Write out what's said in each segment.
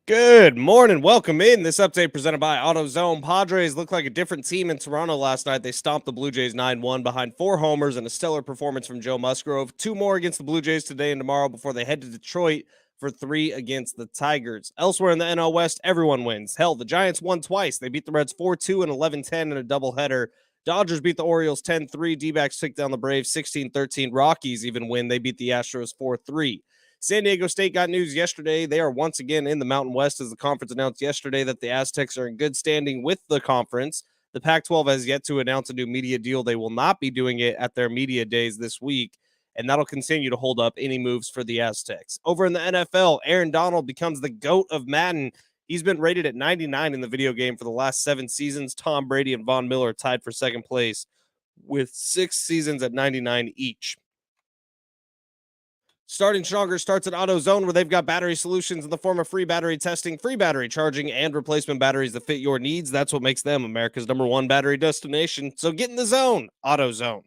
Good morning. Welcome in. This update presented by AutoZone. Padres looked like a different team in Toronto last night. They stomped the Blue Jays 9-1 behind 4 homers and a stellar performance from Joe Musgrove. 2 more against the Blue Jays today and tomorrow before they head to Detroit for 3 against the Tigers. Elsewhere in the NL West, everyone wins. Hell, the Giants won twice. They beat the Reds 4-2 and 11-10 in a doubleheader. Dodgers beat the Orioles 10-3. D-backs took down the Braves 16-13. Rockies even win. They beat the Astros 4-3. San Diego State got news yesterday. They are once again in the Mountain West as the conference announced yesterday that the Aztecs are in good standing with the conference. The Pac-12 has yet to announce a new media deal. They will not be doing it at their media days this week, and that'll continue to hold up any moves for the Aztecs. Over in the NFL, Aaron Donald becomes the GOAT of Madden. He's been rated at 99 in the video game for the last 7 seasons. Tom Brady and Von Miller tied for second place with 6 seasons at 99 each. Starting Stronger starts at AutoZone, where they've got battery solutions in the form of free battery testing, free battery charging, and replacement batteries that fit your needs. That's what makes them America's #1 battery destination. So get in the zone, AutoZone.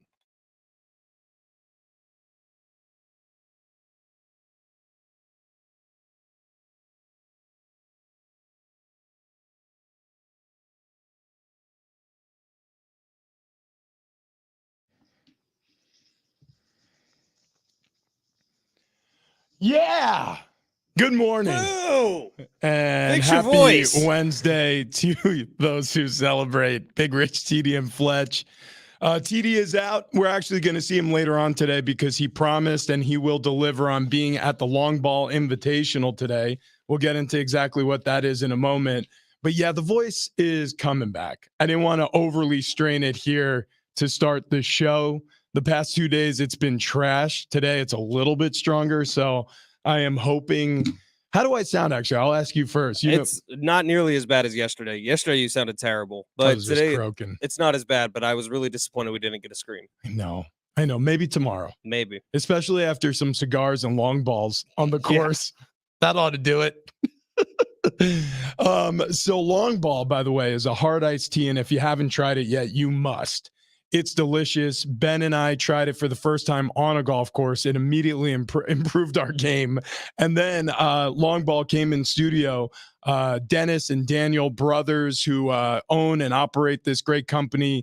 Yeah. Good morning. Woo! And Fix your happy voice. Wednesday to those who celebrate. Big Rich, TD, and Fletch. TD is out. We're actually going to see him later on today because he promised and he will deliver on being at the Long Ball Invitational today. We'll get into exactly what that is in a moment. But yeah, the voice is coming back. I didn't want to overly strain it here to start the show. The past 2 days, it's been trash. Today, it's a little bit stronger. So I am hoping. How do I sound, actually? I'll ask you first. It's not nearly as bad as yesterday. Yesterday, you sounded terrible. But today, it's not as bad. But I was really disappointed we didn't get a scream. I know. Maybe tomorrow. Maybe. Especially after some cigars and long balls on the course. Yeah. That ought to do it. So long ball, by the way, is a hard iced tea. And if you haven't tried it yet, you must. It's delicious. Ben and I tried it for the first time on a golf course. It immediately improved our game. And then Long Ball came in studio. Dennis and Daniel, brothers who own and operate this great company,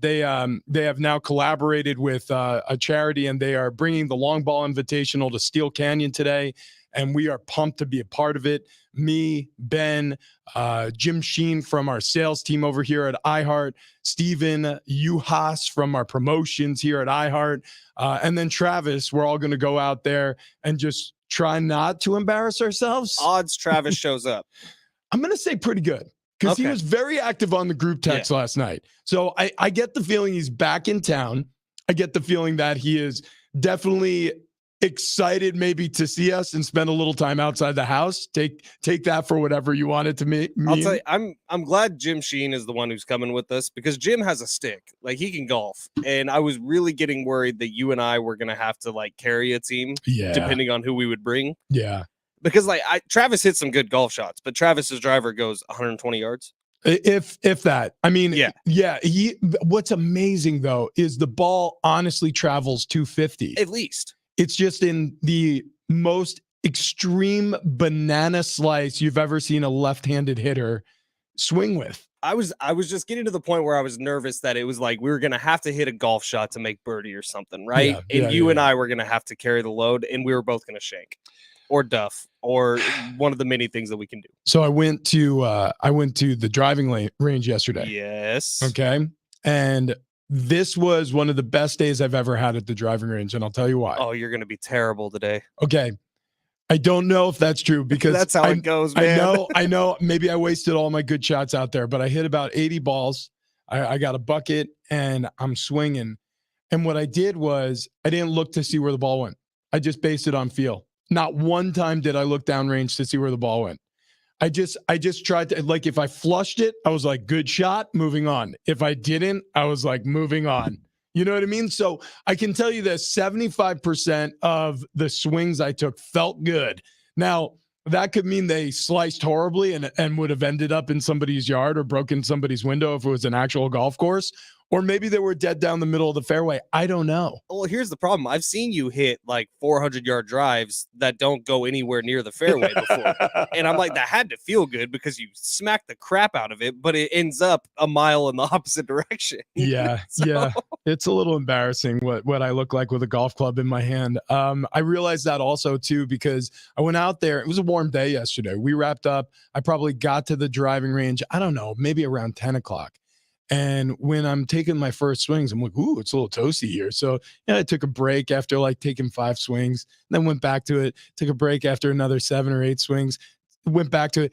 they have now collaborated with a charity, and they are bringing the Long Ball Invitational to Steel Canyon today. And we are pumped to be a part of it. Me, Ben, Jim Sheen from our sales team over here at iHeart, Steven Uhas from our promotions here at iHeart, and then Travis. We're all going to go out there and just try not to embarrass ourselves. Odds Travis shows up. I'm going to say pretty good because he was very active on the group text last night. So I get the feeling he's back in town. I get the feeling that he is definitely excited maybe to see us and spend a little time outside the house. Take that for whatever you want it to mean. I'll tell you, I'm glad Jim Sheen is the one who's coming with us because Jim has a stick. Like, he can golf. And I was really getting worried that you and I were going to have to like carry a team depending on who we would bring. Yeah. Because like Travis hits some good golf shots, but Travis's driver goes 120 yards. If that. I mean, what's amazing though is the ball honestly travels 250. At least. It's just in the most extreme banana slice you've ever seen a left-handed hitter swing with. I was just getting to the point where I was nervous that it was like we were going to have to hit a golf shot to make birdie or something, right? You and I were going to have to carry the load, and we were both going to shank or duff or one of the many things that we can do. So I went to the driving range yesterday. Yes. Okay. And this was one of the best days I've ever had at the driving range, and I'll tell you why. Oh, you're going to be terrible today. Okay. I don't know if that's true because that's how it goes, man. I know. Maybe I wasted all my good shots out there, but I hit about 80 balls. I got a bucket, and I'm swinging. And what I did was I didn't look to see where the ball went. I just based it on feel. Not one time did I look downrange to see where the ball went. I just tried to, like, if I flushed it, I was like, good shot, moving on. If I didn't, I was like, moving on. You know what I mean? So I can tell you this, 75% of the swings I took felt good. Now, that could mean they sliced horribly and would have ended up in somebody's yard or broken somebody's window if it was an actual golf course. Or maybe they were dead down the middle of the fairway. I don't know. Well, here's the problem. I've seen you hit like 400-yard drives that don't go anywhere near the fairway before. And I'm like, that had to feel good because you smacked the crap out of it, but it ends up a mile in the opposite direction. Yeah, yeah. It's a little embarrassing what I look like with a golf club in my hand. I realized that also too because I went out there. It was a warm day yesterday. We wrapped up. I probably got to the driving range, I don't know, maybe around 10 o'clock. And when I'm taking my first swings, I'm like, ooh, it's a little toasty here. So yeah, I took a break after like taking 5 swings, then went back to it, took a break after another 7 or 8 swings, went back to it.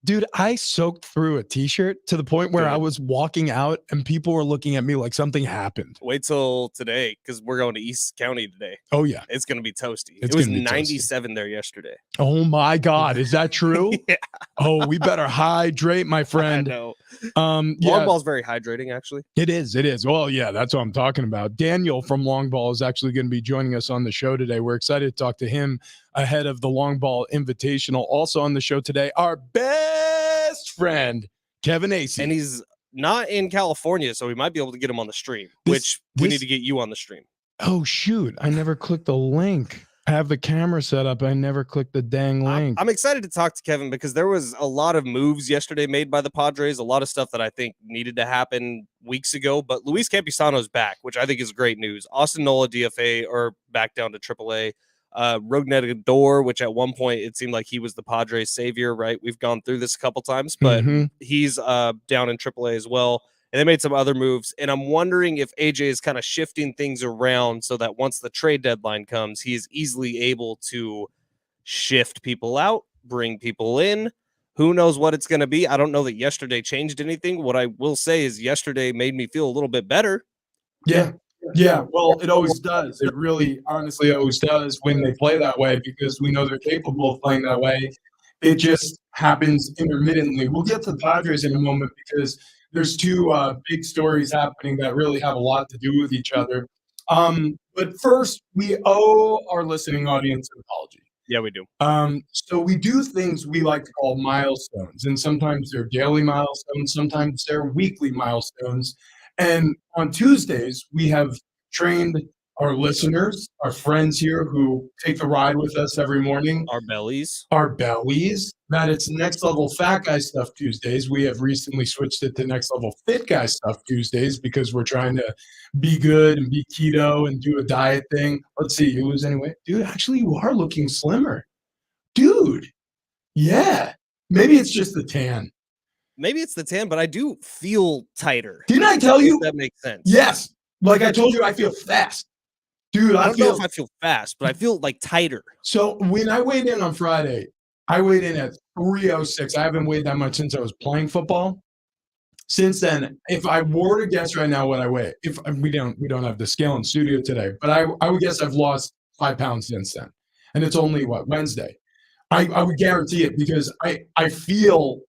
Dude, I soaked through a t-shirt to the point where I was walking out and people were looking at me like something happened. Wait till today because we're going to East County today. Oh, yeah. It's going to be toasty. It's It was gonna be toasty. 97 there yesterday. Oh, my God. Is that true? Yeah. Oh, we better hydrate, my I friend. know. Yeah, Long ball's very hydrating, actually. it is. It is. Well, yeah, that's what I'm talking about. Daniel from Long Ball is actually going to be joining us on the show today. We're excited to talk to him ahead of the Long Ball Invitational. Also on the show today, our best friend, Kevin Acey. And he's not in California, so we might be able to get him on the stream, which we need to get you on the stream. Oh, shoot. I never clicked the link. I have the camera set up. I never clicked the dang link. I'm excited to talk to Kevin because there was a lot of moves yesterday made by the Padres, a lot of stuff that I think needed to happen weeks ago. But Luis Campusano's back, which I think is great news. Austin Nola, DFA, or back down to AAA. Rognedor, which at one point it seemed like he was the Padres savior, right? We've gone through this a couple times, but he's down in AAA as well. And they made some other moves. And I'm wondering if AJ is kind of shifting things around so that once the trade deadline comes, he is easily able to shift people out, bring people in. Who knows what it's going to be? I don't know that yesterday changed anything. What I will say is yesterday made me feel a little bit better. Yeah. Yeah. Well, it always does. It really, honestly, always does when they play that way because we know they're capable of playing that way. It just happens intermittently. We'll get to the Padres in a moment because there's 2 big stories happening that really have a lot to do with each other. But first, we owe our listening audience an apology. Yeah, we do. So we do things we like to call milestones, and sometimes they're daily milestones, sometimes they're weekly milestones. And on Tuesdays, we have trained our listeners, our friends here who take the ride with us every morning, Our bellies. that it's Next Level Fat Guy Stuff Tuesdays. We have recently switched it to Next Level Fit Guy Stuff Tuesdays because we're trying to be good and be keto and do a diet thing. Let's see, you lose any weight? Dude, actually, you are looking slimmer. Dude, yeah. Maybe it's just the tan. Maybe it's the tan, but I do feel tighter. Didn't I tell you? If that makes sense. Yes. Like I told you, I feel fast. Dude, I don't know if I feel fast, but I feel like tighter. So when I weighed in on Friday, I weighed in at 306. I haven't weighed that much since I was playing football. Since then, if I were to guess right now what I weigh, if we don't have the scale in studio today, but I would guess I've lost 5 pounds since then. And it's only Wednesday. I would guarantee it because I feel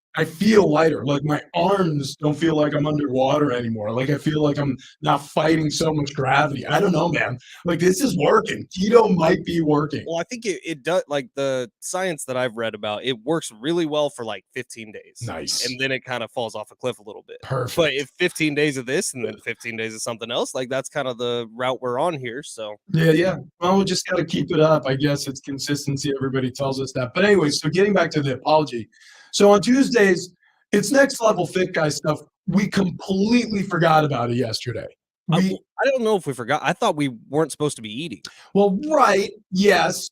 lighter. Like my arms don't feel like I'm underwater anymore. Like I feel like I'm not fighting so much gravity. I don't know, man. Like this is working. Keto might be working. Well, I think it does. Like the science that I've read about, it works really well for like 15 days. Nice. And then it kind of falls off a cliff a little bit. Perfect. But if 15 days of this and then 15 days of something else, like that's kind of the route we're on here. So yeah. Well, we just got to keep it up. I guess it's consistency. Everybody tells us that. But anyway, so getting back to the apology. So on Tuesdays, it's Next Level Fit Guy Stuff. We completely forgot about it yesterday. I don't know if we forgot. I thought we weren't supposed to be eating. Well, right. Yes.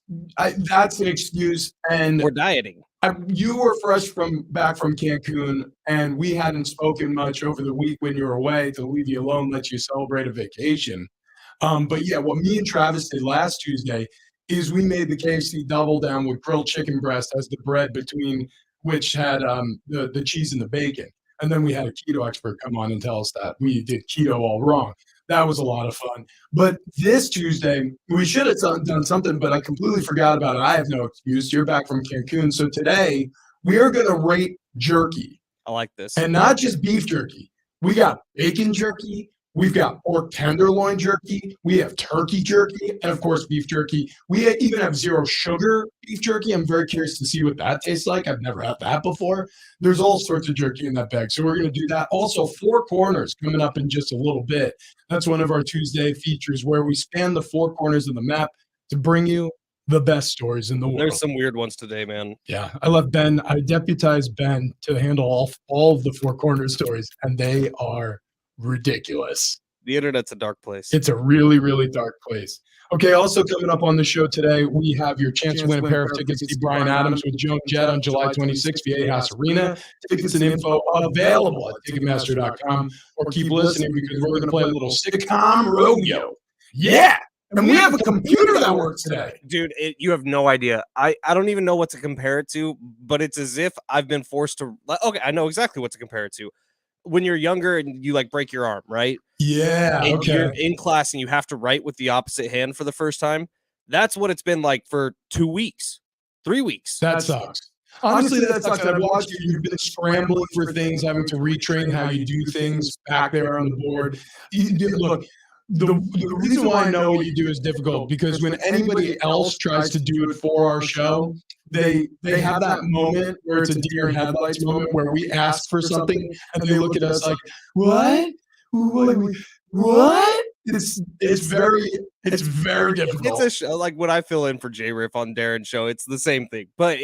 That's an excuse. And we're dieting. You were back from Cancun, and we hadn't spoken much over the week when you were away to leave you alone, let you celebrate a vacation. But yeah, what me and Travis did last Tuesday is we made the KFC double down with grilled chicken breast as the bread between which had the cheese and the bacon. And then we had a keto expert come on and tell us that we did keto all wrong. That was a lot of fun. But this Tuesday, we should have done something, but I completely forgot about it. I have no excuse. You're back from Cancun. So today, we are going to rate jerky. I like this. And not just beef jerky. We got bacon jerky. We've got pork tenderloin jerky. We have turkey jerky, and of course, beef jerky. We even have zero sugar beef jerky. I'm very curious to see what that tastes like. I've never had that before. There's all sorts of jerky in that bag. So we're going to do that. Also, Four Corners coming up in just a little bit. That's one of our Tuesday features where we span the four corners of the map to bring you the best stories in the world. There's some weird ones today, man. Yeah, I deputized Ben to handle all of the Four Corners stories, and they are ridiculous. The internet's a dark place. It's a really, really dark place. Okay, also coming up on the show today, we have your chance to win a pair of tickets to see Bryan Adams with Joan Jett on July 26th, VA House Arena. Tickets and info available at Ticketmaster.com, or keep listening because we're going to play a little sitcom rodeo. Yeah! And we have a computer that works today. Dude, you have no idea. I don't even know what to compare it to, but it's as if I've been forced to. Okay, I know exactly what to compare it to. When you're younger and you like break your arm, right? Yeah. And okay. you're in class and you have to write with the opposite hand for the first time. That's what it's been like for 2 weeks, 3 weeks. That sucks. Honestly, that sucks. I've watched you. You've been scrambling for things, having to retrain how you do things back there on the board. Look, the reason why I know what you do is difficult because when anybody else tries to do it for our show, they have that moment where it's a deer in headlights moment where we ask for something and they look at us like, what? What? It's very difficult. It's a show like when I fill in for J Riff on Darren's show, it's the same thing, but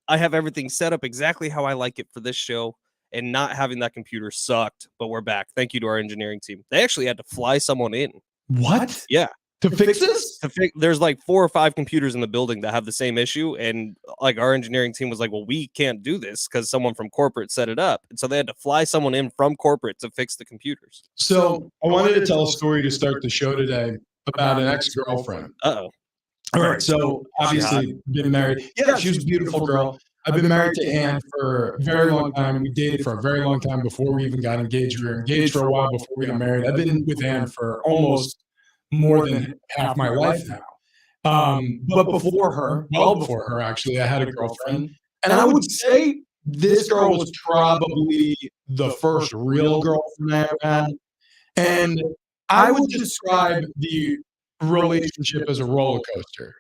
I have everything set up exactly how I like it for this show. And not having that computer sucked, but we're back. Thank you to our engineering team. They actually had to fly someone in. What? Yeah. To fix this? There's like 4 or 5 computers in the building that have the same issue. And like our engineering team was like, well, we can't do this because someone from corporate set it up. And so they had to fly someone in from corporate to fix the computers. So I wanted to tell a story to start the show today about an ex-girlfriend. Uh-oh. All right. So obviously been married. Yeah, she was a beautiful girl. I've been married to Anne for a very long time. We dated for a very long time before we even got engaged. We were engaged for a while before we got married. I've been with Anne for almost more than half my life now. But before her, well before her, actually, I had a girlfriend. And I would say this girl was probably the first real girlfriend I ever had. And I would describe the relationship as a roller coaster.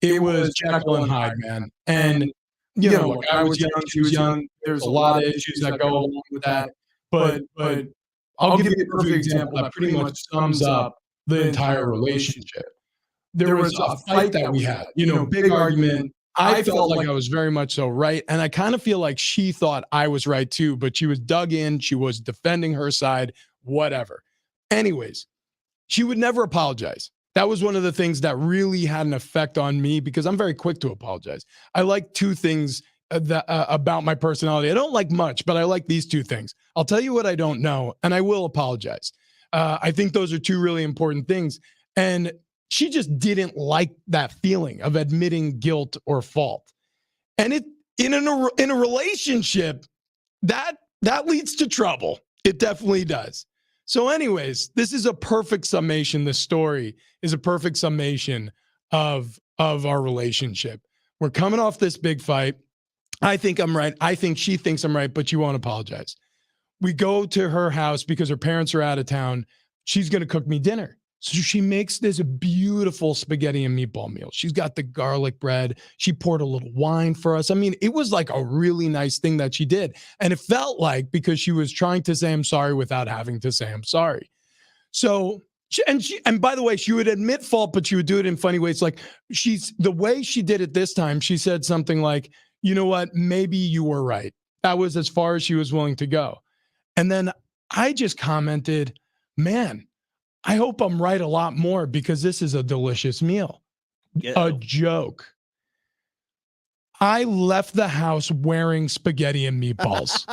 It was Jekyll and Hyde, man. And you know, look, I was young, she was young. There's a lot of issues that go along with that. But I'll give you a perfect example that pretty much sums up the entire relationship. There was a fight that we had, big argument. I felt like I was very much so right. And I kind of feel like she thought I was right too, but she was dug in. She was defending her side, whatever. Anyways, she would never apologize. That was one of the things that really had an effect on me because I'm very quick to apologize. I like 2 things about my personality. I don't like much, but I like these 2 things. I'll tell you what I don't know, and I will apologize. I think those are 2 really important things. And she just didn't like that feeling of admitting guilt or fault. And in a relationship, that leads to trouble. It definitely does. So anyways, this is a perfect summation. The story is a perfect summation of our relationship. We're coming off this big fight. I think I'm right. I think she thinks I'm right, but she won't apologize. We go to her house because her parents are out of town. She's going to cook me dinner. So she makes this beautiful spaghetti and meatball meal. She's got the garlic bread. She poured a little wine for us. I mean, it was like a really nice thing that she did. And it felt like because she was trying to say I'm sorry without having to say I'm sorry. So, and by the way, she would admit fault, but she would do it in funny ways. Like the way she did it this time, she said something like, you know what, maybe you were right. That was as far as she was willing to go. And then I just commented, man, I hope I'm right a lot more because this is a delicious meal. Yeah. A joke. I left the house wearing spaghetti and meatballs.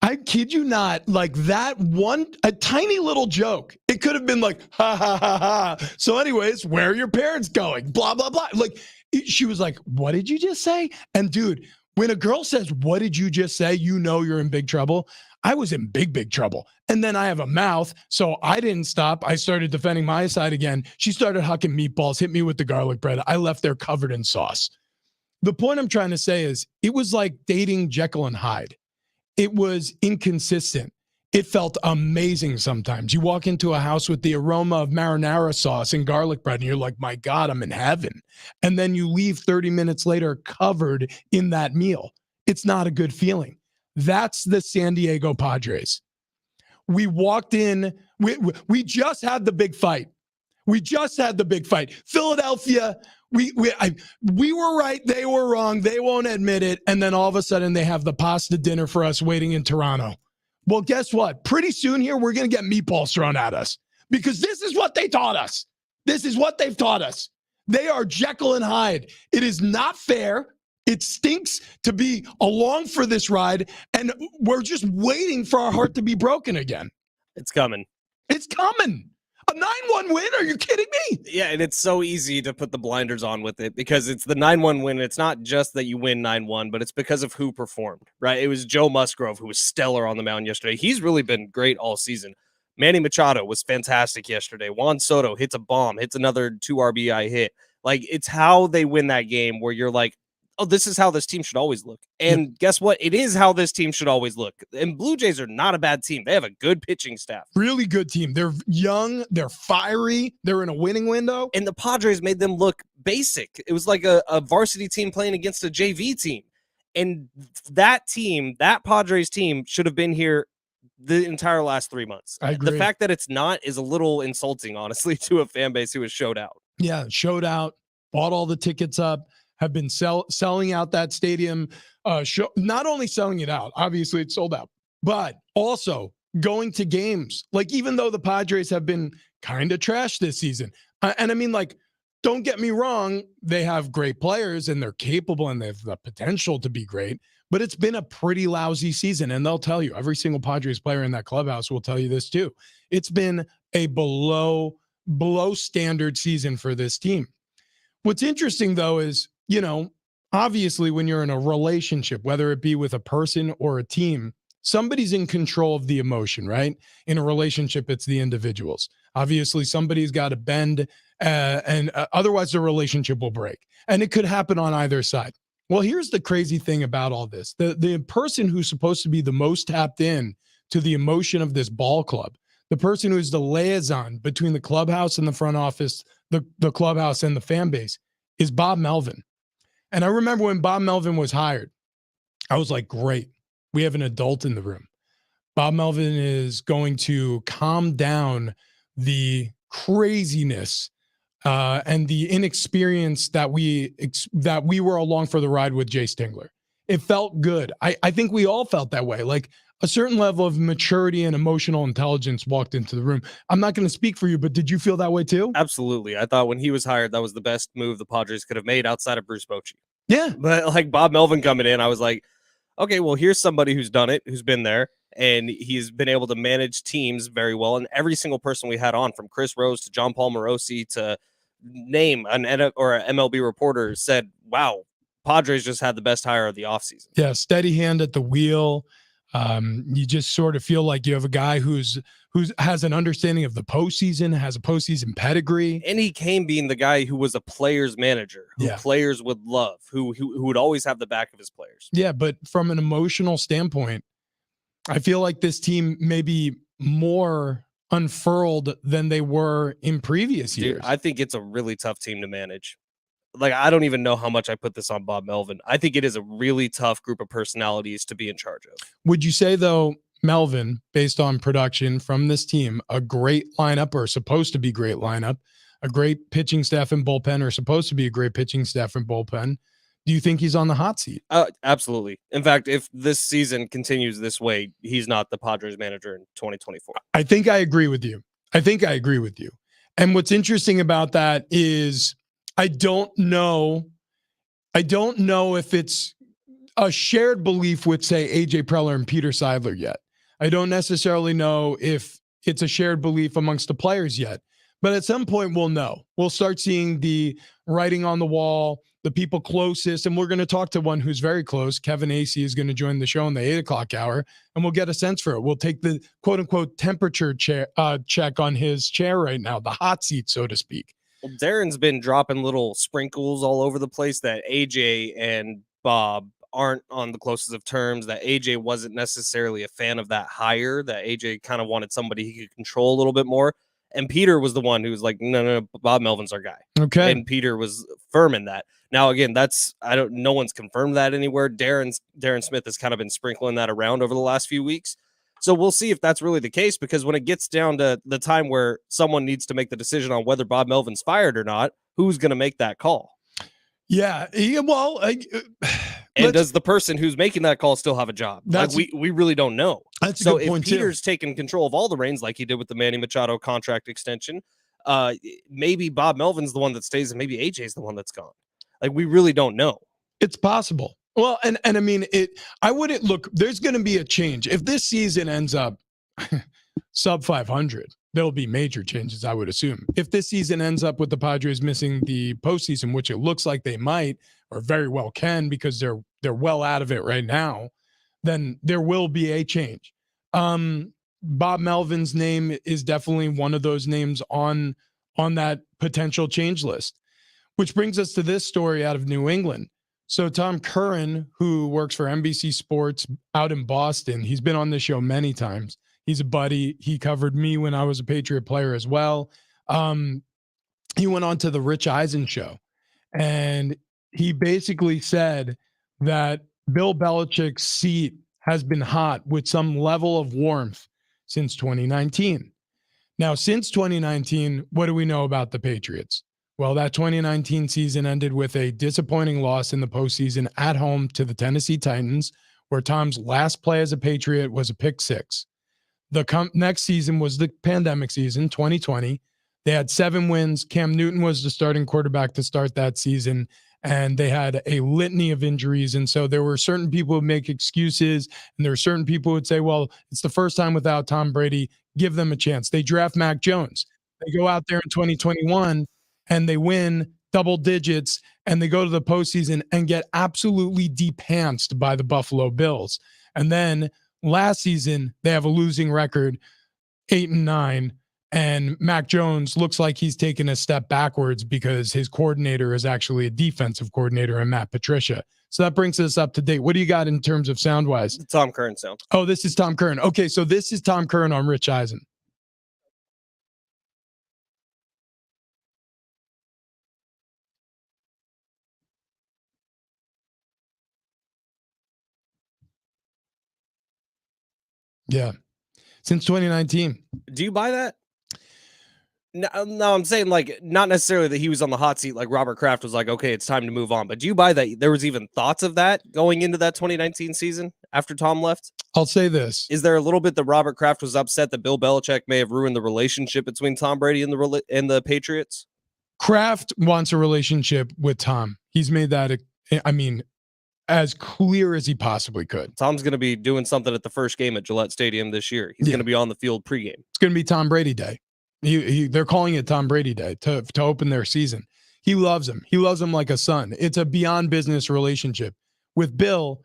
I kid you not, like that a tiny little joke. It could have been like, ha, ha, ha, ha. So anyways, where are your parents going? Blah, blah, blah. Like she was like, what did you just say? And dude, when a girl says, what did you just say? You know you're in big trouble. I was in big, big trouble. And then I have a mouth, so I didn't stop. I started defending my side again. She started hucking meatballs, hit me with the garlic bread. I left there covered in sauce. The point I'm trying to say is it was like dating Jekyll and Hyde. It was inconsistent. It felt amazing sometimes. You walk into a house with the aroma of marinara sauce and garlic bread, and you're like, my God, I'm in heaven. And then you leave 30 minutes later covered in that meal. It's not a good feeling. That's the San Diego Padres. We walked in, we just had the big fight. We just had the big fight. Philadelphia, we were right, they were wrong. They won't admit it. And then all of a sudden they have the pasta dinner for us waiting in Toronto. Well, guess what? Pretty soon here, we're going to get meatballs thrown at us because this is what they taught us. This is what they've taught us. They are Jekyll and Hyde. It is not fair. It stinks to be along for this ride, and we're just waiting for our heart to be broken again. It's coming. It's coming. A 9-1 win? Are you kidding me? Yeah, and it's so easy to put the blinders on with it because it's the 9-1 win. It's not just that you win 9-1, but it's because of who performed, right? It was Joe Musgrove who was stellar on the mound yesterday. He's really been great all season. Manny Machado was fantastic yesterday. Juan Soto hits a bomb, hits another 2 RBI hit. Like, it's how they win that game where you're like, oh, this is how this team should always look. And guess what? It is how this team should always look. And Blue Jays are not a bad team. They have a good pitching staff. Really good team. They're young. They're fiery. They're in a winning window. And the Padres made them look basic. It was like a varsity team playing against a JV team. And that team, that Padres team, should have been here the entire last 3 months. I agree. The fact that it's not is a little insulting, honestly, to a fan base who has showed out. Yeah, showed out, bought all the tickets up, have been selling out that stadium. Not only selling it out, obviously it's sold out, but also going to games. Like, even though the Padres have been kind of trash this season, and I mean, like, don't get me wrong, they have great players and they're capable and they have the potential to be great, but it's been a pretty lousy season. And they'll tell you, every single Padres player in that clubhouse will tell you this too. It's been a below standard season for this team. What's interesting, though, is, you know, obviously when you're in a relationship, whether it be with a person or a team, somebody's in control of the emotion, right? In a relationship, it's the individuals. Obviously, somebody's got to bend, and otherwise the relationship will break. And it could happen on either side. Well, here's the crazy thing about all this. The person who's supposed to be the most tapped in to the emotion of this ball club, the person who's the liaison between the clubhouse and the front office, the clubhouse and the fan base, is Bob Melvin. And I remember when Bob Melvin was hired, I was like, great, we have an adult in the room. Bob Melvin is going to calm down the craziness and the inexperience that we were along for the ride with Jay Stingler. It felt good. I think we all felt that way. Like, a certain level of maturity and emotional intelligence walked into the room. I'm not going to speak for you, but did you feel that way too? Absolutely. I thought when he was hired, that was the best move the Padres could have made outside of Bruce Bochy. Yeah. But like Bob Melvin coming in, I was like, okay, well, here's somebody who's done it, who's been there, and he's been able to manage teams very well. And every single person we had on, from Chris Rose to John Paul Morosi to name an MLB reporter, said, wow, Padres just had the best hire of the offseason. Yeah, steady hand at the wheel. You just sort of feel like you have a guy who's has an understanding of the postseason, has a postseason pedigree. And he came being the guy who was a player's manager, who players would love, who would always have the back of his players. Yeah, but from an emotional standpoint, I feel like this team may be more unfurled than they were in previous years. Dude, I think it's a really tough team to manage. Like, I don't even know how much I put this on Bob Melvin. I think it is a really tough group of personalities to be in charge of. Would you say, though, Melvin, based on production from this team, a great lineup, or supposed to be great lineup, a great pitching staff and bullpen, or supposed to be a great pitching staff and bullpen, do you think he's on the hot seat? Absolutely. In fact, if this season continues this way, he's not the Padres manager in 2024. I think I agree with you. And what's interesting about that is, I don't know if it's a shared belief with, say, AJ Preller and Peter Seidler yet. I don't necessarily know if it's a shared belief amongst the players yet. But at some point, we'll know. We'll start seeing the writing on the wall, the people closest, and we're going to talk to one who's very close. Kevin Acee is going to join the show in the 8 o'clock hour, and we'll get a sense for it. We'll take the quote-unquote temperature check on his chair right now, the hot seat, so to speak. Well, Darren's been dropping little sprinkles all over the place that AJ and Bob aren't on the closest of terms, that AJ wasn't necessarily a fan of that hire, that AJ kind of wanted somebody he could control a little bit more. And Peter was the one who was like, no, Bob Melvin's our guy. Okay. And Peter was firm in that. Now, again, no one's confirmed that anywhere. Darren Smith has kind of been sprinkling that around over the last few weeks. So we'll see if that's really the case, because when it gets down to the time where someone needs to make the decision on whether Bob Melvin's fired or not, who's going to make that call? Yeah. Well, and does the person who's making that call still have a job? Like we really don't know. That's so a good point if Peter's taking control of all the reins, like he did with the Manny Machado contract extension, maybe Bob Melvin's the one that stays and maybe AJ's the one that's gone. Like, we really don't know. It's possible. Well, and I mean, I wouldn't look, there's going to be a change. If this season ends up sub 500, there'll be major changes, I would assume. If this season ends up with the Padres missing the postseason, which it looks like they might, or very well can, because they're well out of it right now, then there will be a change. Bob Melvin's name is definitely one of those names on that potential change list, which brings us to this story out of New England. So Tom Curran, who works for NBC Sports out in Boston, he's been on this show many times. He's a buddy. He covered me when I was a Patriot player as well. He went on to the Rich Eisen show, and he basically said that Bill Belichick's seat has been hot with some level of warmth since 2019. Now, since 2019, what do we know about the Patriots? Well, that 2019 season ended with a disappointing loss in the postseason at home to the Tennessee Titans, where Tom's last play as a Patriot was a pick six. The next season was the pandemic season, 2020. They had 7 wins. Cam Newton was the starting quarterback to start that season, and they had a litany of injuries. And so there were certain people who make excuses, and there were certain people who would say, well, it's the first time without Tom Brady. Give them a chance. They draft Mac Jones. They go out there in 2021, and they win double digits, and they go to the postseason and get absolutely depantsed by the Buffalo Bills. And then last season, they have a losing record, 8-9, and Mac Jones looks like he's taken a step backwards because his coordinator is actually a defensive coordinator in Matt Patricia. So that brings us up to date. What do you got in terms of sound-wise? Tom Curran sound. Oh, this is Tom Curran. Okay, so this is Tom Curran on Rich Eisen. Yeah. Since 2019. Do you buy that? No, I'm saying, like, not necessarily that he was on the hot seat like Robert Kraft was like, okay, it's time to move on. But do you buy that there was even thoughts of that going into that 2019 season after Tom left? I'll say this. Is there a little bit that Robert Kraft was upset that Bill Belichick may have ruined the relationship between Tom Brady and the Patriots? Kraft wants a relationship with Tom. He's made that, as clear as he possibly could. Tom's going to be doing something at the first game at Gillette Stadium this year. He's going to be on the field pregame. It's going to be Tom Brady Day. They're calling it Tom Brady Day to open their season. He loves him. He loves him like a son. It's a beyond business relationship. With Bill,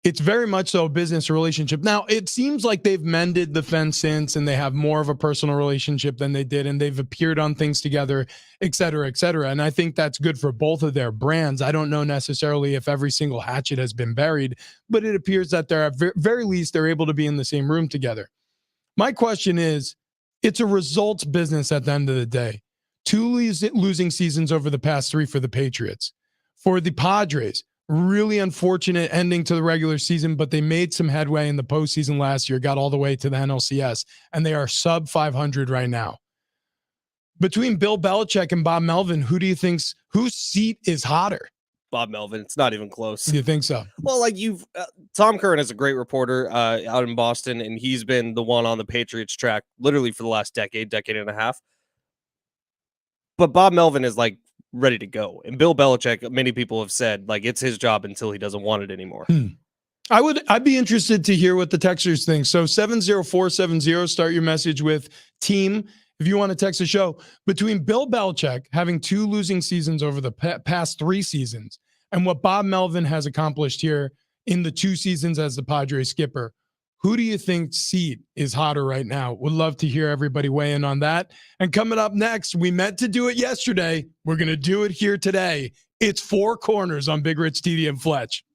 it's very much so a business relationship. Now, it seems like they've mended the fence since, and they have more of a personal relationship than they did, and they've appeared on things together, et cetera, et cetera. And I think that's good for both of their brands. I don't know necessarily if every single hatchet has been buried, but it appears that they're at very least they're able to be in the same room together. My question is, it's a results business at the end of the day. 2 losing seasons over the past 3 for the Patriots. For the Padres, really unfortunate ending to the regular season, but they made some headway in the postseason last year, got all the way to the NLCS, and they are sub 500 right now. Between Bill Belichick and Bob Melvin, whose seat is hotter? Bob Melvin. It's not even close. You think so? Well, like Tom Curran is a great reporter out in Boston, and he's been the one on the Patriots track literally for the last decade and a half. But Bob Melvin is like ready to go. And Bill Belichick, many people have said, like, it's his job until he doesn't want it anymore. I'd be interested to hear what the texters think. So 70470, start your message with team. If you want to text the show, between Bill Belichick having 2 losing seasons over the past 3 seasons and what Bob Melvin has accomplished here in the 2 seasons as the Padres skipper, who do you think seat is hotter right now? Would love to hear everybody weigh in on that. And coming up next, we meant to do it yesterday. We're going to do it here today. It's 4 Corners on Big Rich, TD, and Fletch.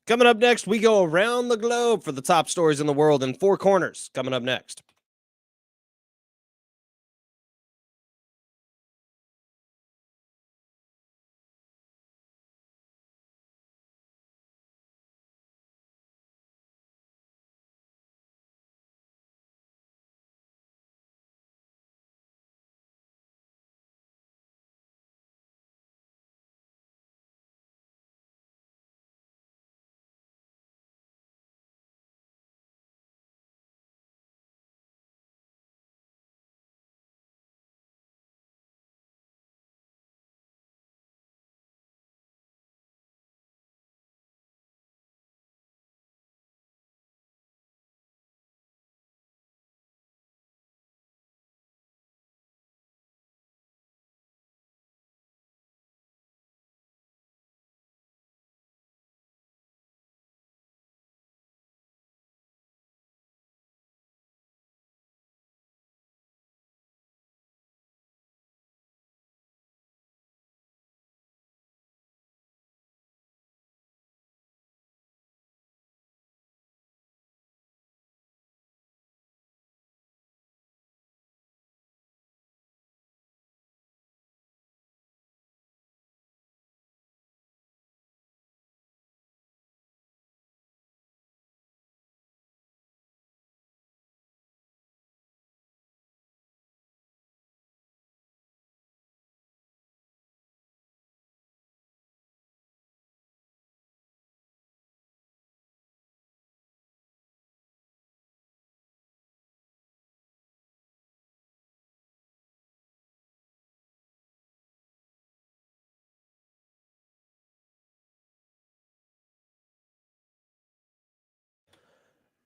Coming up next, we go around the globe for the top stories in the world in 4 corners. Coming up next.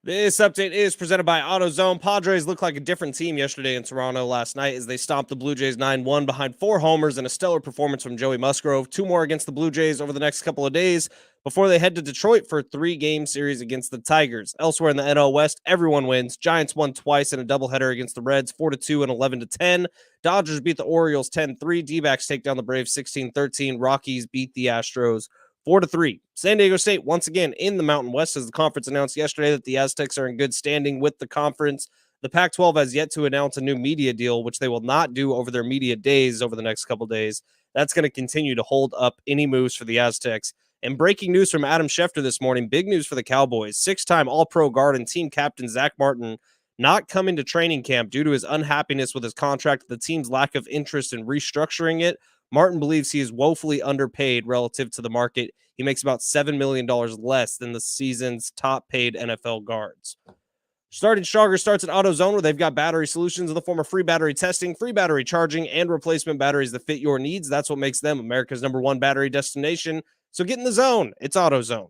This update is presented by AutoZone. Padres looked like a different team yesterday in Toronto last night as they stomped the Blue Jays 9-1 behind 4 homers and a stellar performance from Joey Musgrove. 2 more against the Blue Jays over the next couple of days before they head to Detroit for a 3-game series against the Tigers. Elsewhere in the NL West, everyone wins. Giants won twice in a doubleheader against the Reds, 4-2 and 11-10. Dodgers beat the Orioles 10-3. D-backs take down the Braves 16-13. Rockies beat the Astros 4-3. San Diego State once again in the Mountain West as the conference announced yesterday that the Aztecs are in good standing with the conference. The Pac-12 has yet to announce a new media deal, which they will not do over their media days over the next couple days. That's going to continue to hold up any moves for the Aztecs. And breaking news from Adam Schefter this morning, big news for the Cowboys. 6-time All-Pro guard and team captain Zach Martin not coming to training camp due to his unhappiness with his contract, the team's lack of interest in restructuring it. Martin believes he is woefully underpaid relative to the market. He makes about $7 million less than the season's top paid NFL guards. Starting Stronger starts at AutoZone, where they've got battery solutions in the form of free battery testing, free battery charging, and replacement batteries that fit your needs. That's what makes them America's #1 battery destination. So get in the zone. It's AutoZone.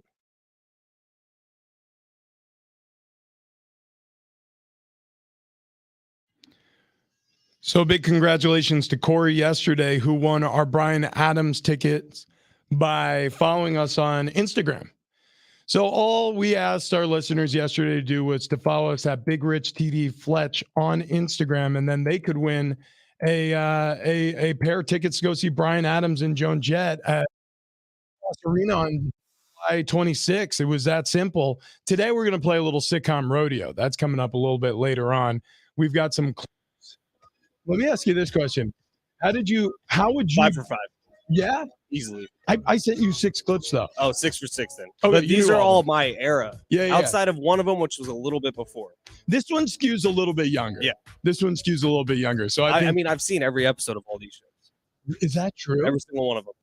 So big congratulations to Corey yesterday, who won our Brian Adams tickets by following us on Instagram. So all we asked our listeners yesterday to do was to follow us at Big Rich TD Fletch on Instagram, and then they could win a pair of tickets to go see Brian Adams and Joan Jett at Arena on July 26th. It was that simple. Today we're going to play a little sitcom rodeo. That's coming up a little bit later on. We've got some. Let me ask you this question: how would you? 5 for 5. Yeah, easily. I sent you 6 clips though. Oh, 6 for 6 then. Okay, but these are all my era. Yeah. Outside of one of them, which was a little bit before. This one skews a little bit younger. Yeah. This one skews a little bit younger. So I mean, I've seen every episode of all these shows. Is that true? Every single one of them.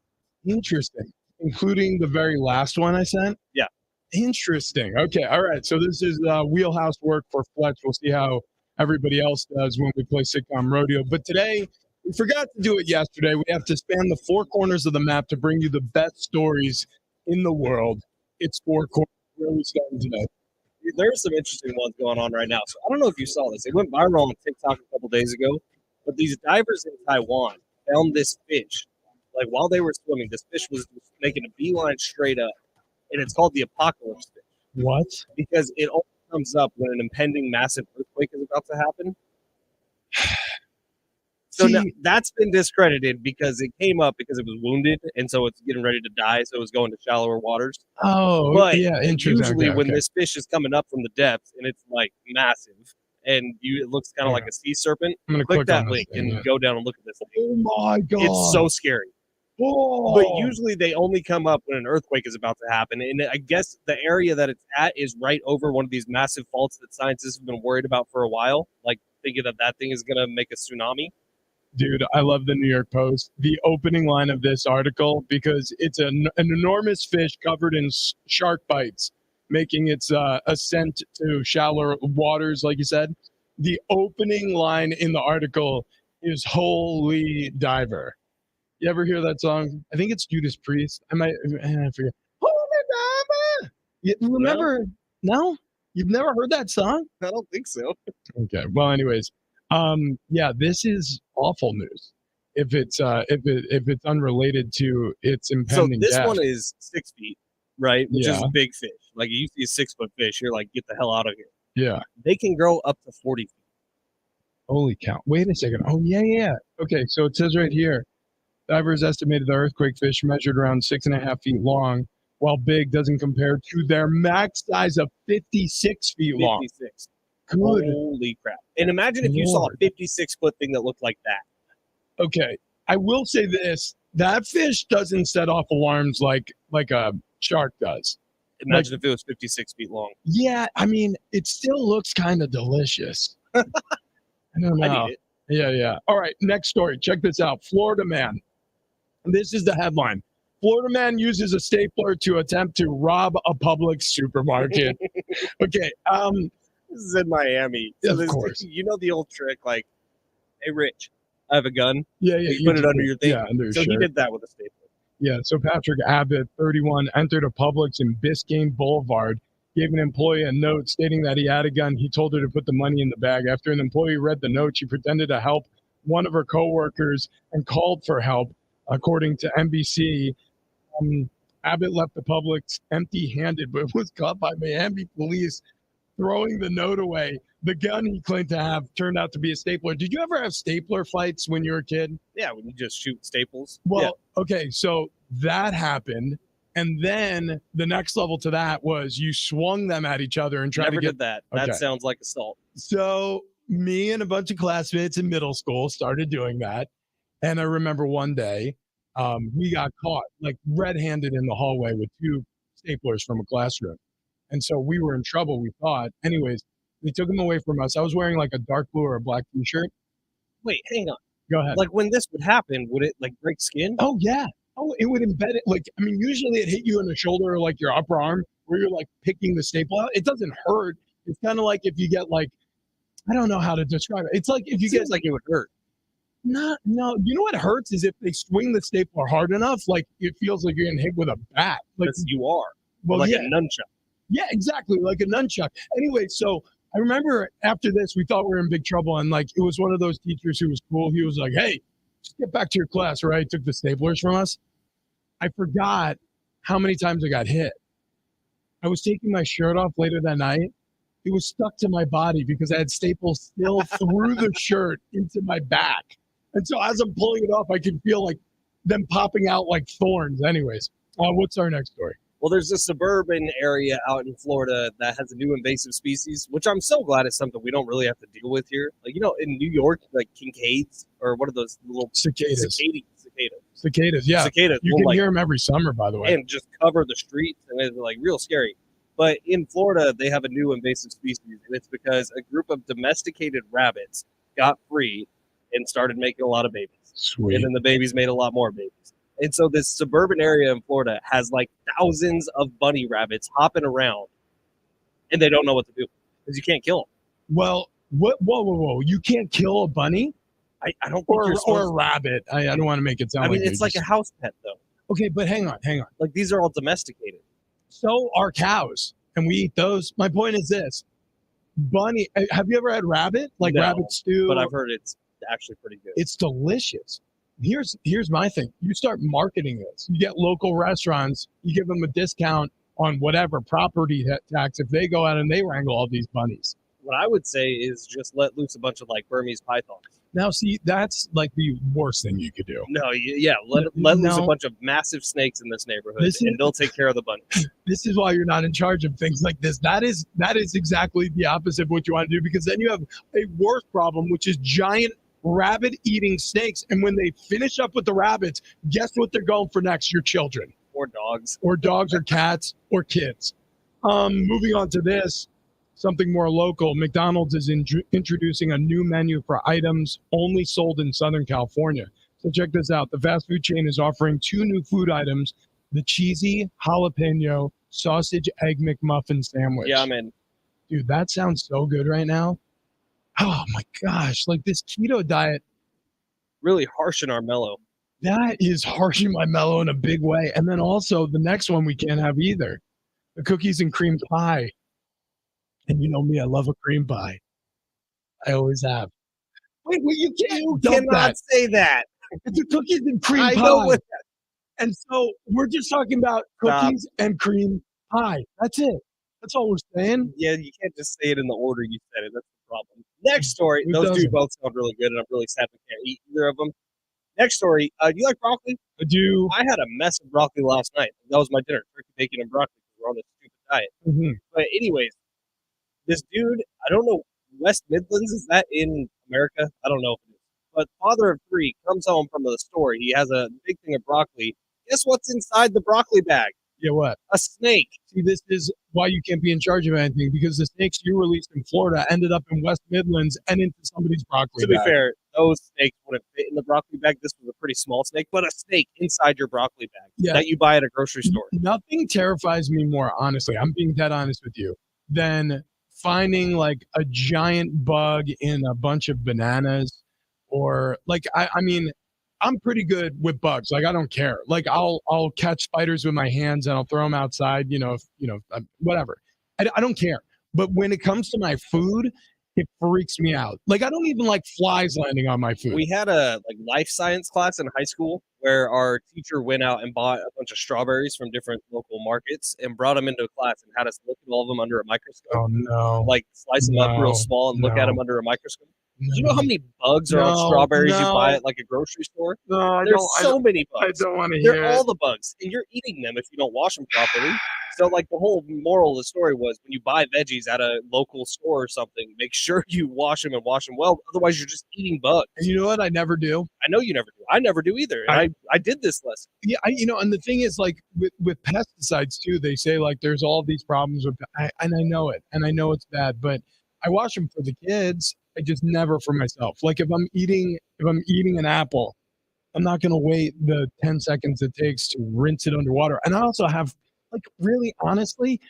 Interesting. Including the very last one I sent? Yeah. Interesting. Okay. All right. So this is wheelhouse work for Fletch. We'll see how everybody else does when we play sitcom rodeo. But today, we forgot to do it yesterday. We have to span the 4 corners of the map to bring you the best stories in the world. It's 4 corners. Where are we starting today? There's some interesting ones going on right now. So I don't know if you saw this. It went viral on TikTok a couple days ago. But these divers in Taiwan found this fish. Like while they were swimming, this fish was making a beeline straight up. And it's called the apocalypse fish. What? Because it only comes up when an impending massive earthquake is about to happen. So now that's been discredited because it came up because it was wounded, and so it's getting ready to die, so it was going to shallower waters. But yeah, interesting. usually when Okay. this fish is coming up from the depths and it's like massive, and it looks kind of like a sea serpent, I'm gonna click click on that this link thing, and go down and look at this thing. Oh my god! It's so scary. Oh. But usually they only come up when an earthquake is about to happen. And I guess the area that it's at is right over one of these massive faults that scientists have been worried about for a while, like thinking that thing is going to make a tsunami. Dude, I love the New York Post. The opening line of this article, because it's an enormous fish covered in shark bites, making its ascent to shallower waters, like you said. The opening line in the article is "Holy Diver." You ever hear that song? I think it's Judas Priest. I forget. Holy Diver. You remember? No, you've never heard that song? I don't think so. Okay. Well, anyways, yeah, this is awful news. If it's unrelated to its impending So this death. one is 6 feet, right? Which is Yeah. a big fish. Like you see a 6-foot fish, you're like, get the hell out of here. Yeah. They can grow up to 40 feet. Holy cow! Wait a second. Oh yeah. Okay, so it says right here, divers estimated the earthquake fish measured around 6.5 feet long, while big doesn't compare to their max size of 56 feet long. 56. Good. Holy crap. And imagine if you saw a Lord. 56-foot thing that looked like that. Okay, I will say this: that fish doesn't set off alarms like a shark does. Imagine if it was 56 feet long. Yeah, I mean, it still looks kind of delicious. I don't know. I'd eat it. Yeah. All right, next story. Check this out. Florida man. This is the headline. Florida man uses a stapler to attempt to rob a public supermarket. Okay. This is in Miami. So Of course. You know the old trick, like, hey, Rich, I have a gun. Yeah. You put it under your thing. Yeah, under your So shirt. he did that with a stapler. Yeah. So Patrick Abbott, 31, entered a Publix in Biscayne Boulevard, gave an employee a note stating that he had a gun. He told her to put the money in the bag. After an employee read the note, she pretended to help one of her coworkers and called for help, according to NBC. Abbott left the Publix empty-handed, but was caught by Miami police throwing the note away. The gun he claimed to have turned out to be a stapler. Did you ever have stapler fights when you were a kid? Yeah, when you just shoot staples. Well, okay, so that happened. And then the next level to that was you swung them at each other and tried Never to get did that. Okay. That sounds like assault. So me and a bunch of classmates in middle school started doing that. And I remember one day we got caught like red-handed in the hallway with two staplers from a classroom. And so we were in trouble, we thought. Anyways, they took them away from us. I was wearing like a dark blue or a black t-shirt. Wait, hang on. Go ahead. Like when this would happen, would it like break skin? Oh, yeah. Oh, it would embed it. Like, I mean, usually it hit you in the shoulder or like your upper arm where you're like picking the staple out. It doesn't hurt. It's kind of like if you get like, I don't know how to describe it. It's like if you get like it would hurt. No. You know what hurts is if they swing the stapler hard enough, like it feels like you're getting hit with a bat. Like you are. Well, like yeah. a nunchuck. Yeah, exactly. Like a nunchuck. Anyway, so I remember after this, we thought we were in big trouble. And like, it was one of those teachers who was cool. He was like, hey, just get back to your class, right? Took the staplers from us. I forgot how many times I got hit. I was taking my shirt off later that night. It was stuck to my body because I had staples still through the shirt into my back. And so as I'm pulling it off, I can feel like them popping out like thorns. Anyways, what's our next story? Well, there's a suburban area out in Florida that has a new invasive species, which I'm so glad is something we don't really have to deal with here. Like, you know, in New York, like Kincaids or what are those little cicadas? Cicadas, yeah. Cicadas. You can hear them every summer, by the way. And just cover the streets, and it's like real scary. But in Florida, they have a new invasive species, and it's because a group of domesticated rabbits got free and started making a lot of babies. Sweet. And then the babies made a lot more babies. And so this suburban area in Florida has like thousands of bunny rabbits hopping around, and they don't know what to do because you can't kill them. Well, whoa. You can't kill a bunny? I don't think or a rabbit. I don't want to make it sound like it's like a house pet, though. Okay, but hang on. Like, these are all domesticated. So are cows, and we eat those. My point is this. Bunny, have you ever had rabbit? Like rabbit stew? But I've heard it's actually pretty good. It's delicious. Here's my thing. You start marketing this. You get local restaurants. You give them a discount on whatever property tax if they go out and they wrangle all these bunnies. What I would say is just let loose a bunch of like Burmese pythons. Now, see, that's like the worst thing you could do. No, yeah, let loose a No, bunch of massive snakes in this neighborhood, this and is they'll take care of the bunnies. this is why you're not in charge of things like this. That is exactly the opposite of what you want to do, because then you have a worse problem, which is giant rabbit eating snakes. And when they finish up with the rabbits, guess what they're going for next? Your children, Or dogs. or dogs, or cats, or kids. Moving on to this, something more local. McDonald's is introducing a new menu for items only sold in Southern California. So check this out. The fast food chain is offering two new food items: the cheesy jalapeno sausage egg McMuffin sandwich. Yeah, I'm in. Dude, that sounds so good right now. Oh my gosh, like this keto diet, Really harsh in our mellow. that is harshing my mellow in a big way. And then also the next one we can't have either, the cookies and cream pie. And you know me, I love a cream pie. I always have. Wait, well, you can't You dump cannot that. say that. It's a cookies and cream I pie. know what. And so we're just talking about Stop. cookies and cream pie. That's it. That's all we're saying. Yeah, you can't just say it in the order you said it. That's the problem. Next story. Who Those do doesn't? both sound really good, and I'm really sad we can't eat either of them. Next story. Do you like broccoli? I do. I had a mess of broccoli last night. That was my dinner: turkey bacon and broccoli. We're on this stupid diet. Mhm. But anyways, this dude, I don't know, West Midlands, is that in America? I don't know if it is. But father of three comes home from the store. He has a big thing of broccoli. Guess what's inside the broccoli bag? Yeah, what? A snake. See, this is why you can't be in charge of anything, because the snakes you released in Florida ended up in West Midlands and into somebody's broccoli To be bag. fair, those snakes wouldn't fit in the broccoli bag. This was a pretty small snake, but a snake inside your broccoli bag Yeah. that you buy at a grocery store. Nothing terrifies me more, honestly, I'm being dead honest with you, than finding like a giant bug in a bunch of bananas, or like I mean, I'm pretty good with bugs. Like I don't care. Like I'll catch spiders with my hands and I'll throw them outside. Whatever. I don't care. But when it comes to my food, it freaks me out. Like I don't even like flies landing on my food. We had a life science class in high school where our teacher went out and bought a bunch of strawberries from different local markets and brought them into a class and had us look at all of them under a microscope. Oh no! Like slice them up real No, small and look at no. them under a microscope. Do No, you know how many bugs are on No, strawberries you buy no. at like a grocery store? no, I There's don't. so many I bugs. don't want to hear They're it. all the bugs, and you're eating them if you don't wash them properly. So, like, the whole moral of the story was when you buy veggies at a local store or something, make sure you wash them and wash them well. Otherwise, you're just eating bugs. And you know what? I never do. I know you never do. I never do either. And I did this lesson. Yeah, and the thing is, like with pesticides too, they say like there's all these problems with, and I know it, and I know it's bad, but I wash them for the kids. I just never for myself. Like if I'm eating an apple, I'm not going to wait the 10 seconds it takes to rinse it underwater. And I also have, like, really honestly,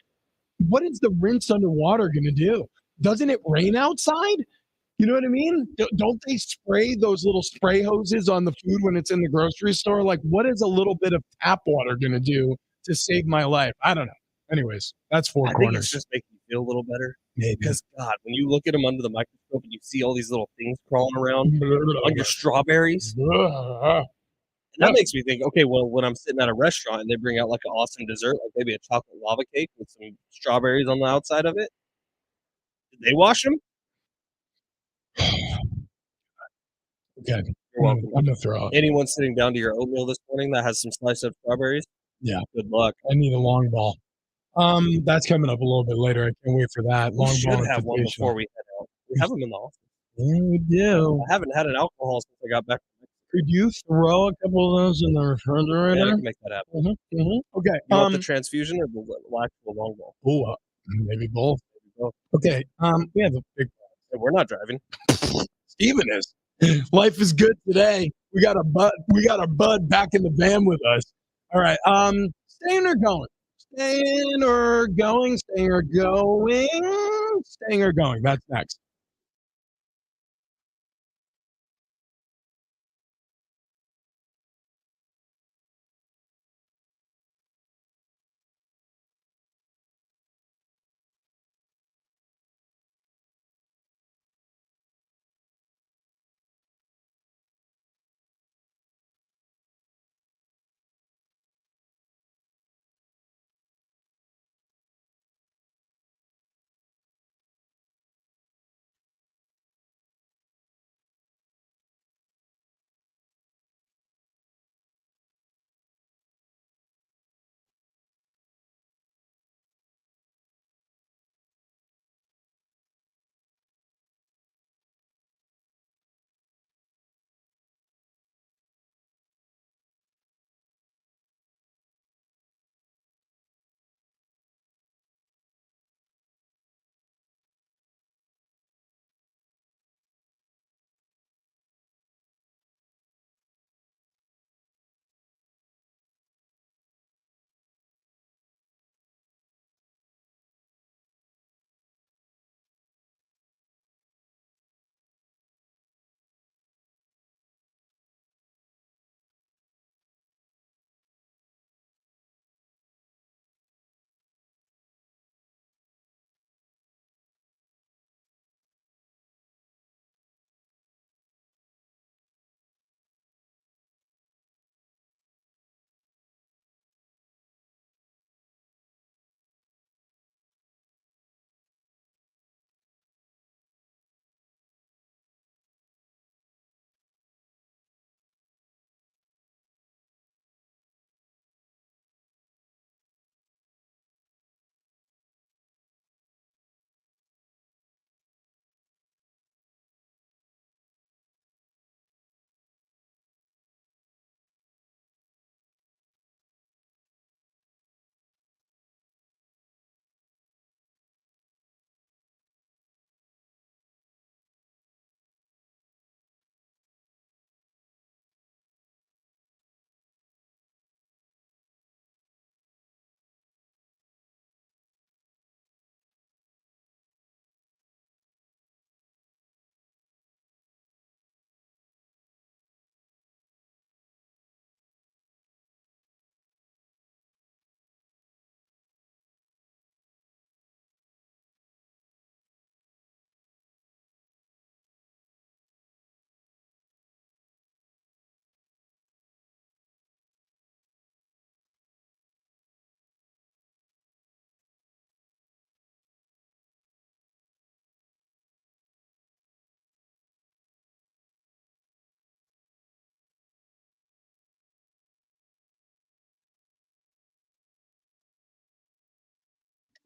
what is the rinse underwater going to do? Doesn't it rain outside? You know what I mean? Don't they spray those little spray hoses on the food when it's in the grocery store? Like, what is a little bit of tap water going to do to save my life? I don't know. Anyways, that's Four I think it's Corners. just making you feel a little better. Maybe. Because, God, when you look at them under the microscope and you see all these little things crawling around on your strawberries, and that makes me think, okay, well, when I'm sitting at a restaurant and they bring out like an awesome dessert, like maybe a chocolate lava cake with some strawberries on the outside of it, did they wash them? Okay. You're welcome. I'm going to throw up. Anyone sitting down to your oatmeal this morning that has some sliced up strawberries, Yeah. good luck. I need a long ball. That's coming up a little bit later. I can't wait for that. We Long should ball have one invitation. before we head out. We have them in the office. Yeah, we do. I haven't had an alcohol since I got back. Could you throw a couple of those in the Yeah, I refrigerator? can make that happen. Okay. You want the transfusion or the actual long ball? Maybe both. Oh, Okay. We have a big. and we're not driving. Steven is. Life is good today. We got a bud. We got a bud back in the van with us. All right. Staying or going? Staying or going? Staying or going? Staying or going? That's next.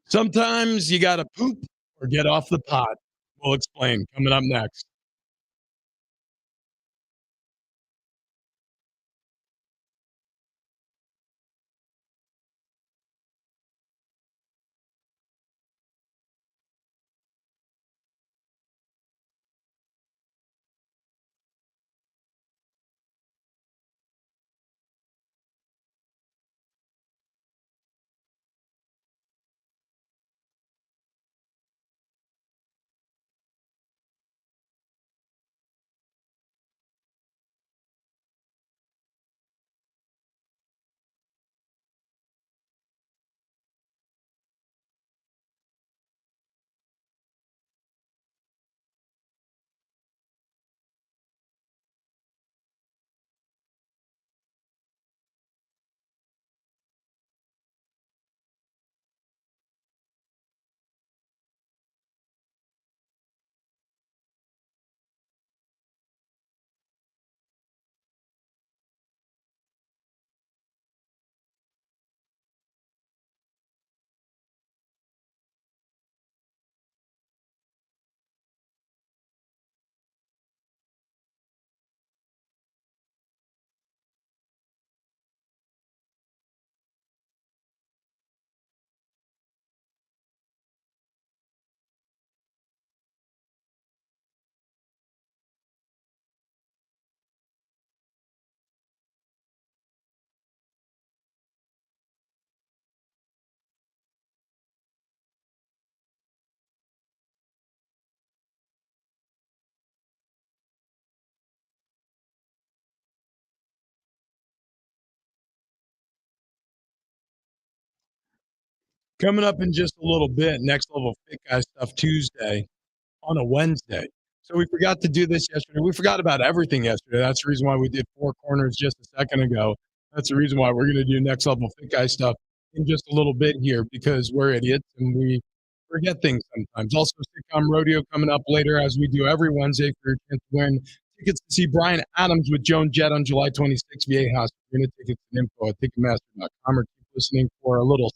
Sometimes you got to poop or get off the pot. We'll explain coming up next. Coming up in just a little bit, next level fit guy stuff Tuesday on a Wednesday. So we forgot to do this yesterday. We forgot about everything yesterday. That's the reason why we did four corners just a second ago. That's the reason why we're going to do next level fit guy stuff in just a little bit here because we're idiots and we forget things sometimes. Also, sitcom rodeo coming up later as we do every Wednesday for your chance to win tickets to see Brian Adams with Joan Jett on July 26th, VA House. We're going to tickets and info at Ticketmaster.com or keep listening for a little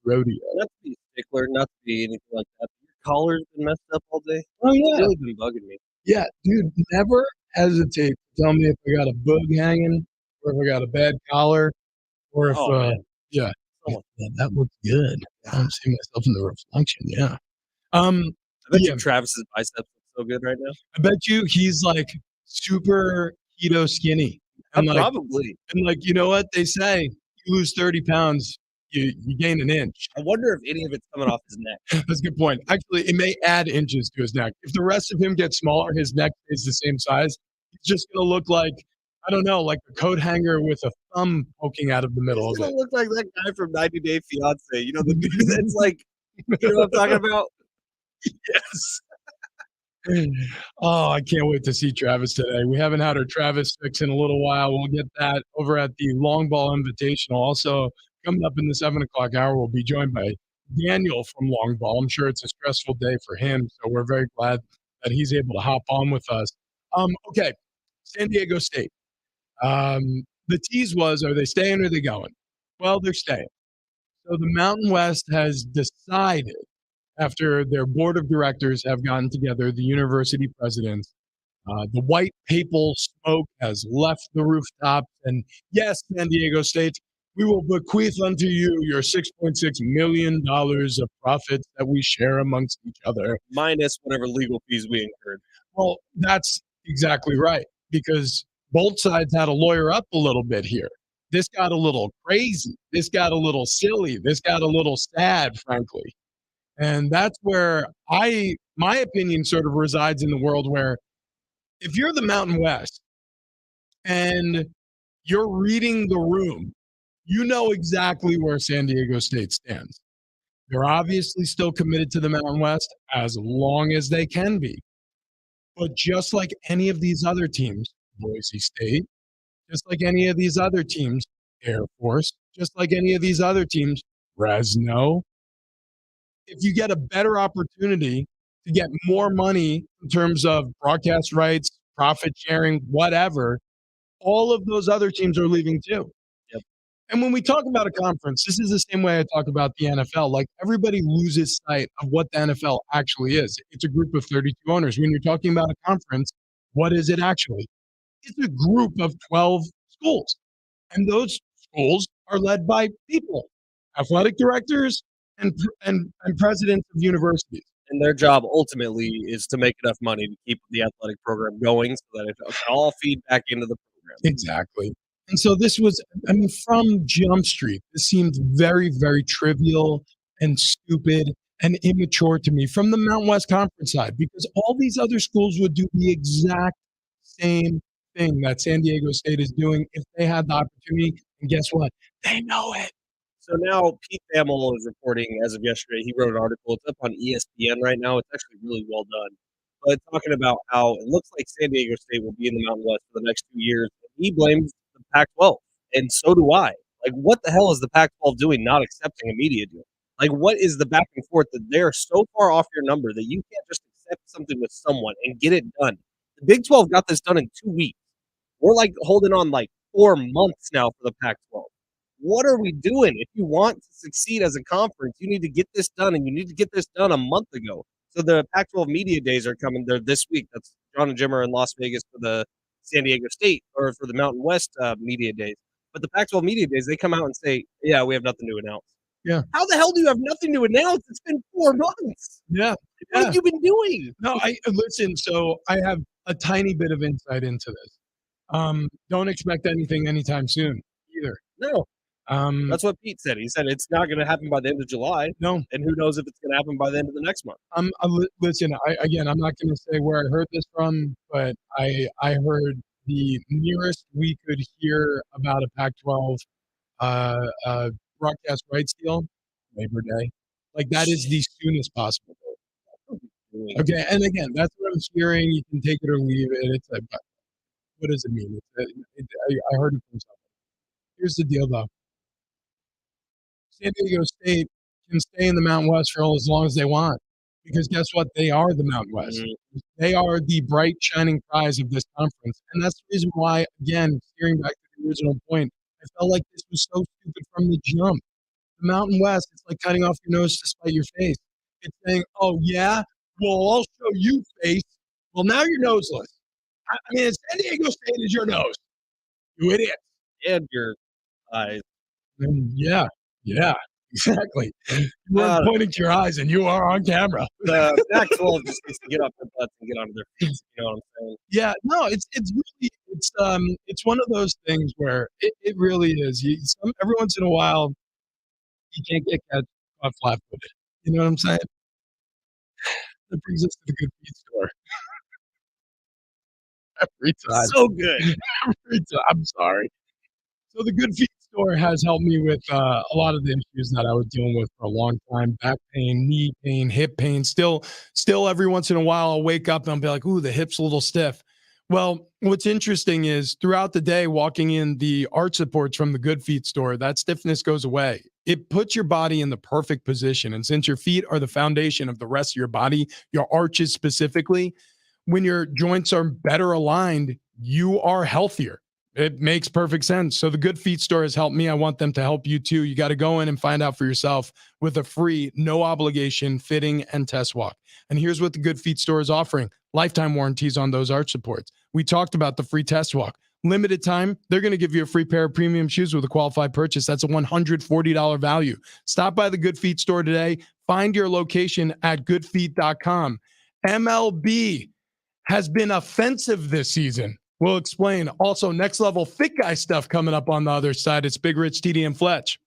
rodeo. Not to be a stickler, not to be anything like that. Your collar's been messed up all day. Oh It's yeah, really been bugging me. yeah, dude. Never hesitate to tell me if I got a bug hanging, or if I got a bad collar, or if Oh man, yeah, so much. yeah, that looks good. I'm seeing myself in the reflection. Yeah. I bet Yeah. you Travis's biceps look so good right now. I bet you he's like super keto skinny, and Probably. you know what they say: you lose 30 pounds, you gain an inch. I wonder if any of it's coming off his neck. That's a good point. Actually, it may add inches to his neck. If the rest of him gets smaller, his neck is the same size. He's just going to look like, I don't know, like a coat hanger with a thumb poking out of the middle He's of it. gonna look like that guy from 90 Day Fiance. You know the dude that's like, you know what I'm talking about? Yes. Oh, I can't wait to see Travis today. We haven't had our Travis fix in a little while. We'll get that over at the Long Ball Invitational. Also, coming up in the 7 o'clock hour, we'll be joined by Daniel from Long Ball. I'm sure it's a stressful day for him, so we're very glad that he's able to hop on with us. Okay, San Diego State. The tease was, are they staying or are they going? Well, they're staying. So the Mountain West has decided after their board of directors have gotten together, the university presidents, the white papal smoke has left the rooftops. And yes, San Diego State, we will bequeath unto you your $6.6 million of profits that we share amongst each other. Minus whatever legal fees we incurred. Well, that's exactly right, because both sides had to lawyer up a little bit here. This got a little crazy. This got a little silly. This got a little sad, frankly. And that's where my opinion sort of resides in the world where if you're the Mountain West and you're reading the room, you know exactly where San Diego State stands. They're obviously still committed to the Mountain West as long as they can be. But just like any of these other teams, Boise State, just like any of these other teams, Air Force, just like any of these other teams, Fresno, if you get a better opportunity to get more money in terms of broadcast rights, profit sharing, whatever, all of those other teams are leaving too. Yep. And when we talk about a conference, this is the same way I talk about the NFL. Like everybody loses sight of what the NFL actually is. It's a group of 32 owners. When you're talking about a conference, what is it actually? It's a group of 12 schools. And those schools are led by people, athletic directors and presidents of universities. And their job ultimately is to make enough money to keep the athletic program going so that it can all feed back into the program. Exactly. And so this was, I mean, from Jump Street, this seemed very, very trivial and stupid and immature to me from the Mountain West Conference side because all these other schools would do the exact same thing that San Diego State is doing if they had the opportunity. And guess what? They know it. So now Pete Thamel is reporting as of yesterday. He wrote an article. It's up on ESPN right now. It's actually really well done. But talking about how it looks like San Diego State will be in the Mountain West for the next 2 years. He blames the Pac-12, and so do I. Like, what the hell is the Pac-12 doing not accepting a media deal? Like, what is the back and forth that they're so far off your number that you can't just accept something with someone and get it done? The Big 12 got this done in 2 weeks. We're like holding on like 4 months now for the Pac-12. What are we doing? If you want to succeed as a conference, you need to get this done, and you need to get this done a month ago. So the Pac-12 media days are coming there this week. That's John and Jim are in Las Vegas for the San Diego State or for the Mountain West media days. But the Pac-12 media days, they come out and say, "Yeah, we have nothing to announce." Yeah. How the hell do you have nothing to announce? It's been 4 months. Yeah. What Yeah. have you been doing? No, I listen. So I have a tiny bit of insight into this. Don't expect anything anytime soon either. No, Um, that's what Pete said. He said it's not going to happen by the end of July, no, and who knows if it's going to happen by the end of the next month. listen. I'm not going to say where I heard this from, but I heard the nearest we could hear about a Pac-12 uh, uh, broadcast rights deal, Labor Day. Like that is the soonest possible. Okay, and again, that's what I'm hearing. You can take it or leave it. It's like, what does it mean? I heard it from someone. Here's the deal, though. San Diego State can stay in the Mountain West for as long as they want because guess what? They are the Mountain West. They are the bright, shining prize of this conference. And that's the reason why, again, steering back to the original point, I felt like this was so stupid from the jump. The Mountain West, it's like cutting off your nose to spite your face. It's saying, oh, yeah, well, I'll show you face. Well, now you're noseless. I mean, San Diego State is your nose. You idiot. And your eyes. Yeah, yeah, exactly. You weren't Uh, pointing to your eyes, and you are on camera. the Pac-12 just needs to get off their butts and get onto their feet. You know what I'm saying? Yeah, no, it's really it's one of those things where it really is. Every once in a while, you can't get caught flat-footed. You know what I'm saying? That brings us to the good feet store every time. So good. Every time. I'm sorry. So the Good Feet store has helped me with a lot of the issues that I was dealing with for a long time: back pain, knee pain, hip pain. Still, every once in a while, I'll wake up and I'll be like, "Ooh, the hip's a little stiff." Well, what's interesting is throughout the day, walking in the arch supports from the Good Feet store, that stiffness goes away. It puts your body in the perfect position, and since your feet are the foundation of the rest of your body, your arches specifically, when your joints are better aligned, you are healthier. It makes perfect sense. So the Good Feet store has helped me. I want them to help you too. You got to go in and find out for yourself with a free, no obligation fitting and test walk. And here's what the Good Feet store is offering: lifetime warranties on those arch supports. We talked about the free test walk. Limited time, they're going to give you a free pair of premium shoes with a qualified purchase. That's a $140 value. Stop by the Good Feet store today. Find your location at goodfeet.com. MLB has been offensive this season. We'll explain. Also, next level fit guy stuff coming up on the other side. It's Big Rich, TD, and Fletch.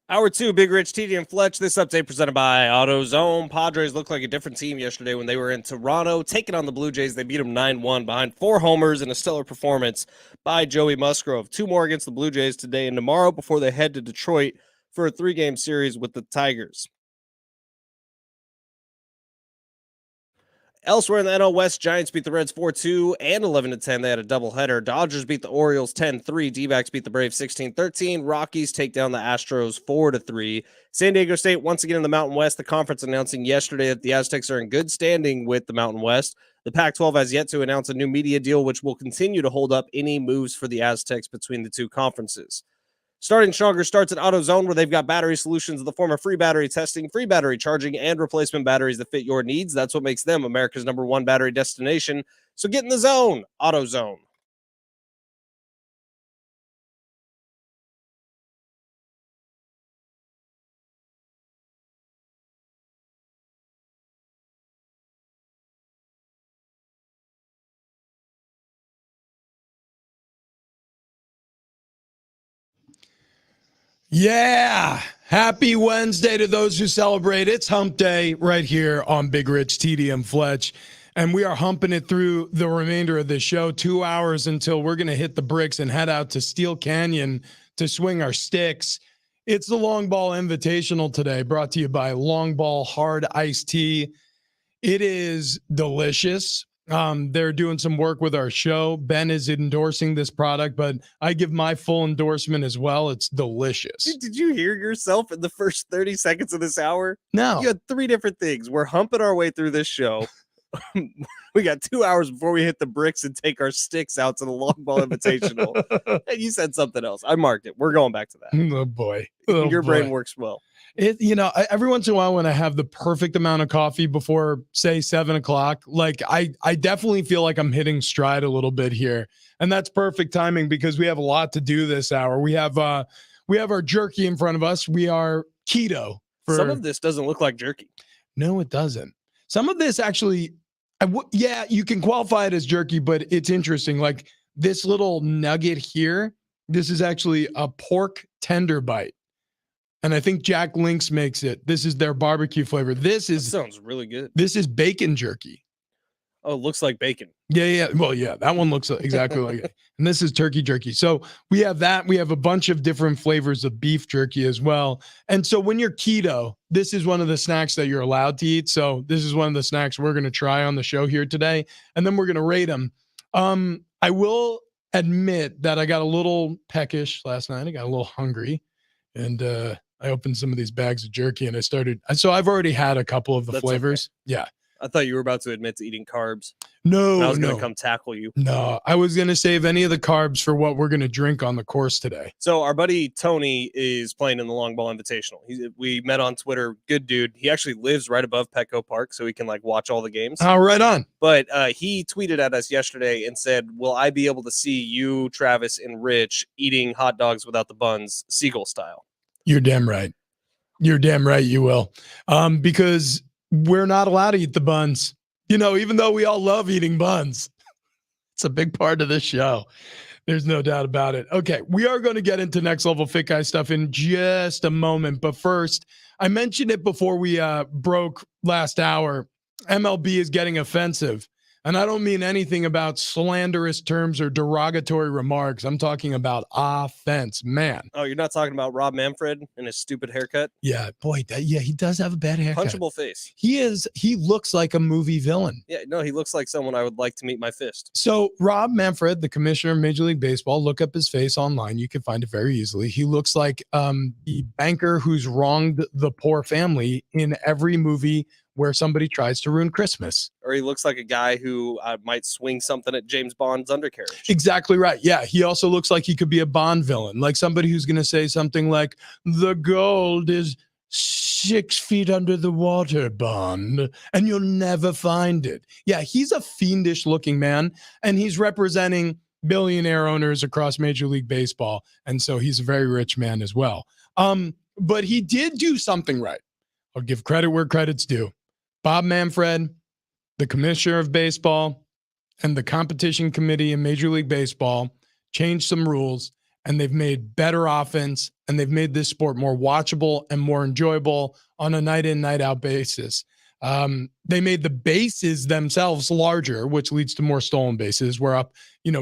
Hour two, Big Rich, TD, and Fletch. This update presented by AutoZone. Padres looked like a different team yesterday when they were in Toronto, taking on the Blue Jays. They beat them 9-1 behind 4 homers and a stellar performance by Joey Musgrove. 2 more against the Blue Jays today and tomorrow before they head to Detroit for a 3-game series with the Tigers. Elsewhere in the NL West, Giants beat the Reds 4-2 and 11-10. They had a doubleheader. Dodgers beat the Orioles 10-3. D-backs beat the Braves 16-13. Rockies take down the Astros 4-3. San Diego State once again in the Mountain West. The conference announcing yesterday that the Aztecs are in good standing with the Mountain West. The Pac-12 has yet to announce a new media deal, which will continue to hold up any moves for the Aztecs between the two conferences. Starting Stronger starts at AutoZone, where they've got battery solutions in the form of free battery testing, free battery charging, and replacement batteries that fit your needs. That's what makes them America's #1 battery destination. So get in the zone, AutoZone. Yeah. Happy Wednesday to those who celebrate. It's hump day right here on Big Rich, TD, and Fletch. And we are humping it through the remainder of the show. 2 hours until we're going to hit the bricks and head out to Steel Canyon to swing our sticks. It's the Long Ball Invitational today, brought to you by Long Ball Hard Iced Tea. It is delicious. They're doing some work with our show. Ben is endorsing this product, but I give my full endorsement as well. It's delicious. Did you hear yourself in the first 30 seconds of this hour? No. You had 3 different things. We're humping our way through this show. We got 2 hours before we hit the bricks and take our sticks out to the Long Ball Invitational. And you said something else. I marked it. We're going back to that. Oh, boy. Oh, Your boy. brain works well. Every once in a while when I have the perfect amount of coffee before, say, 7 o'clock, like I definitely feel like I'm hitting stride a little bit here. And that's perfect timing because we have a lot to do this hour. We have our jerky in front of us. We are keto. Some of this doesn't look like jerky. No, it doesn't. Some of this actually, you can qualify it as jerky, but it's interesting. Like this little nugget here, this is actually a pork tender bite. And I think Jack Link's makes it. This is their barbecue flavor. That sounds really good. This is bacon jerky. Oh, it looks like bacon. Yeah. Well, yeah, that one looks exactly like it. And this is turkey jerky. So we have that. We have a bunch of different flavors of beef jerky as well. And so when you're keto, this is one of the snacks that you're allowed to eat. So this is one of the snacks we're going to try on the show here today. And then we're going to rate them. I will admit that I got a little peckish last night. I got a little hungry. And I opened some of these bags of jerky and so I've already had a couple of the flavors. Okay. Yeah. I thought you were about to admit to eating carbs. No, I was going to come tackle you. No, I was going to save any of the carbs for what we're going to drink on the course today. So our buddy Tony is playing in the Long Ball Invitational. We met on Twitter. Good dude. He actually lives right above Petco Park, so he can watch all the games. Oh, right on. But he tweeted at us yesterday and said, "Will I be able to see you, Travis, and Rich eating hot dogs without the buns, Seagull style?" You're damn right. You're damn right. You will, because we're not allowed to eat the buns. Even though we all love eating buns, it's a big part of this show. There's no doubt about it. Okay, we are going to get into next level fit guy stuff in just a moment. But first, I mentioned it before we broke last hour. MLB is getting offensive. And I don't mean anything about slanderous terms or derogatory remarks. I'm talking about offense, man. Oh, you're not talking about Rob Manfred and his stupid haircut? Yeah, boy, he does have a bad haircut. Punchable face. He looks like a movie villain. Yeah, no, he looks like someone I would like to meet my fist. So Rob Manfred, the commissioner of Major League Baseball, look up his face online. You can find it very easily. He looks like the banker who's wronged the poor family in every movie where somebody tries to ruin Christmas. Or he looks like a guy who might swing something at James Bond's undercarriage. Exactly right. Yeah, he also looks like he could be a Bond villain, like somebody who's going to say something like, "The gold is 6 feet under the water, Bond, and you'll never find it." Yeah, he's a fiendish looking man, and he's representing billionaire owners across Major League Baseball, and so he's a very rich man as well. But he did do something right. I'll give credit where credit's due. Bob Manfred, the commissioner of baseball, and the competition committee in Major League Baseball changed some rules, and they've made better offense and they've made this sport more watchable and more enjoyable on a night in, night out basis. They made the bases themselves larger, which leads to more stolen bases. We're up,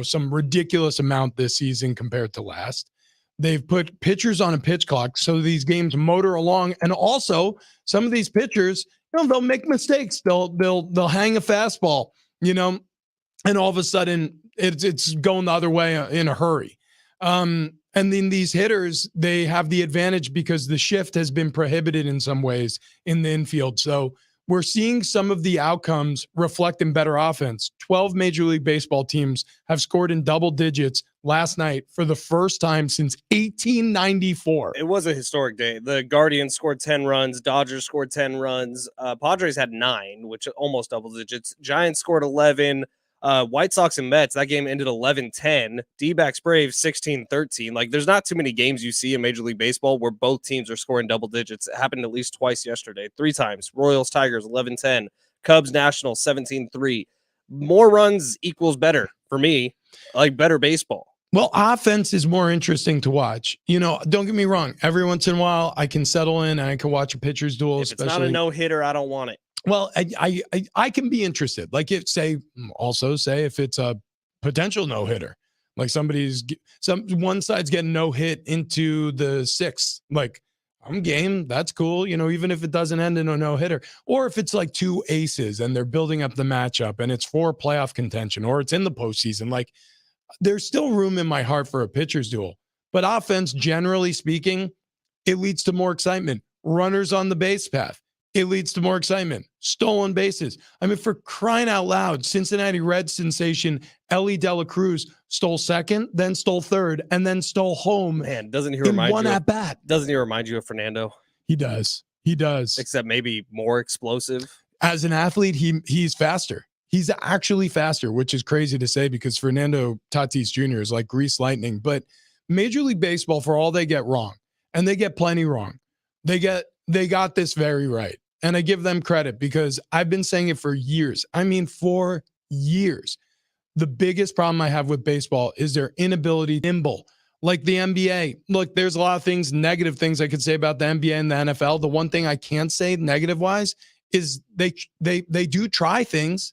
some ridiculous amount this season compared to last. They've put pitchers on a pitch clock so these games motor along, and also some of these pitchers, they'll make mistakes. They'll hang a fastball, and all of a sudden it's going the other way in a hurry. And then these hitters, they have the advantage because the shift has been prohibited in some ways in the infield. So we're seeing some of the outcomes reflect in better offense. 12 Major League Baseball teams have scored in double digits last night for the first time since 1894. It was a historic day. The Guardians scored 10 runs. Dodgers scored 10 runs. Padres had 9, which almost double digits. Giants scored 11. White Sox and Mets, that game ended 11-10. D-backs Braves 16-13. Like, there's not too many games you see in Major League Baseball where both teams are scoring double digits. It happened at least twice yesterday, 3 times. Royals Tigers 11-10. Cubs Nationals 17-3. More runs equals better for me, like better baseball. Well, offense is more interesting to watch. Don't get me wrong. Every once in a while, I can settle in and I can watch a pitcher's duel. If it's not a no-hitter, I don't want it. Well, I can be interested. Like if if it's a potential no hitter, like one side's getting no hit into the 6th, like I'm game. That's cool. Even if it doesn't end in a no hitter, or if it's like 2 aces and they're building up the matchup and it's for playoff contention or it's in the postseason, like there's still room in my heart for a pitcher's duel. But offense, generally speaking, it leads to more excitement. Runners on the base path. It leads to more excitement. Stolen bases. I mean, for crying out loud, Cincinnati Reds sensation Ellie De La Cruz stole second, then stole third, and then stole home. Man, doesn't he remind you? At bat. Doesn't he remind you of Fernando? He does. He does. Except maybe more explosive. As an athlete, he's faster. He's actually faster, which is crazy to say because Fernando Tatis Jr. is like grease lightning. But Major League Baseball, for all they get wrong, and they get plenty wrong, they got this very right. And I give them credit because I've been saying it for years. I mean, for years. The biggest problem I have with baseball is their inability to nimble. Like the NBA. Look, there's a lot of things, negative things I could say about the NBA and the NFL. The one thing I can't say negative-wise is they do try things.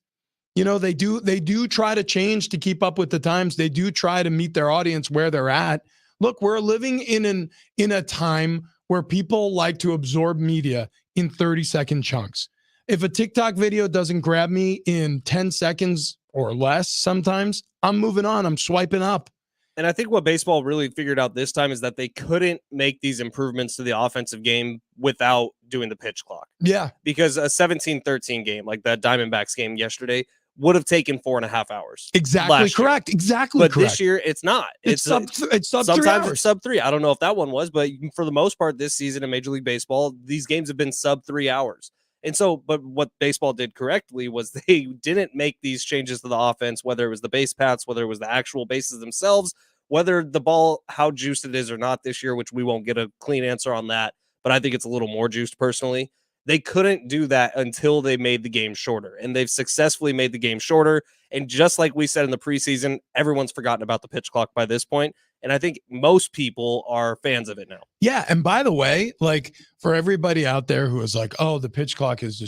They do try to change to keep up with the times. They do try to meet their audience where they're at. Look, we're living in a time where people like to absorb media in 30-second chunks. If a TikTok video doesn't grab me in 10 seconds or less, sometimes I'm moving on. I'm swiping up. And I think what baseball really figured out this time is that they couldn't make these improvements to the offensive game without doing the pitch clock. Yeah. Because a 17-13 game, like that Diamondbacks game yesterday, would have taken 4.5 hours. Exactly correct. Exactly but correct. This year, it's not. It's sub 3 sometimes hours. It's sub 3. I don't know if that one was, but for the most part this season in Major League Baseball, these games have been sub 3 hours. And so, but what baseball did correctly was they didn't make these changes to the offense, whether it was the base paths, whether it was the actual bases themselves, whether the ball, how juiced it is or not this year, which we won't get a clean answer on that. But I think it's a little more juiced personally. They couldn't do that until they made the game shorter, and they've successfully made the game shorter. And just like we said in the preseason, everyone's forgotten about the pitch clock by this point. And I think most people are fans of it now. Yeah. And by the way, like for everybody out there who is like, oh, the pitch clock is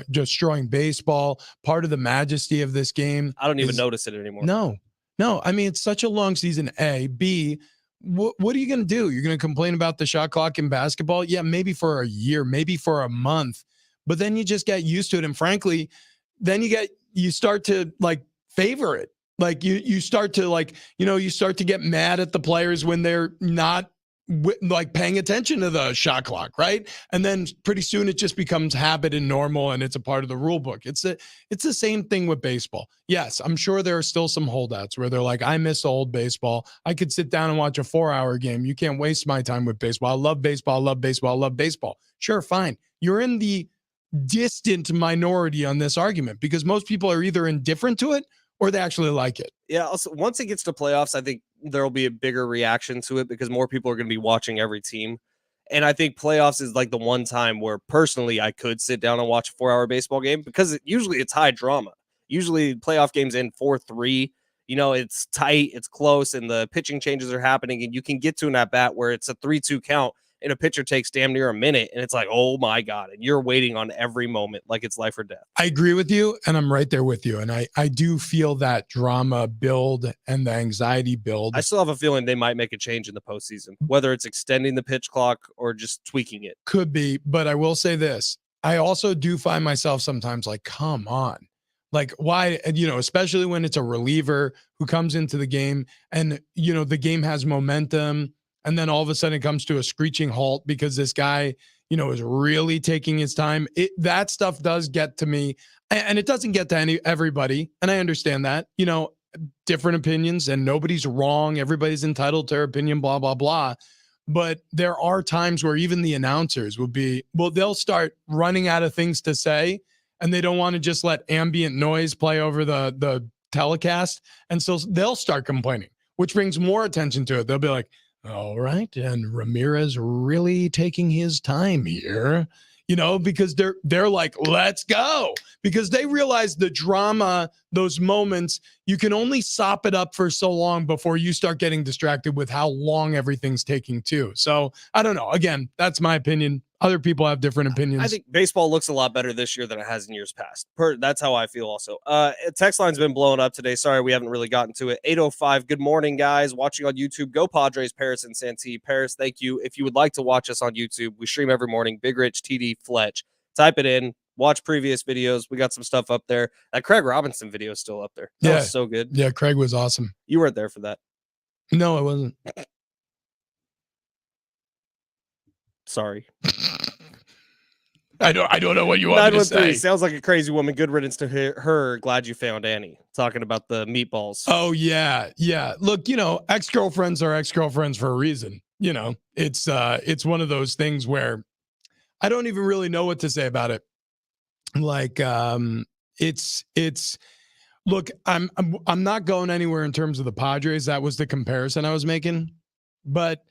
destroying baseball, part of the majesty of this game. I don't even notice it anymore. No. I mean, it's such a long season, A. B, what are you going to do? You're going to complain about the shot clock in basketball? Yeah, maybe for a year, maybe for a month, but then you just get used to it. And frankly, then you start to like favor it. Like you start to like, you start to get mad at the players when they're not like paying attention to the shot clock, right? And then pretty soon it just becomes habit and normal, and it's a part of the rule book. It's the same thing with baseball. Yes, I'm sure there are still some holdouts where they're like, I miss old baseball. I could sit down and watch a 4-hour game. You can't waste my time with baseball. I love baseball. I love baseball. I love baseball. Sure, fine. You're in the distant minority on this argument because most people are either indifferent to it or they actually like it. Yeah. Also, once it gets to playoffs, I think there'll be a bigger reaction to it because more people are going to be watching every team. And I think playoffs is like the one time where personally I could sit down and watch a 4-hour baseball game because usually it's high drama. Usually playoff games end 4-3. it's tight, it's close, and the pitching changes are happening, and you can get to an at bat where it's a 3-2 count and a pitcher takes damn near a minute, and it's like, oh my God, and you're waiting on every moment like it's life or death. I agree with you, and I'm right there with you. And I do feel that drama build and the anxiety build. I still have a feeling they might make a change in the postseason, whether it's extending the pitch clock or just tweaking it. Could be, but I will say this. I also do find myself sometimes like, come on. Like, why, especially when it's a reliever who comes into the game and, the game has momentum. And then all of a sudden it comes to a screeching halt because this guy, is really taking his time. That stuff does get to me, and it doesn't get to everybody. And I understand that, different opinions, and nobody's wrong. Everybody's entitled to their opinion, blah, blah, blah. But there are times where even the announcers they'll start running out of things to say, and they don't want to just let ambient noise play over the telecast. And so they'll start complaining, which brings more attention to it. They'll be like, all right, and Ramirez really taking his time here, because they're like, let's go, because they realize the drama, those moments, you can only sop it up for so long before you start getting distracted with how long everything's taking too. So I don't know. Again, that's my opinion. Other people have different opinions. I think baseball looks a lot better this year than it has in years past. That's how I feel also. Text line's been blowing up today. Sorry, we haven't really gotten to it. 805, good morning, guys. Watching on YouTube, go Padres, Paris, and Santee. Paris, thank you. If you would like to watch us on YouTube, we stream every morning. Big Rich, TD, Fletch. Type it in. Watch previous videos. We got some stuff up there. That Craig Robinson video is still up there. That was so good. Yeah, Craig was awesome. You weren't there for that. No, I wasn't. Sorry. I don't know what you want me to say. Sounds like a crazy woman. Good riddance to her. Glad you found Annie. Talking about the meatballs. Oh, yeah. Yeah. Look, ex-girlfriends are ex-girlfriends for a reason. It's one of those things where I don't even really know what to say about it. Like, look, I'm not going anywhere in terms of the Padres. That was the comparison I was making, but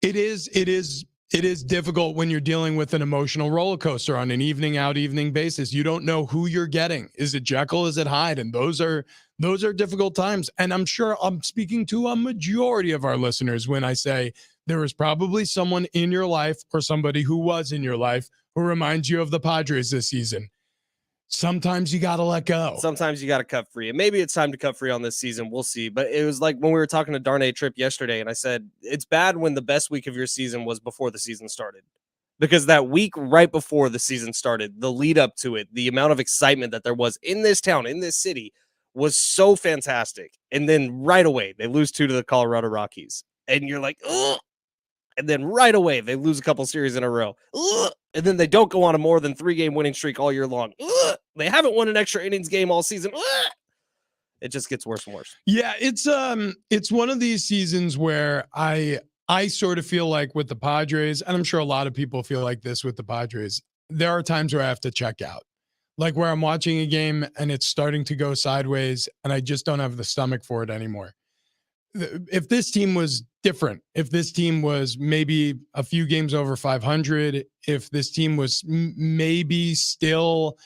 it is difficult when you're dealing with an emotional roller coaster on an evening out, evening basis. You don't know who you're getting. Is it Jekyll? Is it Hyde? And those are difficult times. And I'm sure I'm speaking to a majority of our listeners when I say there is probably someone in your life or somebody who was in your life who reminds you of the Padres this season. Sometimes you got to let go. Sometimes you got to cut free. And maybe it's time to cut free on this season. We'll see. But it was like when we were talking to Darnay Tripp yesterday, and I said, it's bad when the best week of your season was before the season started. Because that week right before the season started, the lead up to it, the amount of excitement that there was in this town, in this city, was so fantastic. And then right away, they lose 2 to the Colorado Rockies. And you're like, ugh. And then right away, they lose a couple series in a row. Ugh. And then they don't go on a more than 3-game winning streak all year long. Ugh. They haven't won an extra innings game all season. Ugh. It just gets worse and worse. Yeah, it's one of these seasons where I sort of feel like with the Padres, and I'm sure a lot of people feel like this with the Padres, there are times where I have to check out. Like where I'm watching a game and it's starting to go sideways and I just don't have the stomach for it anymore. If this team was different, if this team was maybe a few games over 500, if this team was maybe still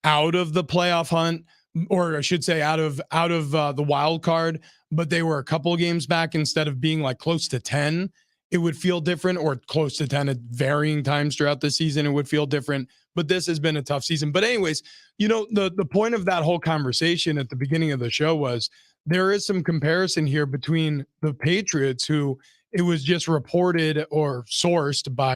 out of the playoff hunt, or I should say out of the wild card, but they were a couple of games back instead of being like close to 10, it would feel different, or close to 10 at varying times throughout the season, it would feel different. But this has been a tough season. But anyways, the point of that whole conversation at the beginning of the show was there is some comparison here between the Patriots, who it was just reported or sourced by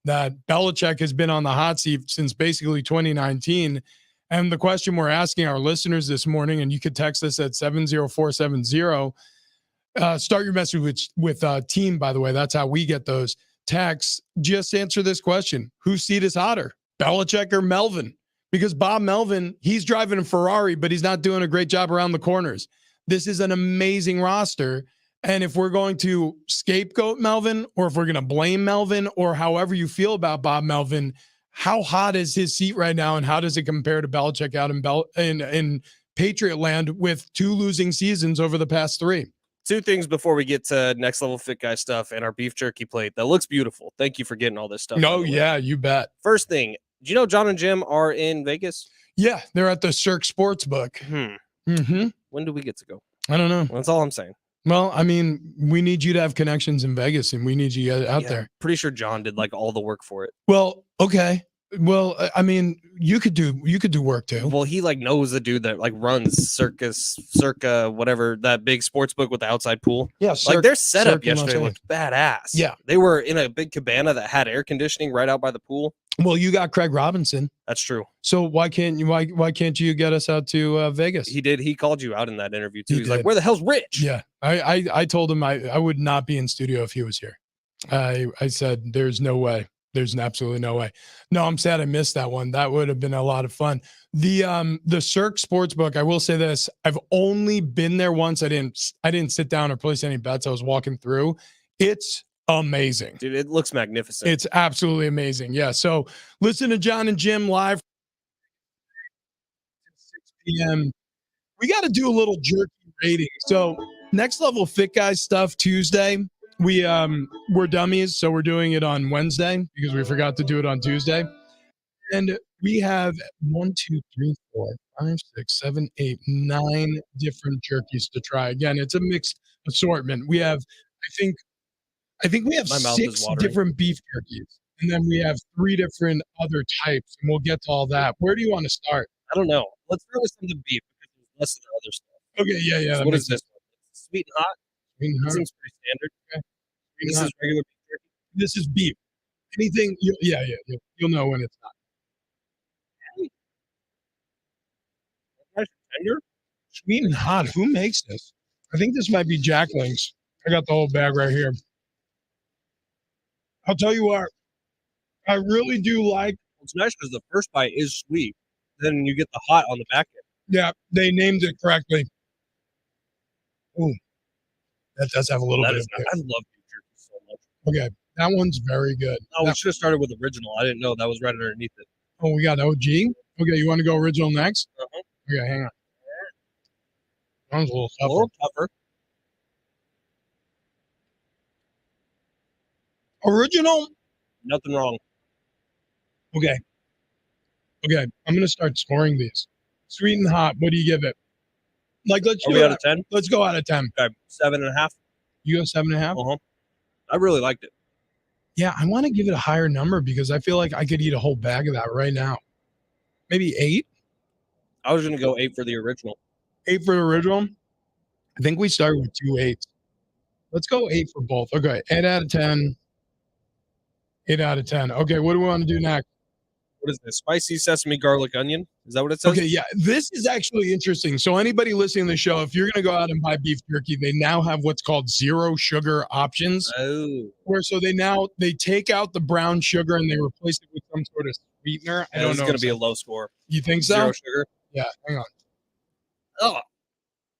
that Belichick has been on the hot seat since basically 2019. And the question we're asking our listeners this morning, and you could text us at 70470, start your message with team, by the way. That's how we get those texts. Just answer this question. Whose seat is hotter, Belichick or Melvin? Because Bob Melvin, he's driving a Ferrari, but he's not doing a great job around the corners. This is an amazing roster. And if we're going to scapegoat Melvin, or if we're going to blame Melvin, or however you feel about Bob Melvin, how hot is his seat right now, and how does it compare to Belichick out in Patriot land with 2 losing seasons over the past 3? 2 things before we get to next level fit guy stuff and our beef jerky plate. That looks beautiful. Thank you for getting all this stuff. No, yeah, you bet. First thing, do you know John and Jim are in Vegas? Yeah, they're at the Cirque Sportsbook. When do we get to go? I don't know. That's all I'm saying. Well, I mean, we need you to have connections in Vegas, and we need you out Yeah, there. I'm pretty sure John did like all the work for it. Well, okay. Well, I mean, you could do work too. Well, he like knows the dude that like runs Circa, whatever, that big sports book with the outside pool. Yeah, Like their setup Cirque in Las yesterday Vegas. looked badass. Yeah. They were in a big cabana that had air conditioning right out by the pool. Well, you got Craig Robinson, That's true. so why can't you get us out to Vegas? He did. He called you out in that interview too. He He's like, did. "Where the hell's Rich?" Yeah, I told him I would not be in studio if he was here. I said there's no way. There's absolutely no way. No, I'm sad I missed that one. That would have been a lot of fun. The Cirque Sportsbook, I will say this. I've only been there once. I didn't sit down or place any bets. I was walking through. It's amazing. Dude, it looks magnificent. It's absolutely amazing. Yeah. So listen to John and Jim live 6 p.m. We got to do a little jerky rating. So next level fit guys stuff Tuesday. We're dummies, so we're doing it on Wednesday because we forgot to do it on Tuesday. And we have 1, 2, 3, 4, 5, 6, 7, 8, 9 different jerkies to try. Again, it's a mixed assortment. We have, I think we have My mouth is 6 watering. different beef jerkies, and then we have 3 different other types, and we'll get to all that. Where do you want to start? I don't know. Let's start with something beef because there's less of the other stuff. Okay, yeah. So that what makes is this one? Sweet and hot? sense. It seems pretty standard. Okay. This Hot. is regular beef jerky. This is beef. Anything, yeah. You'll know when it's not. Nice and tender. Sweet and hot. Who makes this? I think this might be Jack Link's. I got the whole bag right here. I'll tell you what, I really do like. It's nice because the first bite is sweet. Then you get the hot on the back end. Yeah, they named it correctly. Ooh, that does have a little That bit is of nice. it. I love beef jerky so much. Okay, that one's very good. Oh, we That- should have started with original. I didn't know that was right underneath it. oh, we got OG. Okay, you want to go original next? Uh-huh. Okay, hang on. That one's a little A tougher. little tougher. Original. Nothing wrong. Okay. I'm gonna start scoring these. Sweet and hot. What do you give it? Like, let's Are do we out it. of 10? Let's go out of 10. Okay, 7.5. You go 7.5. Uh-huh. I really liked it. Yeah, I want to give it a higher number because I feel like I could eat a whole bag of that right now. Maybe 8. I was gonna go 8 for the original. 8 for the original. I think we started with 2 8s. Let's go 8 for both. Okay, 8 out of 10. 8 out of 10. Okay, what do we want to do next? What is this? Spicy sesame garlic onion? Is that what it says? Okay, yeah, this is actually interesting. So anybody listening to the show, if you're going to go out and buy beef jerky, they now have what's called 0 sugar options. Oh. Where so they take out the brown sugar and they replace it with some sort of sweetener. I don't It's know. gonna be a low score. You think so? 0 sugar. Yeah. Hang on. Oh.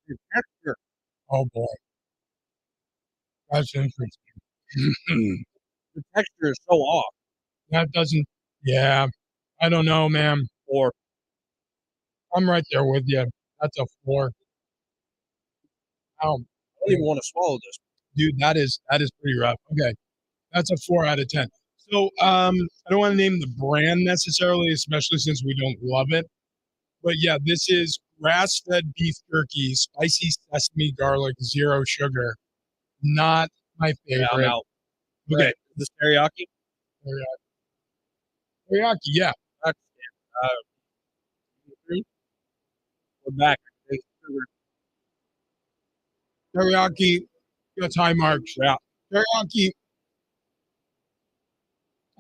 The texture. Oh boy, that's interesting. The texture is so off. That doesn't. Yeah, I don't know, man. Or I'm right there with you. That's a 4. Oh, I don't even want to swallow this. dude, that is pretty rough. Okay, that's a 4 out of 10. So I don't want to name the brand necessarily, especially since we don't love it. But yeah, this is grass-fed beef jerky, spicy sesame garlic, 0 sugar. Not my Yeah, I'm favorite. out. Okay, Right. This teriyaki? teriyaki, yeah. Uh, we're back. Teriyaki, that's high marks. Yeah. Teriyaki.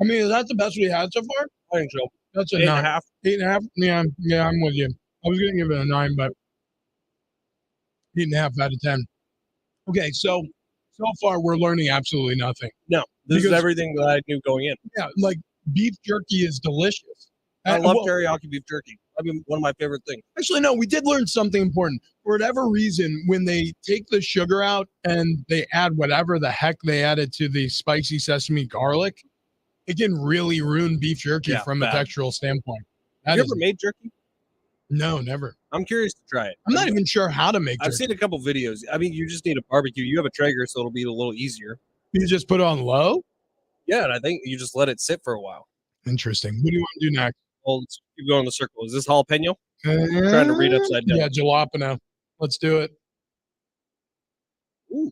I mean, is that the best we had so far? I think so. That's a 8.5. 9. 8.5? Yeah, I'm with you. I was gonna give it a 9, but 8.5 out of 10. Okay, so far we're learning absolutely nothing. No, this is Because- everything that I knew going in. Yeah, like beef jerky is delicious. I love well, teriyaki beef jerky. I mean, one of my favorite things. Actually, no, we did learn something important. For whatever reason, when they take the sugar out and they add whatever the heck they added to the spicy sesame garlic, it can really ruin beef jerky Yeah, from bad. a textural standpoint. Have That you is, ever made jerky? no, never. I'm curious to try it. I'm not even sure how to make I've jerky. seen a couple videos. I mean, you just need a barbecue. You have a Traeger, so it'll be a little easier. You just put it on low? Yeah, and I think you just let it sit for a while. Interesting. What do you want to do next? Well, Keep going in the circle. Is this jalapeno? Trying to read upside down. Yeah, jalapeno. Let's do it. Ooh.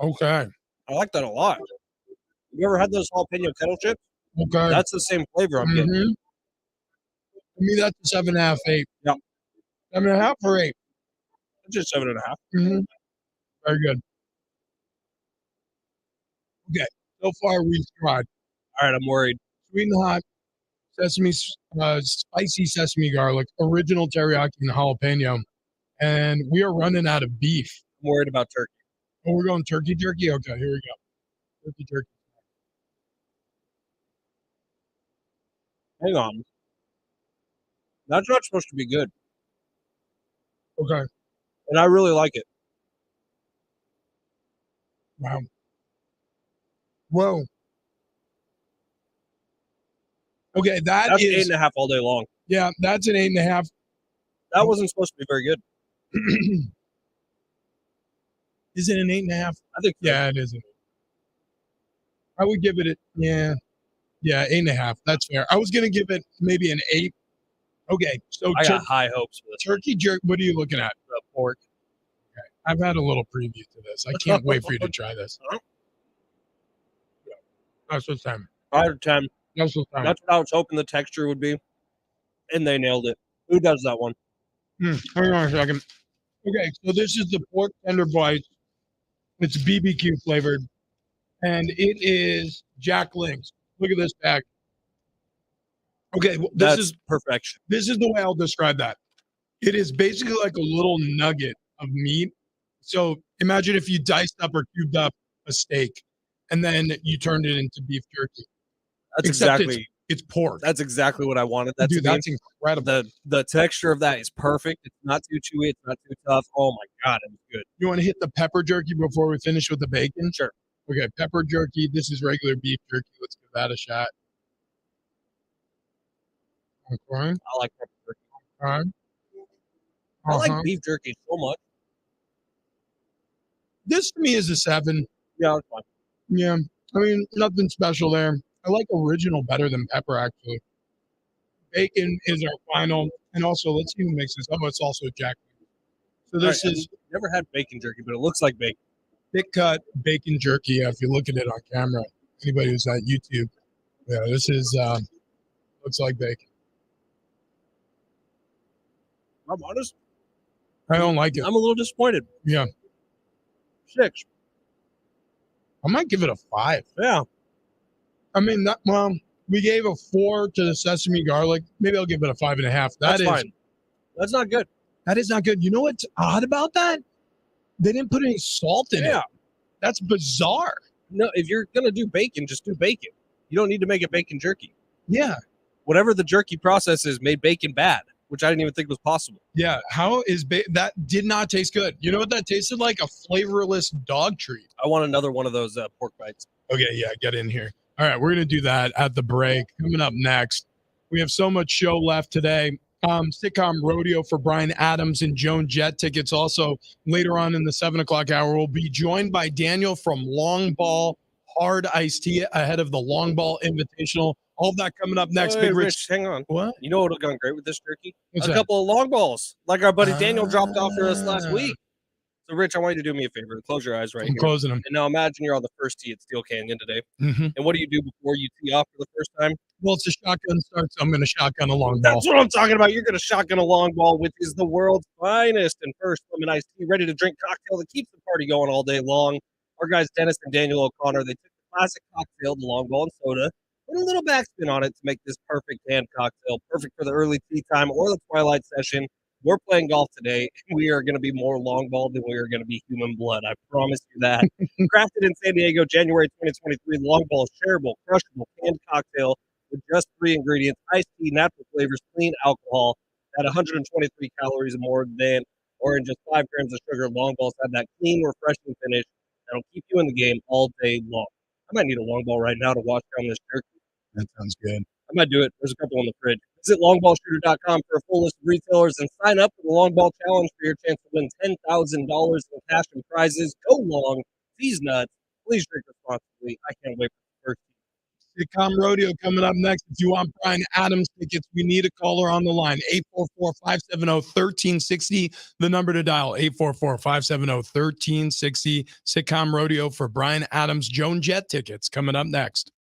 Okay. I like that a lot. You ever had those jalapeno kettle chips? Okay. That's the same flavor I'm getting. Mm-hmm. To me, that's a 7.5, 8. Yep. 7.5 or 8? It's just 7.5. Mm-hmm. Very good. Okay. So far, we've tried All right, I'm worried. sweet and hot sesame, spicy sesame garlic, original teriyaki, and jalapeno. And we are running out of beef. I'm worried about turkey. Oh, we're going turkey jerky? Okay, here we go. Turkey jerky. Hang on. That's not supposed to be good. Okay. And I really like it. Wow. Whoa. Okay, That's 8.5 all day long. Yeah, that's an 8.5. That wasn't supposed to be very good. Is it an 8.5? I think so. Yeah, it is. I would give it yeah, 8.5. That's fair. I was gonna give it maybe an 8. Okay, so I got high hopes for this. turkey jerk. What are you looking at? The pork. Okay. I've had a little preview to this. I can't wait for you to try this. That's what's time. 5 out of 10. That's what's time. That's what I was hoping the texture would be. And they nailed it. Who does that one? Hang on a second. Okay, so this is the pork tender bites. It's BBQ flavored, and it is Jack Link's. Look at this bag. Okay, well, This is perfection. This is the way I'll describe that. It is basically like a little nugget of meat. So imagine if you diced up or cubed up a steak, and then you turned it into beef jerky. That's Except exactly it's pork. that's exactly what I wanted. That Dude, that's incredible. The texture of that is perfect. It's not too chewy. It's not too tough. Oh my god, it's good. You want to hit the pepper jerky before we finish with the bacon? Sure. Okay, pepper jerky. This is regular beef jerky. Let's give that a shot. Okay. I like pepper jerky. Okay. I like beef jerky so much. This to me is a 7. Yeah, it's fine. Yeah. I mean, nothing special there. I like original better than pepper, actually. Bacon is our final. And also, let's see who makes this. Oh, it's also Jack. So this is never had bacon jerky, but it looks like bacon. thick cut bacon jerky. If you look at it on camera, anybody who's at YouTube, yeah, this is looks like bacon. I'm honest. I don't like it. I'm a little disappointed. Yeah. 6. I might give it a 5. Yeah. I mean, we gave a 4 to the sesame garlic. Maybe I'll give it a 5.5. That's fine. That's not good. That is not good. You know what's odd about that? They didn't put any salt in it. That's bizarre. No, if you're gonna do bacon, just do bacon. You don't need to make it bacon jerky. Yeah. Whatever the jerky process is made bacon bad, which I didn't even think was possible. Yeah. How is that did not taste good. You know what that tasted like? A flavorless dog treat. I want another one of those pork bites. Okay, yeah, get in here. All right, we're going to do that at the break. Coming up next, we have so much show left today. Sitcom Rodeo for Brian Adams and Joan Jett tickets. Also, later on in the 7 o'clock hour, we'll be joined by Daniel from Long Ball Hard Iced Tea ahead of the Long Ball Invitational. All of that coming up next. Hey, Big Rich, hang on. What? You know what would have gone great with this jerky? What's a that? couple of long balls, like our buddy Daniel dropped off for us last week. So, Rich, I want you to do me a favor. Close your eyes right I'm here. closing them. And now imagine you're on the first tee at Steel Canyon today. Mm-hmm. And what do you do before you tee off for the first time? Well, it's a shotgun start, so I'm going to shotgun a long ball. That's what I'm talking about. You're going to shotgun a long ball, which is the world's finest and first lemon iced tea, ready to drink cocktail that keeps the party going all day long. Our guys, Dennis and Daniel O'Connor, they took the classic cocktail, the long ball and soda, put a little backspin on it to make this perfect hand cocktail, perfect for the early tea time or the twilight session. We're playing golf today. We are going to be more long ball than we are going to be human blood. I promise you that. Crafted in San Diego, January 2023, Long Ball is shareable, crushable, canned cocktail with just 3 ingredients: iced tea, natural flavors, clean alcohol, at 123 calories more than, or in just 5 grams of sugar. Long balls have that clean, refreshing finish that'll keep you in the game all day long. I might need a long ball right now to wash down this jerky. That sounds good. I might do it. There's a couple in the fridge. Visit longballshooter.com for a full list of retailers and sign up for the Long Ball Challenge for your chance to win $10,000 in cash and prizes. Go long. These nuts. Please drink responsibly. I can't wait for the first. Sitcom Rodeo coming up next. If you want Brian Adams tickets, we need a caller on the line. 844-570-1360, the number to dial. 844-570-1360. Sitcom Rodeo for Brian Adams Joan Jett tickets coming up next.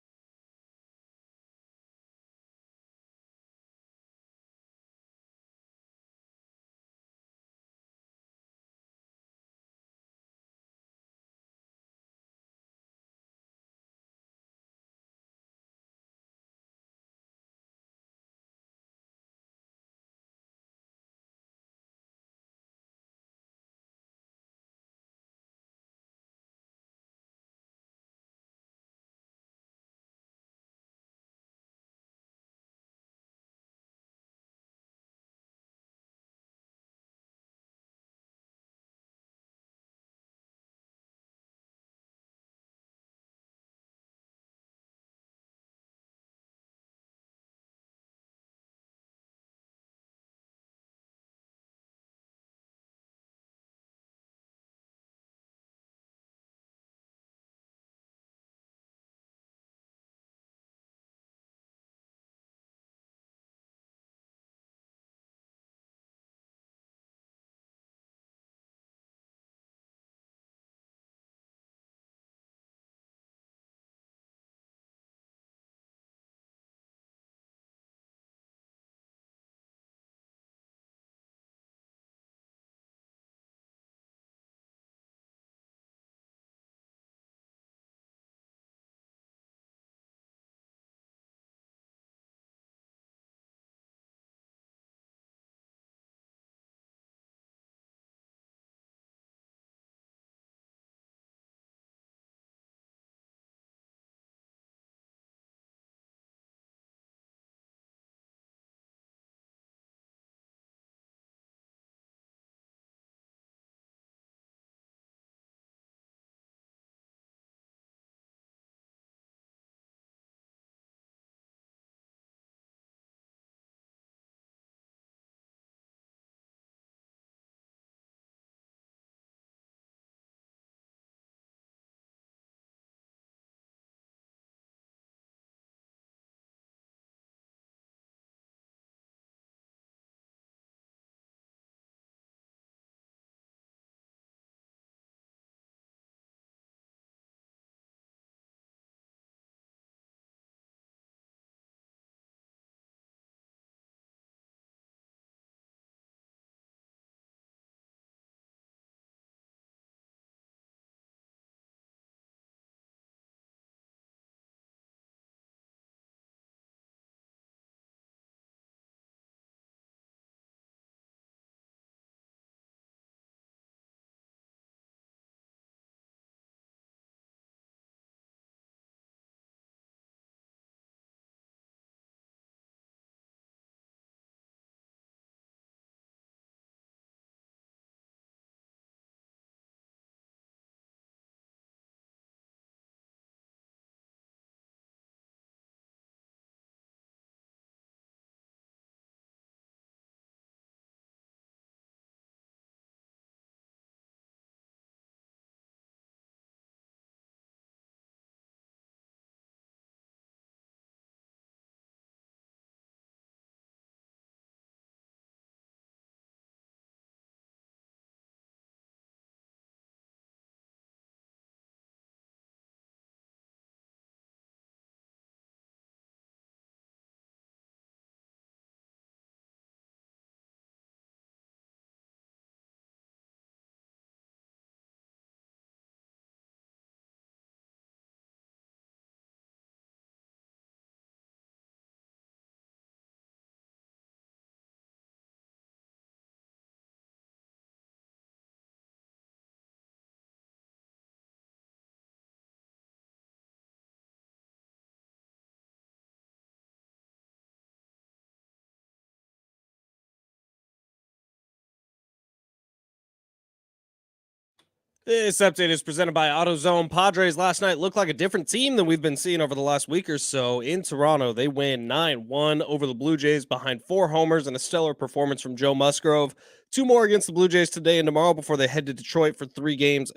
This update is presented by AutoZone. Padres last night looked like a different team than we've been seeing over the last week or so. In Toronto, they win 9-1 over the Blue Jays behind 4 homers and a stellar performance from Joe Musgrove. 2 more against the Blue Jays today and tomorrow before they head to Detroit for 3 games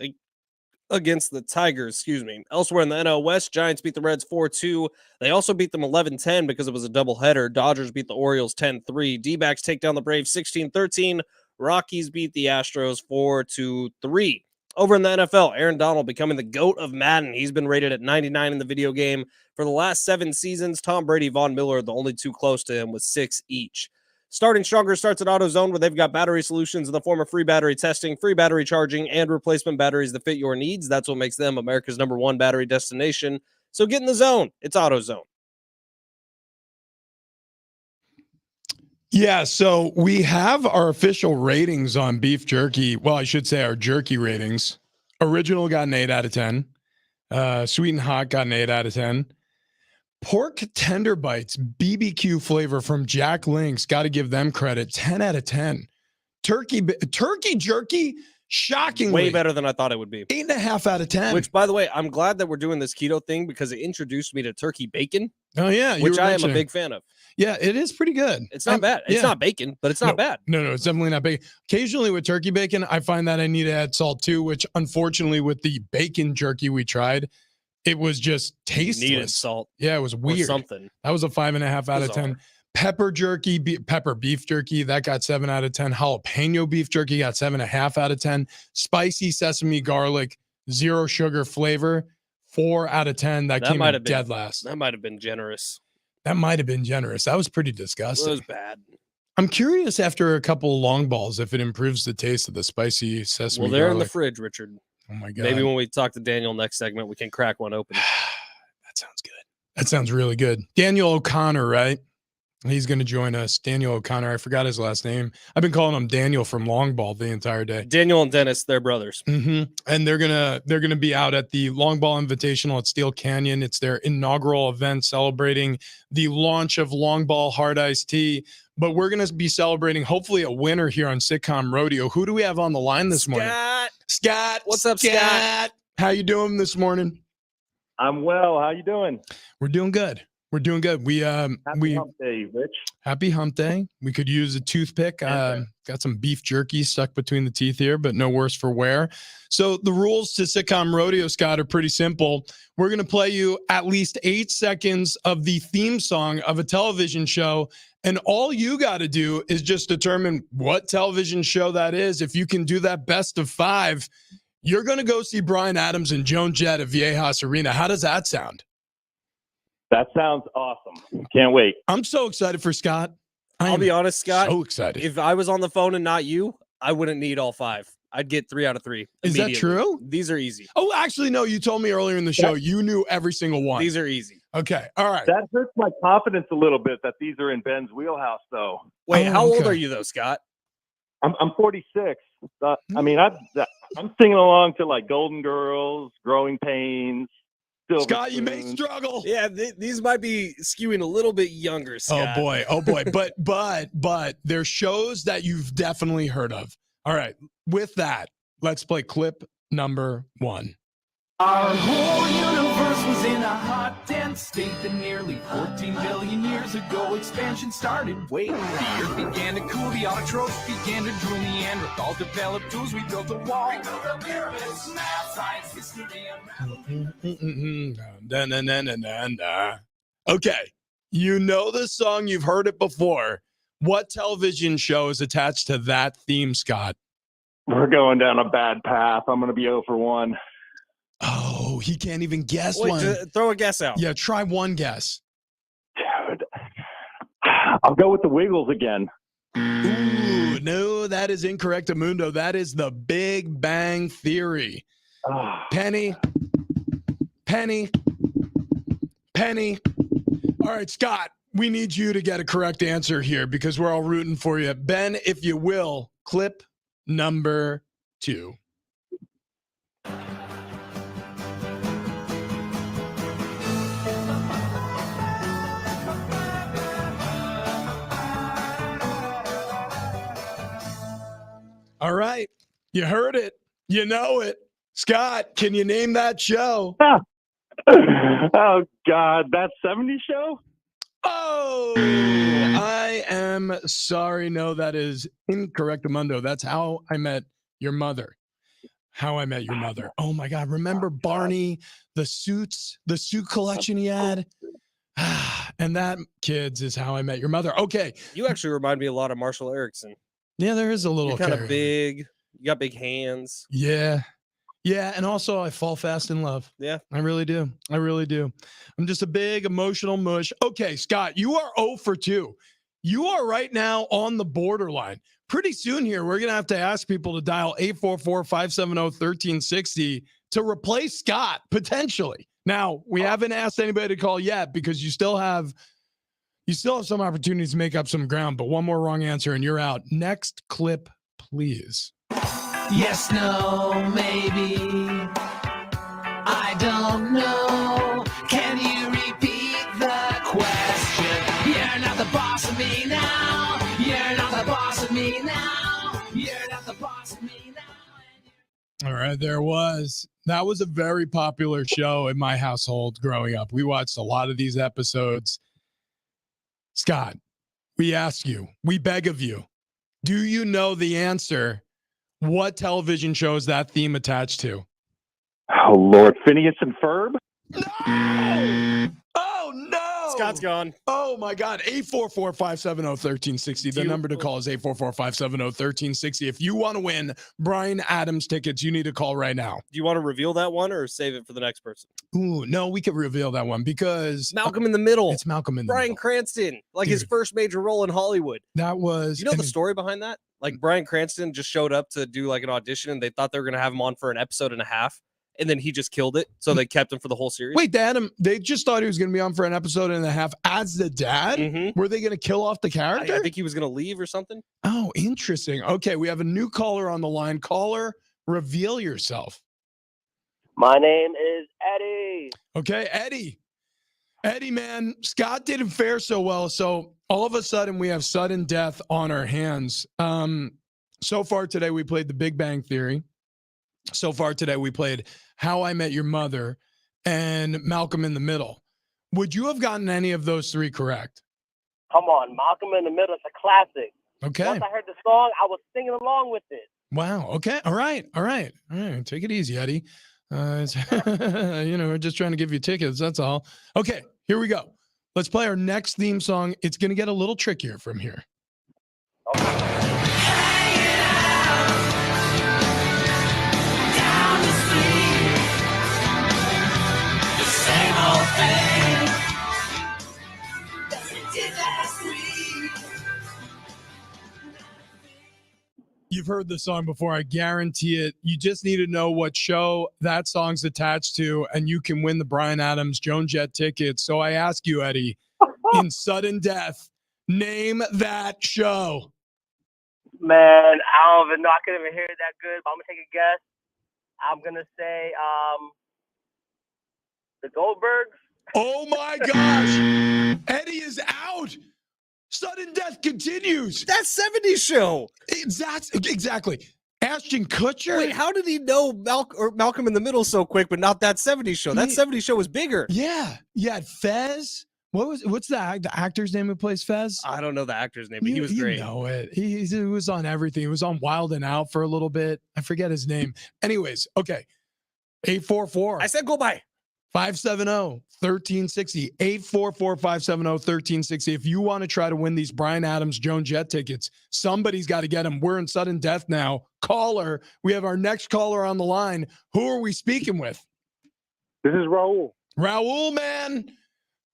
against the Tigers, Elsewhere in the NL West, Giants beat the Reds 4-2. They also beat them 11-10 because it was a doubleheader. Dodgers beat the Orioles 10-3. D-backs take down the Braves 16-13. Rockies beat the Astros 4-3. Over in the NFL, Aaron Donald becoming the GOAT of Madden. He's been rated at 99 in the video game for the last 7 seasons. Tom Brady, Von Miller, the only two close to him with 6 each. Starting Stronger starts at AutoZone, where they've got battery solutions in the form of free battery testing, free battery charging, and replacement batteries that fit your needs. That's what makes them America's #1 battery destination. So get in the zone. It's AutoZone. Yeah, so we have our official ratings on beef jerky. Well, I should say our jerky ratings. Original got an 8 out of 10. Sweet and hot got an 8 out of 10. Pork tender bites, BBQ flavor from Jack Link's. Got to give them credit. 10 out of 10. Turkey jerky, shockingly. Way better than I thought it would be. 8.5 out of 10. Which, by the way, I'm glad that we're doing this keto thing because it introduced me to turkey bacon. Oh, yeah. Which I am a big fan of. Yeah, it is pretty good. It's not bad. It's not bacon, but it's not bad. No, it's definitely not bacon. Occasionally with turkey bacon, I find that I need to add salt too, which unfortunately with the bacon jerky we tried, it was just tasteless. Needed salt. Yeah, it was weird. Or something. That was a 5.5 out of 10. Pepper jerky, pepper beef jerky, that got 7 out of 10. Jalapeno beef jerky got 7.5 out of 10. Spicy sesame garlic, 0 sugar flavor, 4 out of 10. That came in dead last. That might have been generous. That might have been generous. That was pretty disgusting. It was bad. I'm curious after a couple of long balls if it improves the taste of the spicy sesame. Well, they're garlic. in the fridge, Richard. Oh my God. Maybe when we talk to Daniel next segment, we can crack one open. That sounds good. That sounds really good. Daniel O'Connor, right? He's going to join us. Daniel O'Connor. I forgot his last name. I've been calling him Daniel from long ball the entire day. Daniel and Dennis, they're brothers. Mm-hmm. And they're gonna be out at the Long Ball Invitational at Steel Canyon. It's their inaugural event celebrating the launch of Long Ball Hard Iced Tea. But we're gonna be celebrating hopefully a winner here on Sitcom Rodeo. Who do we have on the line this morning? Scott. What's up, Scott? How you doing this morning? I'm well. How you doing? We're doing good. We're doing good. Happy hump day, Rich. Happy hump day. We could use a toothpick. Got some beef jerky stuck between the teeth here, but no worse for wear. So the rules to Sitcom Rodeo, Scott, are pretty simple. We're going to play you at least 8 seconds of the theme song of a television show. And all you got to do is just determine what television show that is. If you can do that best of 5, you're going to go see Bryan Adams and Joan Jett at Viejas Arena. How does that sound? That sounds awesome. Can't wait. I'm so excited for Scott. I'll be honest, Scott. So excited. If I was on the phone and not you, I wouldn't need all 5. I'd get 3 out of 3. Is that true? These are easy. Oh, actually, no. You told me earlier in the show you knew every single one. These are easy. Okay. All right. That hurts my confidence a little bit that these are in Ben's wheelhouse, though. Wait, how old are you, though, Scott? I'm 46. I mean, I'm singing along to like Golden Girls, Growing Pains. Scott, you may struggle. Yeah, these might be skewing a little bit younger, Scott. Oh boy. But there's shows that you've definitely heard of. All right. With that, let's play clip number 1. Our whole universe was in a hot, dense state that nearly 14 billion years ago expansion started. Wait, the earth began to cool, the autotrophs began to drool, Neanderthals developed tools, we built a wall. We built the pyramids, math, science, history, and Okay. You know the song, you've heard it before. What television show is attached to that theme, Scott? We're going down a bad path. I'm going to be 0 for 1. Oh, he can't even guess one. Throw a guess out. Yeah, try one guess. Dude, I'll go with the Wiggles again. Ooh, no, that is incorrect, Amundo. That is the Big Bang Theory. Penny. All right, Scott, we need you to get a correct answer here because we're all rooting for you. Ben, if you will, clip number 2. All right. You heard it. You know it. Scott, can you name that show? Oh, God. That 70s show? Oh, I am sorry. No, that is incorrect, Amundo. That's How I Met Your Mother. How I Met Your Mother. Oh my God. Remember Barney, the suit collection he had? And that, kids, is How I Met Your Mother. Okay. You actually remind me a lot of Marshall Erickson. Yeah, there is a little You're kind of carryover. big. You got big hands. Yeah. Yeah. And also, I fall fast in love. Yeah. I really do. I really do. I'm just a big emotional mush. Okay, Scott, you are 0 for 2. You are right now on the borderline. Pretty soon here, we're going to have to ask people to dial 844-570-1360 to replace Scott, potentially. Now, we haven't asked anybody to call yet because you still have some opportunities to make up some ground, but one more wrong answer and you're out. Next clip, please. Yes, no, maybe. I don't know. Can you repeat the question? You're not the boss of me now. You're not the boss of me now. You're not the boss of me now. All right, there was. That was a very popular show in my household growing up. We watched a lot of these episodes. Scott, we ask you, we beg of you, do you know the answer? What television show is that theme attached to? Oh, Lord. Phineas and Ferb? No! Oh, no! Scott's gone. Oh, my God. 844-570-1360. The number to call is 844-570-1360. If you want to win Bryan Adams tickets, you need to call right now. Do you want to reveal that one or save it for the next person? Ooh, no, we could reveal that one because Malcolm in the Middle. it's Malcolm in the Bryan Middle. Cranston, like his Dude. first major role in Hollywood. That was. You know the story behind that? Like Bryan Cranston just showed up to do like an audition and they thought they were going to have him on for an episode and a half. And then he just killed it. So they kept him for the whole series. Wait, they just thought he was going to be on for an episode and a half as the dad? Mhm. Were they going to kill off the character? I think he was going to leave or something. Oh, interesting. Okay, we have a new caller on the line. Caller, reveal yourself. My name is Eddie. Okay, Eddie. Eddie, man, Scott didn't fare so well. So all of a sudden we have sudden death on our hands. So far today, we played The Big Bang Theory. So far today, we played How I Met Your Mother and Malcolm in the Middle. Would you have gotten any of those three correct? Come on, Malcolm in the Middle is a classic. Okay. Once I heard the song, I was singing along with it. Wow. Okay. All right. Take it easy, Eddie. We're just trying to give you tickets. That's all. Okay. Here we go. Let's play our next theme song. It's going to get a little trickier from here. You've heard the song before. I guarantee it. You just need to know what show that song's attached to, and you can win the Bryan Adams Joan Jett tickets. So I ask you, Eddie, in sudden death, name that show. Man, I don't even know. I couldn't even hear it that good, but I'm going to take a guess. I'm going to say the Goldbergs. Oh, my gosh. Eddie is out. Sudden death continues. That 70s show. Exactly. Ashton Kutcher. Wait, how did he know Malcolm in the Middle so quick, but not that 70s show? That 70s show was bigger. Yeah. Yeah. Fez. What's the actor's name who plays Fez? I don't know the actor's name, but he was great. You know it. He was on everything. He was on Wild and Out for a little bit. I forget his name. Anyways, okay. 844. I said go by. 570-1360. 844-570-1360. If you want to try to win these Bryan Adams Joan Jett tickets, somebody's got to get them. We're in sudden death now. Caller, we have our next caller on the line. Who are we speaking with? This is Raul. Raul, man.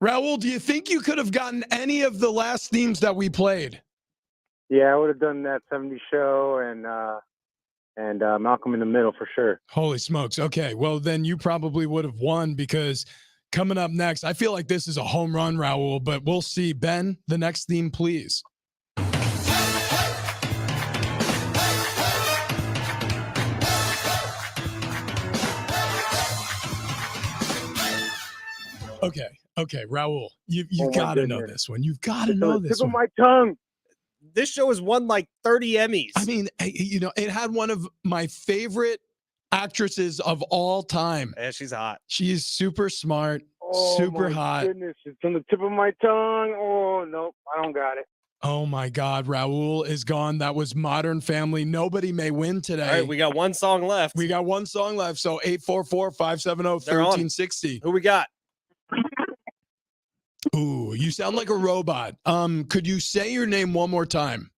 Raul, do you think you could have gotten any of the last themes that we played? Yeah, I would have done that 70s show and Malcolm in the Middle for sure. Holy smokes. Okay. Well, then you probably would have won because coming up next, I feel like this is a home run, Raul, but we'll see. Ben, the next theme, please. Okay, Raul, you've got to know this one. You've got to know this Tip one. of my tongue. This show has won like 30 Emmys. I mean, it had one of my favorite actresses of all time. Yeah, she's hot. She's super smart, Oh, super my hot. goodness. It's on the tip of my tongue. Oh, nope. I don't got it. Oh my God, Raul is gone. That was Modern Family. Nobody may win today. All right, we got one song left. We got one song left. So 844-570-1360. Who we got? Ooh, you sound like a robot. Could you say your name one more time?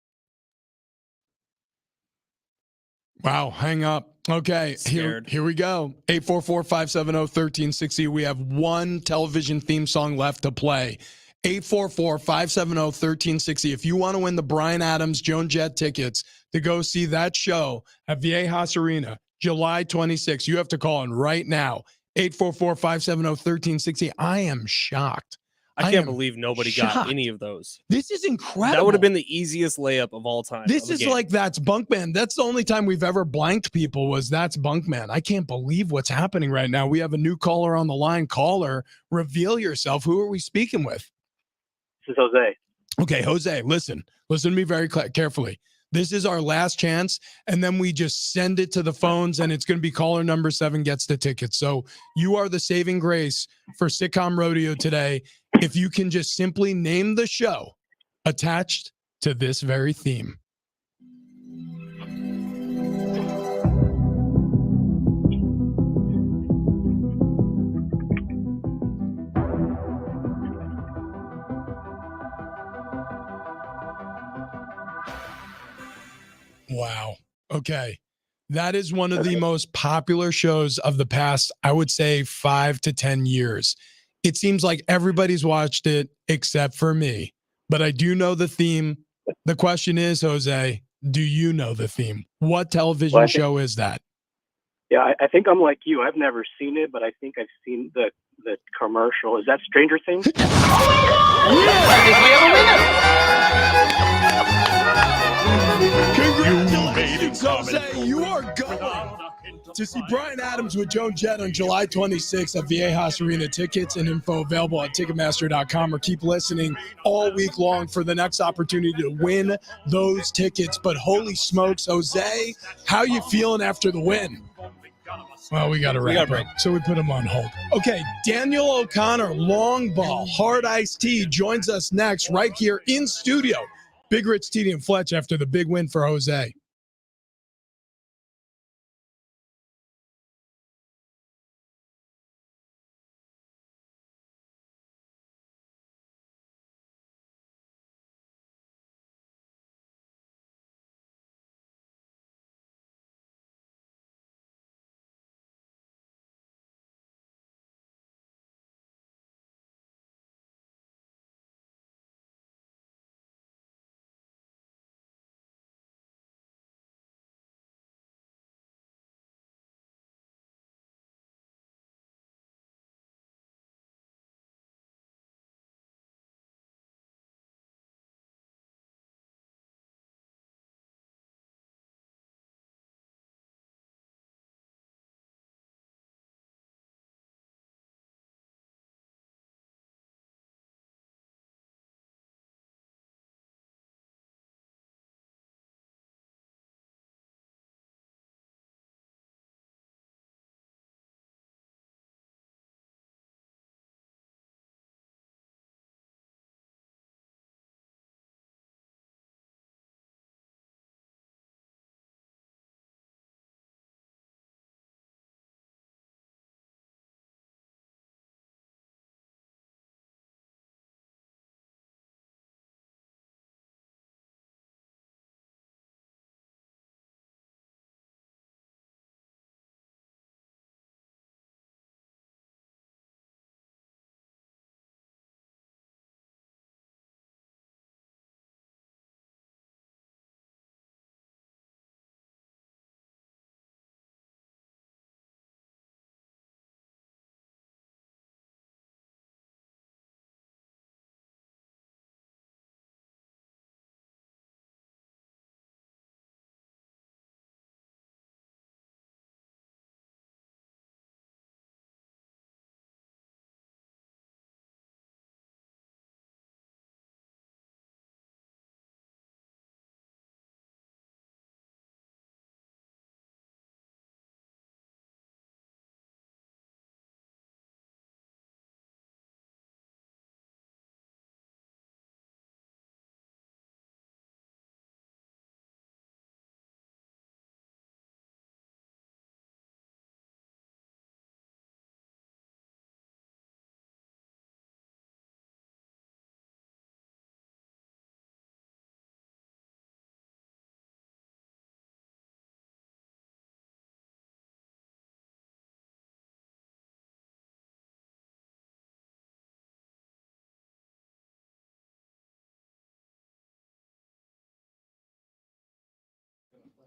Wow, hang up. Okay, here we go. 844-570-1360. We have one television theme song left to play. 844-570-1360. If you want to win the Bryan Adams Joan Jett tickets to go see that show at Viejas Arena, July 26th, you have to call in right now. 844-570-1360. I am shocked. I can't believe nobody got any of those. This is incredible. That would have been the easiest layup of all time. This is like That's Bunkman. That's the only time we've ever blanked people was That's Bunkman. I can't believe what's happening right now. We have a new caller on the line. Caller, reveal yourself. Who are we speaking with? This is Jose. Okay, Jose, listen to me very carefully. This is our last chance, and then we just send it to the phones, and it's going to be caller number 7 gets the ticket. So you are the saving grace for Sitcom Rodeo today. If you can just simply name the show attached to this very theme. Wow. Okay. That is one of the most popular shows of the past, I would say 5 to 10 years. It seems like everybody's watched it except for me, but I do know the theme. The question is, Jose, do you know the theme? What television show is that? Yeah, I think I'm like you. I've never seen it, but I think I've seen the commercial. Is that Stranger Things? Congratulations, Jose. You are going to see Bryan Adams with Joan Jett on July 26th at Viejas Arena. Tickets and info available at Ticketmaster.com, or keep listening all week long for the next opportunity to win those tickets. But holy smokes, Jose, how you feeling after the win? Well, we got to wrap it, so we put him on hold. Okay, Daniel O'Connor, long ball, hard iced tea, joins us next right here in studio. Big Rich, TD, and Fletch after the big win for Jose.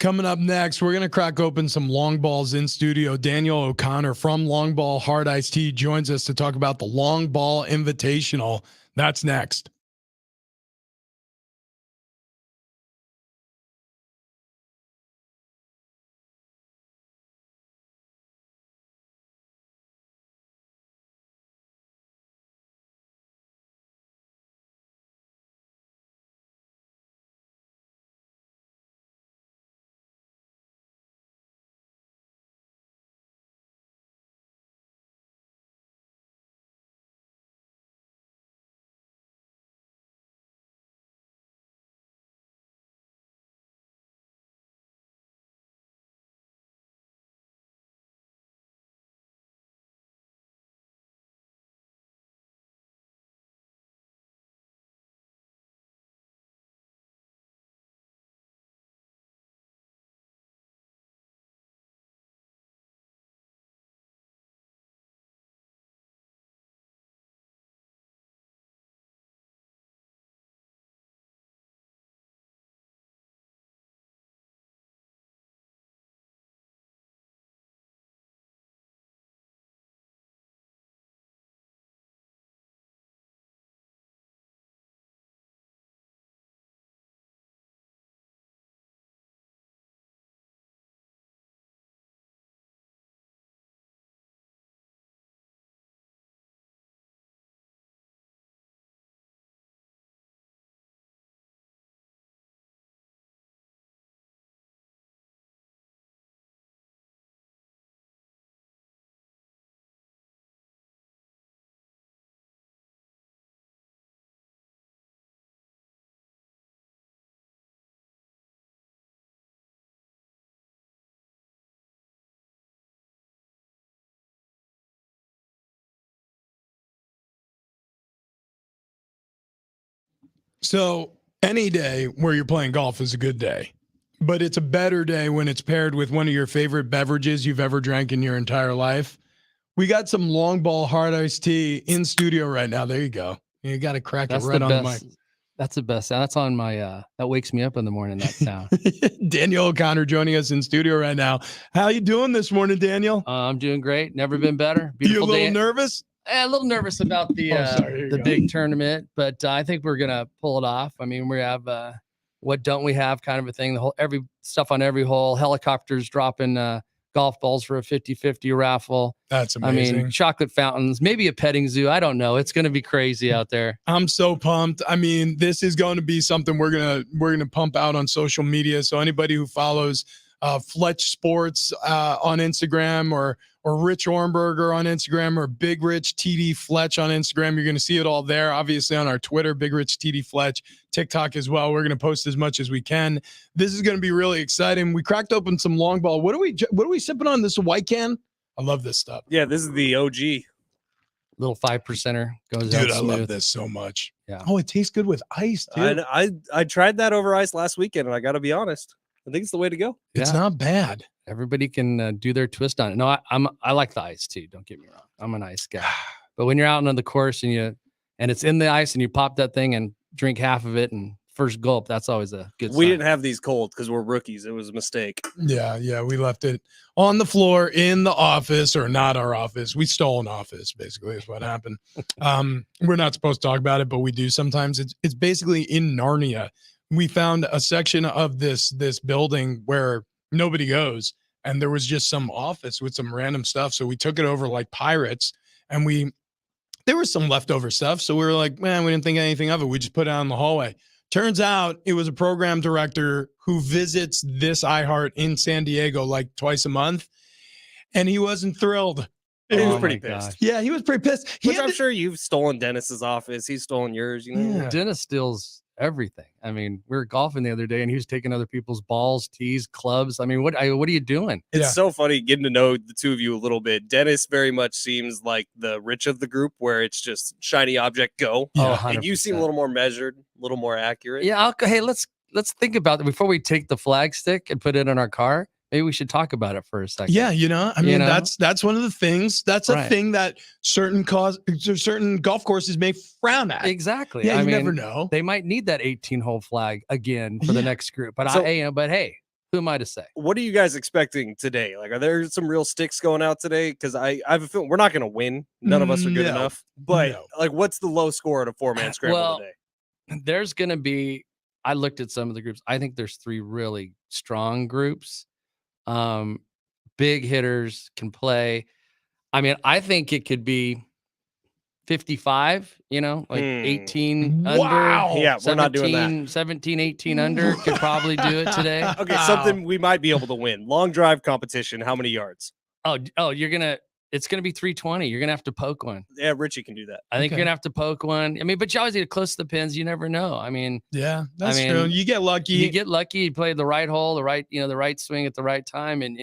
coming up next, we're going to crack open some long balls in studio. Daniel O'Connor from Long Ball Hard Iced Tea joins us to talk about the Long Ball Invitational. That's next. So any day where you're playing golf is a good day, but it's a better day when it's paired with one of your favorite beverages you've ever drank in your entire life. We got some Long Ball Hard Iced Tea in studio right now. There you go. You got to crack it right on the mic. That's the best sound. That's on my, that wakes me up in the morning, that sound. Daniel O'Connor joining us in studio right now. How you doing this morning, Daniel? I'm doing great. Never been better. You a Beautiful little day. nervous? A little nervous about the big tournament, but I think we're gonna pull it off. I mean, we have what don't we have kind of a thing. The whole every stuff on every hole. Helicopters dropping golf balls for a 50-50 raffle. That's amazing. I mean, chocolate fountains, maybe a petting zoo. I don't know. It's gonna be crazy out there. I'm so pumped. I mean, this is going to be something we're gonna pump out on social media. So anybody who follows Fletch Sports on Instagram or Rich Ornberger on Instagram or Big Rich TD Fletch on Instagram. You're going to see it all there. Obviously on our Twitter, Big Rich TD Fletch, TikTok as well. We're going to post as much as we can. This is going to be really exciting. We cracked open some long ball. What are we sipping on? This is a white can? I love this stuff. Yeah, this is the OG. Little 5%er goes Dude, out I smooth. love this so much. Yeah. Oh, it tastes good with ice too. I tried that over ice last weekend, and I got to be honest, I think it's the way to go. It's not bad. Everybody can do their twist on it. No, I like the ice too. Don't get me wrong. I'm an ice guy. But when you're out on the course and it's in the ice and you pop that thing and drink half of it and first gulp, that's always a good sign. We didn't have these cold because we're rookies. It was a mistake. Yeah. We left it on the floor in the office, or not our office. We stole an office, basically, is what happened. We're not supposed to talk about it, but we do sometimes. It's basically in Narnia. We found a section of this building where nobody goes, and there was just some office with some random stuff. So we took it over like pirates, and there was some leftover stuff. So we were like, man, we didn't think anything of it. We just put it out in the hallway. Turns out it was a program director who visits this iHeart in San Diego like twice a month, and he wasn't thrilled. He was Oh pretty my pissed. gosh. Yeah, he was pretty pissed. Which I'm sure you've stolen Dennis's office. He's stolen yours. You know. Yeah. Dennis steals everything. I mean, we were golfing the other day and he was taking other people's balls, tees, clubs. I mean, what are you doing? It's Yeah. so funny getting to know the two of you a little bit. Dennis very much seems like the rich of the group, where it's just shiny object go. Yeah. Oh, And you seem a 100%. little more measured, a little more accurate. Yeah. Hey, let's think about that before we take the flag stick and put it in our car. Maybe we should talk about it for a second. Yeah, I mean, know? that's one of the things. That's a Right. thing that certain golf courses may frown at. Exactly. Yeah, I you mean, never know. they might need that 18-hole flag again for the Yeah. next group. But So- hey, who am I to say? What are you guys expecting today? Like, are there some real sticks going out today? Because I have a feeling we're not going to win. None of us are good No, enough. But no. like, what's the low score at a 4-man scramble Well, today? There's going to be, I looked at some of the groups. I think there's 3 really strong groups. Big hitters can play. I mean, I think it could be 55, like 18 Wow. under. Yeah, we're not doing that. 17, 18 under could probably do it today. Okay, something we might be able to win. Long drive competition. How many yards? Oh, it's going to be 320. You're going to have to poke one. Yeah, Richie can do that. I think Okay. you're going to have to poke one. I mean, but you always get close to the pins. You never know. I mean, Yeah, that's mean, true. You get lucky. you get lucky. You play the right hole, the right swing at the right time. And,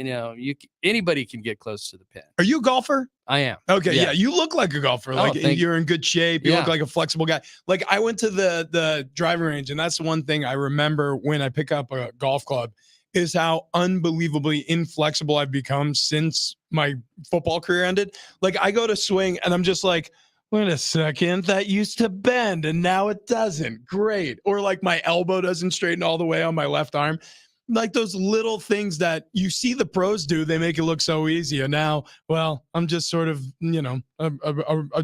anybody can get close to the pin. Are you a golfer? I am. Okay, Yeah. yeah, you look like a golfer. Like you're in good shape. You look like a flexible guy. Like I went to the driving range, and that's the one thing I remember when I pick up a golf club is how unbelievably inflexible I've become since my football career ended. Like I go to swing, and I'm just like, wait a second, that used to bend, and now it doesn't. Great. Or like my elbow doesn't straighten all the way on my left arm. Like those little things that you see the pros do, they make it look so easy. And now, well, I'm just sort of,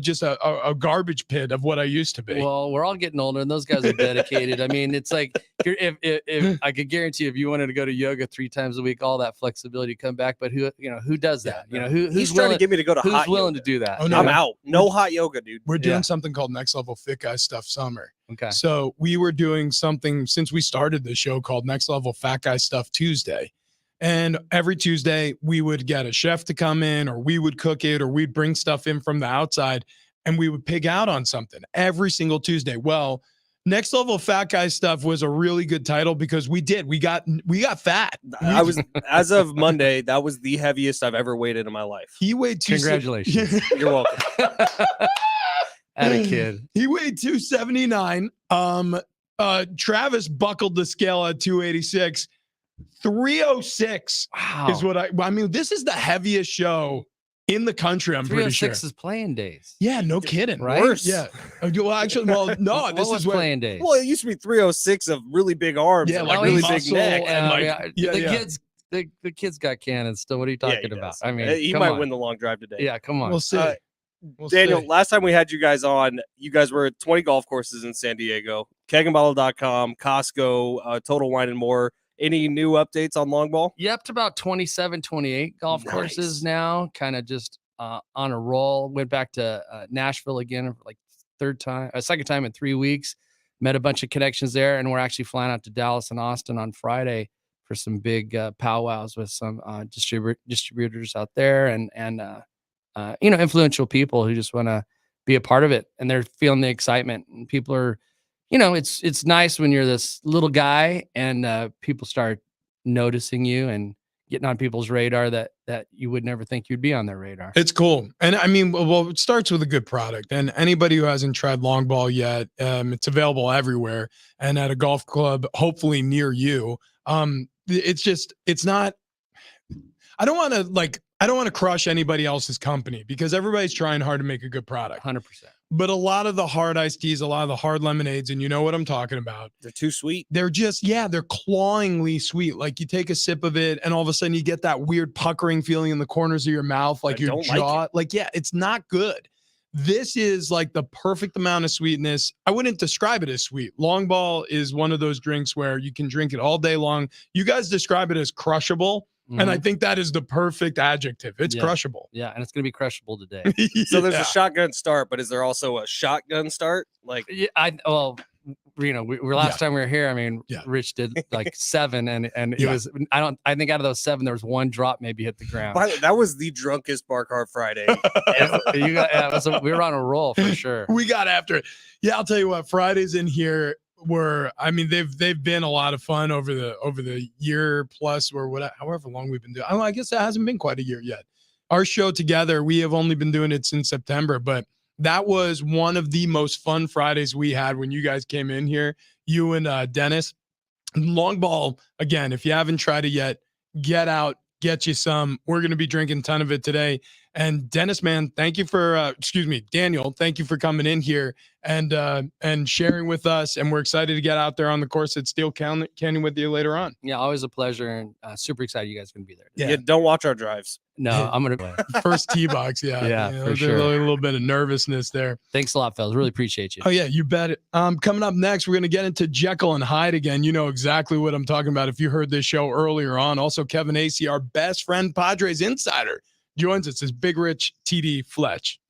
just a garbage pit of what I used to be. Well, we're all getting older, and those guys are dedicated. I mean, it's like if I could guarantee if you wanted to go to yoga 3 times a week, all that flexibility come back. But who does that? Who's He's trying to get me to go to who's hot willing yoga. to do that? Oh, no. I'm out. No hot yoga, dude. We're doing Yeah. something called Next Level Fit Guy Stuff Summer. Okay. So we were doing something since we started the show called Next Level Fat Guy Stuff Tuesday. And every Tuesday we would get a chef to come in, or we would cook it, or we'd bring stuff in from the outside, and we would pig out on something every single Tuesday. Well, Next Level Fat Guy Stuff was a really good title because we got fat. I was, as of Monday, that was the heaviest I've ever weighted in my life. He weighed Congratulations. You're welcome. At a kid. He weighed 279. Travis buckled the scale at 286. 306 Wow. is what I mean. This is the heaviest show in the country, I'm pretty sure. 306 is playing days. Yeah, no kidding. Right? Worse. Yeah. Well, actually, no, What this was is where playing days. Well, it used to be 306 of really big arms, Yeah, and like like really muscle big neck. and like- the yeah. kids, the kids got cannons. Still, what are you Yeah, talking he about? does. I mean, He come might on. win the long drive today. Yeah, come on. we'll see. We'll Daniel, see. last time we had you guys on, you guys were at 20 golf courses in San Diego, kegandbottle.com, Costco, Total Wine and More. Any new updates on long ball? Yep, to about 27, 28 golf courses now. Kind of just on a roll. Went back to Nashville again for like second time in 3 weeks. Met a bunch of connections there, and we're actually flying out to Dallas and Austin on Friday for some big powwows with some distributors out there and influential people who just want to be a part of it, and they're feeling the excitement. And people are, it's nice when you're this little guy and people start noticing you and getting on people's radar that you would never think you'd be on their radar. It's cool. And I mean, well, it starts with a good product. And anybody who hasn't tried long ball yet, it's available everywhere and at a golf club, hopefully near you. It's not, I don't want to crush anybody else's company because everybody's trying hard to make a good product. 100%. But a lot of the hard iced teas, a lot of the hard lemonades, and you know what I'm talking about. They're too sweet. They're just, they're clawingly sweet. Like you take a sip of it and all of a sudden you get that weird puckering feeling in the corners of your mouth, like I your don't jaw. like It's not good. This is like the perfect amount of sweetness. I wouldn't describe it as sweet. Long ball is one of those drinks where you can drink it all day long. You guys describe it as crushable. And I think that is the perfect adjective. It's crushable. Yeah, and it's going to be crushable today. So there's a shotgun start, but is there also a shotgun start? Like, Yeah, last time we were here, I mean, Rich did like 7 and it was, I think out of those 7, there was 1 drop maybe hit the ground. by the way, that was the drunkest Bark Hard Friday ever. We were on a roll for sure. We got after it. Yeah, I'll tell you what, Fridays in here they've been a lot of fun over the year plus or whatever, however long we've been doing. I guess it hasn't been quite a year yet. Our show together, we have only been doing it since September, but that was one of the most fun Fridays we had when you guys came in here, you and Dennis. Long ball, again, if you haven't tried it yet, get out, get you some. We're going to be drinking a ton of it today. And Dennis, man, thank you for Daniel, thank you for coming in here and sharing with us. And we're excited to get out there on the course at Steel Canyon with you later on. Yeah, always a pleasure, and super excited you guys are going to be there. Yeah, don't watch our drives. No, I'm going to first tee box. Yeah, Yeah, for there's sure. a little bit of nervousness there. Thanks a lot, fellas. Really appreciate you. Oh yeah, you bet it. Coming up next, we're going to get into Jekyll and Hyde again. You know exactly what I'm talking about if you heard this show earlier on. Also, Kevin Acey, our best friend Padres insider, joins us as Big Rich TD Fletch.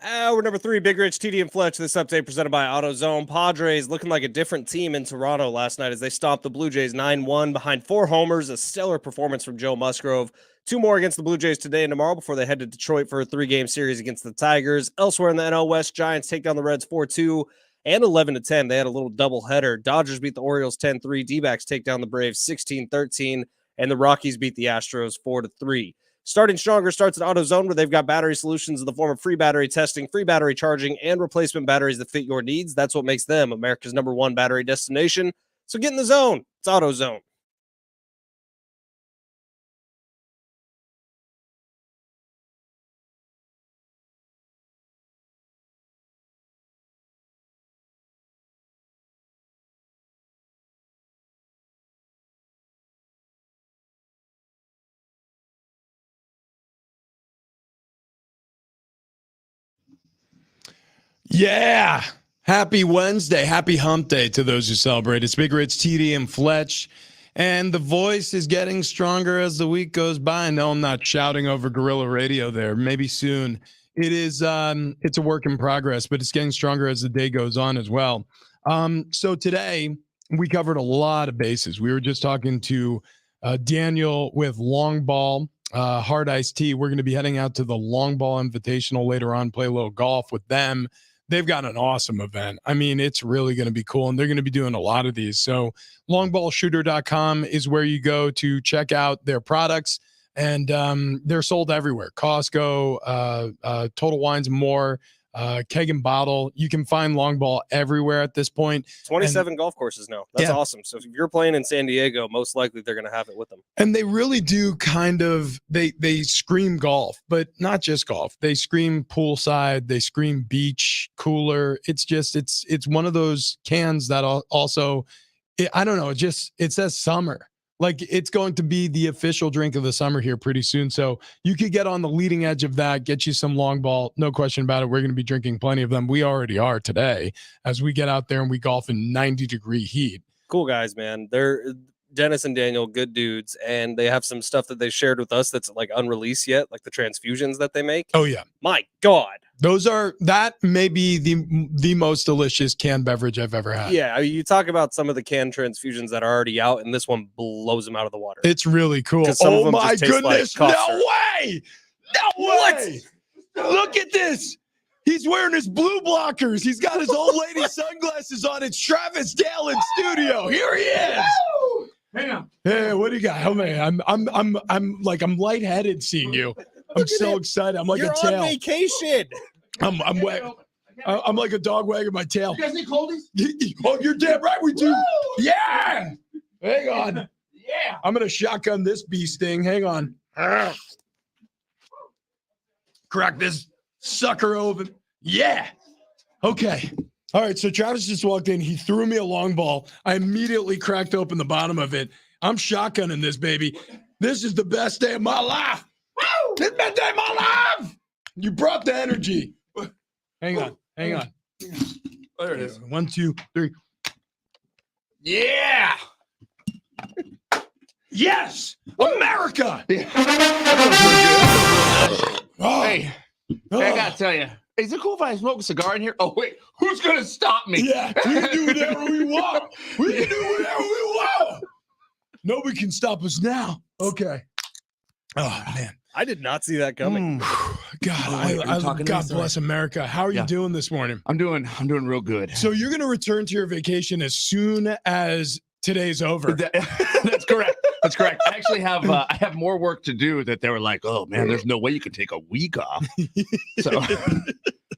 We're number 3, Big Rich, TD, and Fletch. This update presented by AutoZone. Padres looking like a different team in Toronto last night as they stomped the Blue Jays 9-1 behind 4 homers. A stellar performance from Joe Musgrove. 2 more against the Blue Jays today and tomorrow before they head to Detroit for a 3-game series against the Tigers. Elsewhere in the NL West, Giants take down the Reds 4-2 and 11-10. They had a little doubleheader. Dodgers beat the Orioles 10-3. D-backs take down the Braves 16-13, and the Rockies beat the Astros 4-3. Starting Stronger starts at AutoZone, where they've got battery solutions in the form of free battery testing, free battery charging, and replacement batteries that fit your needs. That's what makes them America's #1 battery destination. So get in the zone. It's AutoZone. Yeah. Happy Wednesday. Happy hump day to those who celebrate. It's Big Rich, TD, and Fletch. And the voice is getting stronger as the week goes by. I know I'm not shouting over guerrilla radio there. Maybe soon. It is it's a work in progress, but it's getting stronger as the day goes on as well. So today we covered a lot of bases. We were just talking to Daniel with long ball, hard iced tea. We're going to be heading out to the long ball invitational later on, play a little golf with them. They've got an awesome event. I mean, it's really going to be cool, and they're going to be doing a lot of these. So longballshooter.com is where you go to check out their products, and they're sold everywhere. Costco, Total Wines and More, Keg and Bottle. You can find long ball everywhere at this point. 27 golf courses now. That's awesome. So if you're playing in San Diego, most likely they're going to have it with them. And they really do kind of, they scream golf, but not just golf. They scream poolside. They scream beach, cooler. It's just, it's one of those cans that also, I don't know, it says summer. Like it's going to be the official drink of the summer here pretty soon. So you could get on the leading edge of that, get you some long ball. No question about it. We're going to be drinking plenty of them. We already are today as we get out there and we golf in 90-degree heat. Cool guys, man. They're Dennis and Daniel, good dudes. And they have some stuff that they shared with us that's like unreleased yet, like the transfusions that they make. Oh yeah. My God. That may be the most delicious canned beverage I've ever had. Yeah, I mean, you talk about some of the canned transfusions that are already out, and this one blows them out of the water. It's really cool. Oh my goodness! No way! No way! Look at this. He's wearing his blue blockers. He's got his old lady sunglasses on. It's Travis Dale in studio. Here he is. Hang on. Hey, what do you got? Oh man, I'm lightheaded seeing you. I'm so excited. I'm like You're a tail. on vacation. I'm like a dog wagging my tail. You guys need coldies? Oh, you're damn right we do. Yeah. Hang on. Yeah. I'm gonna shotgun this bee sting. Hang on. Crack this sucker open. Yeah. Okay. All right. So Travis just walked in. He threw me a long ball. I immediately cracked open the bottom of it. I'm shotgunning this baby. This is the best day of my life. Woo! This is the best day of my life. You brought the energy. Hang on. There it is. 1, 2, 3. Yeah. Yes. America. Oh. Hey, I gotta tell you, is it cool if I smoke a cigar in here? Oh wait, who's gonna stop me? Yeah, we can do whatever we want. Nobody can stop us now. Okay. Oh man, I did not see that coming. God bless America. How are you doing this morning? I'm doing real good. So you're gonna return to your vacation as soon as today's over. That's correct. That's correct. I actually have I have more work to do that they were like, oh man, there's no way you can take a week off.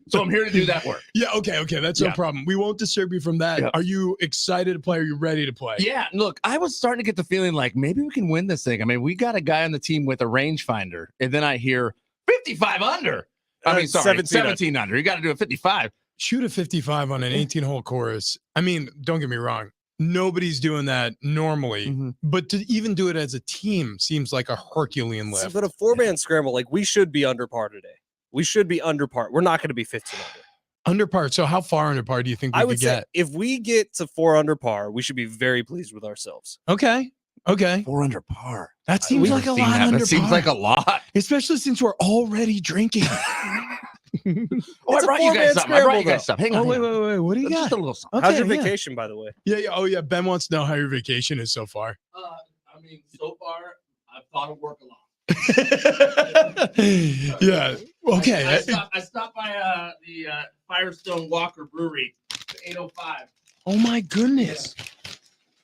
So I'm here to do that work. Yeah, okay. That's no problem. We won't disturb you from that. Yeah. Are you excited to play? Are you ready to play? Yeah, look, I was starting to get the feeling like maybe we can win this thing. I mean, we got a guy on the team with a rangefinder, and then I hear 55 under. 17 under. You got to do a 55. Shoot a 55 on an 18-hole course. I mean, don't get me wrong. Nobody's doing that normally, but to even do it as a team seems like a Herculean lift. But a 4-man scramble, like we should be under par today. We should be under par. We're not going to be 15 under. Under par. So how far under par do you think we could get? If we get to 4 under par, we should be very pleased with ourselves. Okay. 4 under par. That seems like a lot. That seems like a lot, especially since we're already drinking. I brought you guys something. I brought you guys something. Hang on. Wait. What do you got? Just a little something. How's your yeah. vacation, by the way? Yeah. Oh, yeah. Ben wants to know how your vacation is so far. I mean, so far, I've thought of work a lot. Yeah. Okay. I stopped by the Firestone Walker Brewery, 805. Oh my goodness.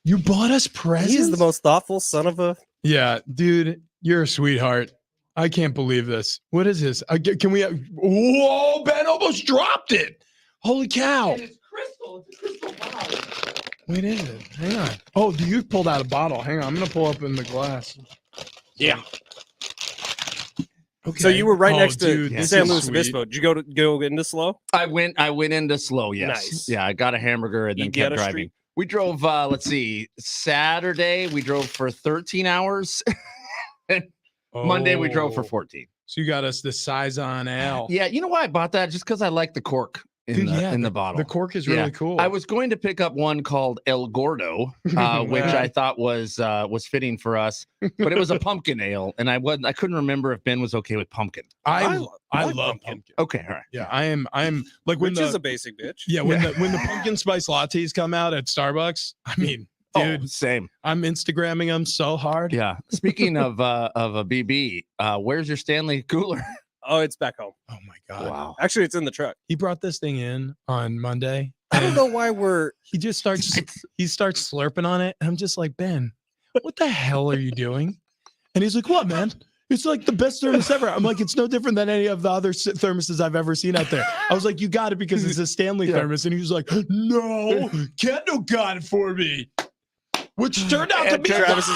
You bought us presents? He's the most thoughtful son of a. Yeah, dude, you're a sweetheart. I can't believe this. What is this? Can we? Whoa, Ben almost dropped it. Holy cow. And it's crystal. It's a crystal bottle. Wait, is it? Hang on. Oh, you pulled out a bottle. Hang on. I'm going to pull up in the glass. Yeah. Okay. So you were right next to this San is Luis sweet. Obispo. Did you go into slow? I went into slow, yes. Nice. Yeah, I got a hamburger and then Eat the kept other driving. street? We drove, let's see, Saturday we drove for 13 hours. And Monday we drove for Oh. 14. So you got us the Saison Ale. Yeah, you know why I bought that? Just because I like the cork in, Dude, the bottle. The cork is really Yeah. cool. I was going to pick up one called El Gordo, which I thought was fitting for us, but it was a pumpkin ale, and I couldn't remember if Ben was okay with pumpkin. I like love pumpkin. pumpkin. Okay, all right. Yeah, I am like when Which is a basic bitch. when the pumpkin spice lattes come out at Starbucks. I mean, dude, Oh, same. I'm Instagramming them so hard. Yeah. Speaking of a BB, where's your Stanley cooler? Oh, it's back home. Oh my god. Wow. Actually, it's in the truck. He brought this thing in on Monday. I don't and know why we're. He just starts slurping on it, and I'm just like, Ben, what the hell are you doing? And he's like, what, man? It's like the best thermos ever. I'm like, it's no different than any of the other thermoses I've ever seen out there. I was like, you got it because it's a Stanley thermos. And he was like, no, Kendall got it for me. Which turned out to be Travis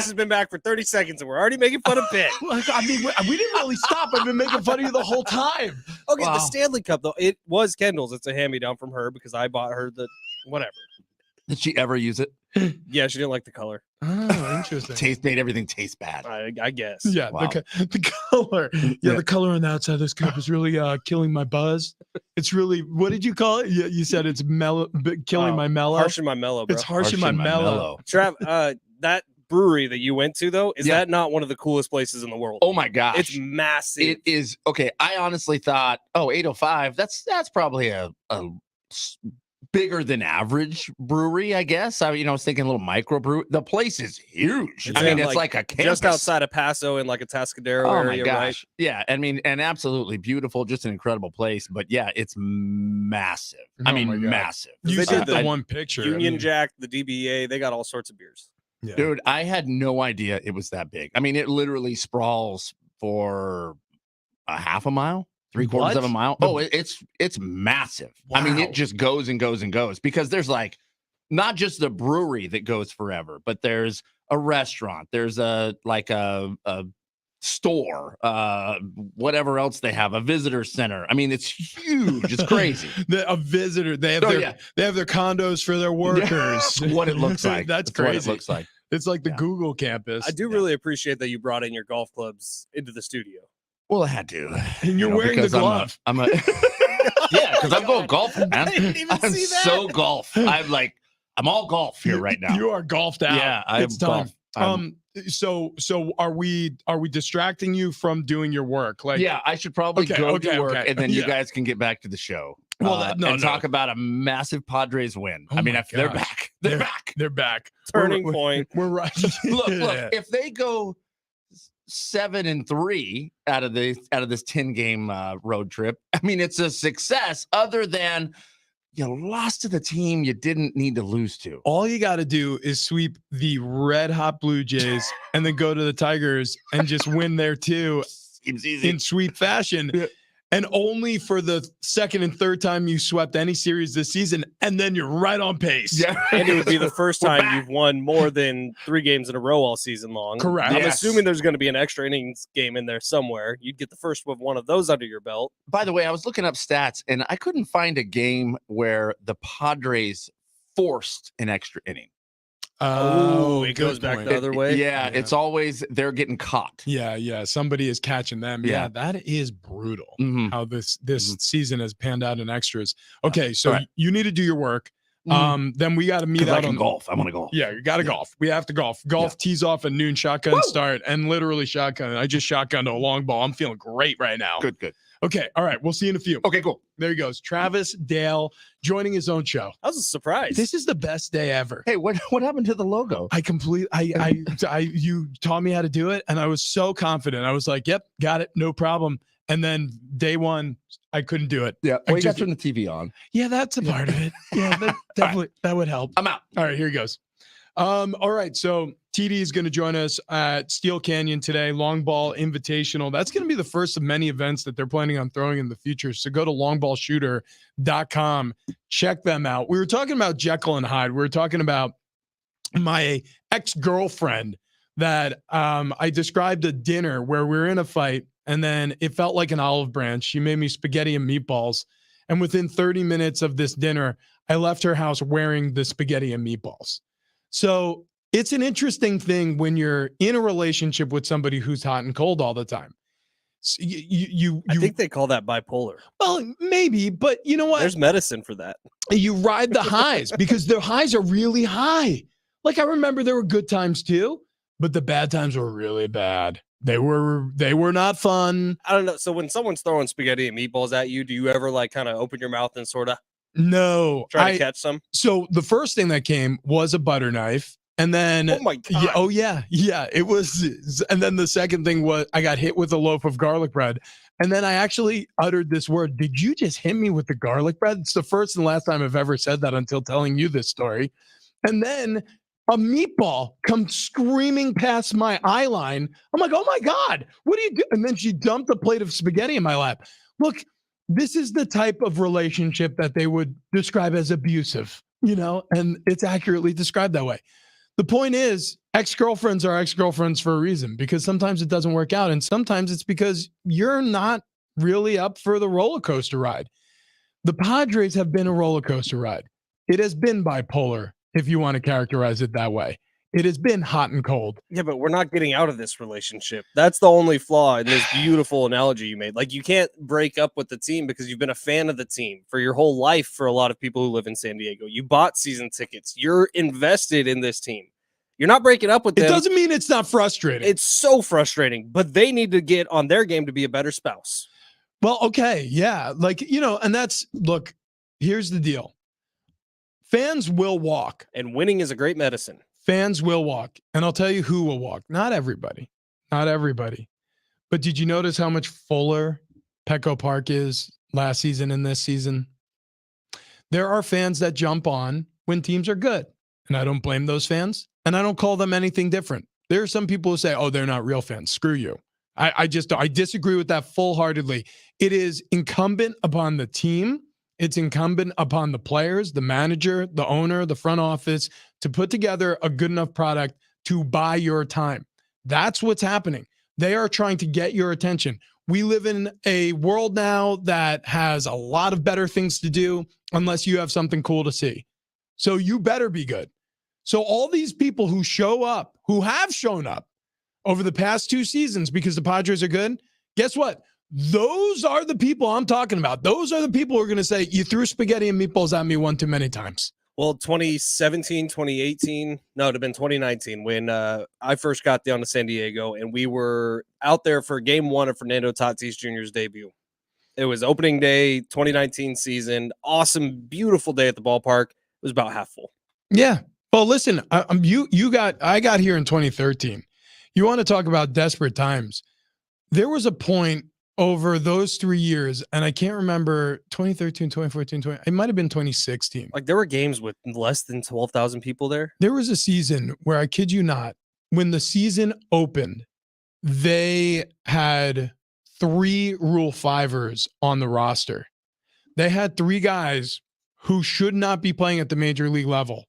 has been back for 30 seconds, and we're already making fun of Ben. Like, I mean, we didn't really stop. I've been making fun of you the whole time. Okay, Wow. the Stanley Cup though, it was Kendall's. It's a hand-me-down from her because I bought her the whatever. Did she ever use it? Yeah, she didn't like the color. Oh, interesting. Made everything taste bad. I guess. Yeah, Wow. the color. Yeah, the color on the outside of this cup is really killing my buzz. It's really, what did you call it? You said it's mellow, killing my mellow. Harsh in my mellow, bro. It's harsh in my mellow. Trav, that brewery that you went to though, is that not one of the coolest places in the world? Oh my gosh. It's massive. It is. Okay. I honestly thought, 805, that's probably a bigger than average brewery, I guess. I was thinking a little micro brew. The place is huge. It's I mean, in, it's like a campus. just outside of Paso in like a Tascadero Oh area, my gosh. right? Yeah. I mean, and absolutely beautiful, just an incredible place. But yeah, it's massive. I Oh my mean, God. massive. You They sent did the the one picture. Union Jack, the DBA, they got all sorts of beers. Yeah. Dude, I had no idea it was that big. I mean, it literally sprawls for a half a mile, 3/4 of a mile. Oh, it's massive. I mean, Wow. it just goes and goes and goes because there's like not just the brewery that goes forever, but there's a restaurant, there's a store, whatever else they have, a visitor center. I mean, it's huge. It's crazy. A visitor. They have they have their condos for their workers. That's what it looks like. That's what crazy. it looks like. It's like the Google campus. I do really appreciate that you brought in your golf clubs into the studio. Well, I had to. And you're wearing the because glove. I'm a yeah, because I'm going golfing, man. I didn't even I'm see that. so golf. I'm all golf here right now. You are golfed out. Yeah, I it's am time. golf. So are we distracting you from doing your work? Like, Yeah, I should probably Okay, go okay, to work, okay. and then you Yeah. guys can get back to the show. Well, and talk about a massive Padres win. Oh I mean, my if they're gosh. back, they're back. They're back. Turning We're- point. We're right. Look, Yeah. if they go 7-3 out of this 10-game road trip, I mean, it's a success. Other than you lost to the team you didn't need to lose to. All you got to do is sweep the red hot Blue Jays and then go to the Tigers and just win there too Seems easy. in sweep fashion. Yeah. And only for the second and third time you swept any series this season, and then you're right on pace. Yeah. And it would be the first We're time back. you've won more than 3 games in a row all season long. Correct. I'm Yes. assuming there's going to be an extra innings game in there somewhere. You'd get the first of one of those under your belt. By the way, I was looking up stats and I couldn't find a game where the Padres forced an extra inning. Oh, it good goes back point. the other way. Yeah, it's always they're getting caught. Yeah. Somebody is catching them. Yeah, Yeah. that is brutal. Mhm. How this season has panned out in extras. Okay, so All right. you need to do your work. Then we got to meet 'Cause I out can on golf. I want to golf. Yeah, you got to golf. We have to golf. Golf tees off at noon, shotgun start, and literally shotgun. I just shotgunned a long ball. I'm feeling great right now. Good. Okay. All right. We'll see you in a few. Okay, cool. There he goes. Travis Dale joining his own show. That was a surprise. This is the best day ever. Hey, what happened to the logo? You taught me how to do it, and I was so confident. I was like, "Yep, got it, no problem." And then day one, I couldn't do it. Yeah, well, you got to turn the TV on. Yeah, that's a part of it. Yeah, that definitely that would help. I'm out. All right, here he goes. All right, so TD is going to join us at Steel Canyon today, Long Ball Invitational. That's going to be the first of many events that they're planning on throwing in the future. So go to longballshooter.com, check them out. We were talking about Jekyll and Hyde. We were talking about my ex-girlfriend that I described a dinner where we were in a fight, and then it felt like an olive branch. She made me spaghetti and meatballs. And within 30 minutes of this dinner, I left her house wearing the spaghetti and meatballs. So it's an interesting thing when you're in a relationship with somebody who's hot and cold all the time. So I think they call that bipolar. Well, maybe, but you know what? There's medicine for that. You ride the highs because the highs are really high. Like I remember there were good times too, but the bad times were really bad. They were not fun. I don't know. So when someone's throwing spaghetti and meatballs at you, do you ever like kind of open your mouth and sort of try to catch some? So the first thing that came was a butter knife. And then, oh my God. Yeah, it was. And then the second thing was I got hit with a loaf of garlic bread. And then I actually uttered this word. Did you just hit me with the garlic bread? It's the first and last time I've ever said that until telling you this story. And then a meatball comes screaming past my eye line. I'm like, oh my God, what are you doing? And then she dumped a plate of spaghetti in my lap. Look, this is the type of relationship that they would describe as abusive, and it's accurately described that way. The point is, ex-girlfriends are ex-girlfriends for a reason, because sometimes it doesn't work out. And sometimes it's because you're not really up for the roller coaster ride. The Padres have been a roller coaster ride. It has been bipolar, if you want to characterize it that way. It has been hot and cold. Yeah, but we're not getting out of this relationship. That's the only flaw in this beautiful analogy you made. Like, you can't break up with the team because you've been a fan of the team for your whole life. For a lot of people who live in San Diego, you bought season tickets. You're invested in this team. You're not breaking up with them. It doesn't mean it's not frustrating. It's so frustrating, but they need to get on their game to be a better spouse. Well, okay. Yeah. Look, here's the deal. Fans will walk. And winning is a great medicine. Fans will walk. And I'll tell you who will walk. Not everybody. Not everybody. But did you notice how much fuller Petco Park is last season and this season? There are fans that jump on when teams are good. And I don't blame those fans. And I don't call them anything different. There are some people who say, oh, they're not real fans. Screw you. I disagree with that full-heartedly. It is incumbent upon the team. It's incumbent upon the players, the manager, the owner, the front office to put together a good enough product to buy your time. That's what's happening. They are trying to get your attention. We live in a world now that has a lot of better things to do unless you have something cool to see. So you better be good. So all these people who show up, who have shown up over the past 2 seasons because the Padres are good, guess what? Those are the people I'm talking about. Those are the people who are going to say, you threw spaghetti and meatballs at me one too many times. Well, 2017, 2018, no, it would have been 2019 when I first got down to San Diego, and we were out there for game 1 of Fernando Tatis Jr.'s debut. It was opening day, 2019 season. Awesome, beautiful day at the ballpark. It was about half full. Yeah. Well, listen, I got here in 2013. You want to talk about desperate times. There was a point over those 3 years, and I can't remember 2013, 2014, it might have been 2016. Like, there were games with less than 12,000 people there. There was a season where, I kid you not, when the season opened, they had 3 Rule 5ers on the roster. They had 3 guys who should not be playing at the major league level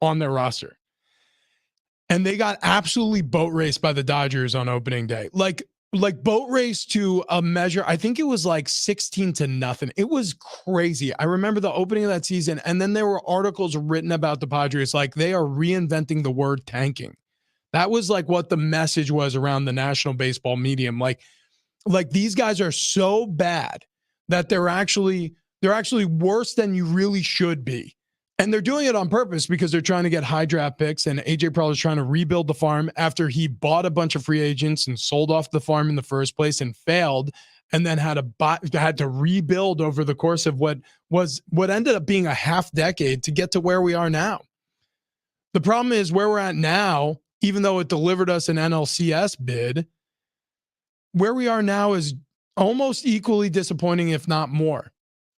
on their roster. And they got absolutely boat raced by the Dodgers on opening day. Like boat race to a measure. I think it was like 16-0. It was crazy. I remember the opening of that season. And then there were articles written about the Padres, like they are reinventing the word tanking. That was like what the message was around the national baseball medium. Like these guys are so bad that they're actually worse than you really should be. And they're doing it on purpose because they're trying to get high draft picks. And AJ Preller is trying to rebuild the farm after he bought a bunch of free agents and sold off the farm in the first place and failed and then had to rebuild over the course of what ended up being a half decade to get to where we are now. The problem is where we're at now, even though it delivered us an NLCS bid, where we are now is almost equally disappointing, if not more.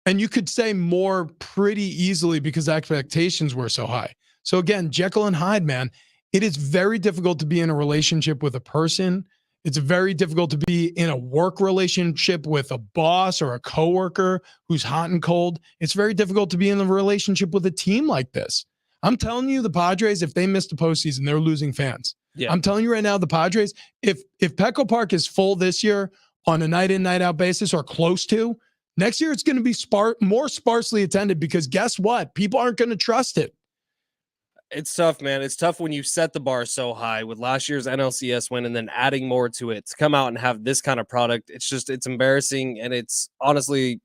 And you could say more pretty easily because expectations were so high. So again, Jekyll and Hyde, man, it is very difficult to be in a relationship with a person. It's very difficult to be in a work relationship with a boss or a coworker who's hot and cold. It's very difficult to be in a relationship with a team like this. I'm telling you, the Padres, if they miss the postseason, they're losing fans. Yeah. I'm telling you right now, the Padres, if Petco Park is full this year on a night in, night out basis or close to, next year it's going to be more sparsely attended because guess what? People aren't going to trust it. It's tough, man. It's tough when you set the bar so high with last year's NLCS win and then adding more to it to come out and have this kind of product. It's embarrassing, and it's honestly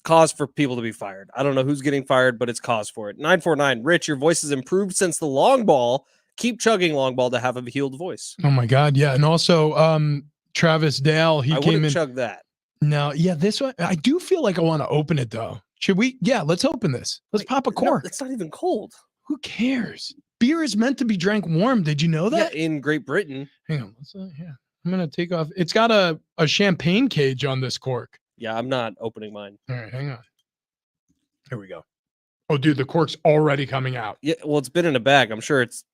cause for people to be fired. I don't know who's getting fired, but it's cause for it. 949. Rich, your voice has improved since the long ball. Keep chugging long ball to have a healed voice. Oh my God. Yeah. And also Travis Dale, he came in. Chug that. No. Yeah. This one, I do feel like I want to open it though. Should we? Yeah. Let's open this. Let's pop a cork. No, it's not even cold. Who cares? Beer is meant to be drank warm. Did you know that? Yeah, in Great Britain. Hang on. Yeah. I'm going to take off. It's got a champagne cage on this cork. Yeah. I'm not opening mine. All right. Hang on. Here we go. Oh, dude, the cork's already coming out. Yeah. Well, it's been in a bag. I'm sure it's.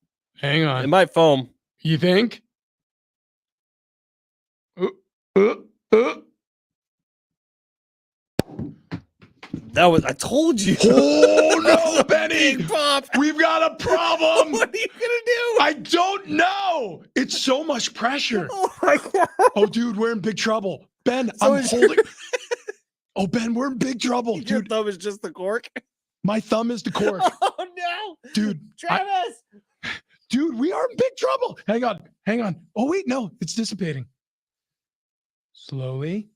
Hang on. It might foam. You think? That was. I told you. Oh no, Benny! Big pop. We've got a problem. What are you gonna do? I don't know. It's so much pressure. Oh my God. Oh, dude, we're in big trouble. Ben, So I'm holding. Oh, Ben, we're in big trouble, Your dude. thumb is just the cork. My thumb is the cork, Oh no, dude. Travis. Dude, we are in big trouble. Hang on. Oh wait, no, it's dissipating. Slowly.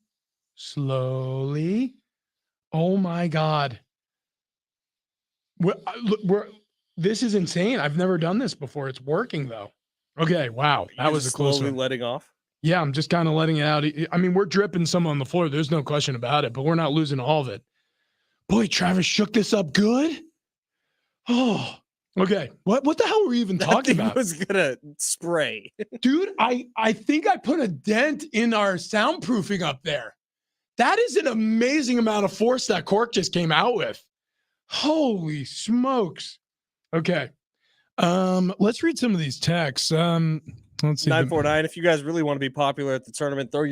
Oh my God. This is insane. I've never done this before. It's working though. Okay, wow. That was a close slowly one. letting off. Yeah, I'm just kind of letting it out. I mean, we're dripping some on the floor. There's no question about it, but we're not losing all of it. Boy, Travis shook this up good. Oh, okay. What the hell were we even talking about? Was gonna spray. Dude, I think I put a dent in our soundproofing up there. That is an amazing amount of force that cork just came out with. Holy smokes. Okay. Let's read some of these texts. Let's see. 949. If you guys really want to be popular at the tournament, throw in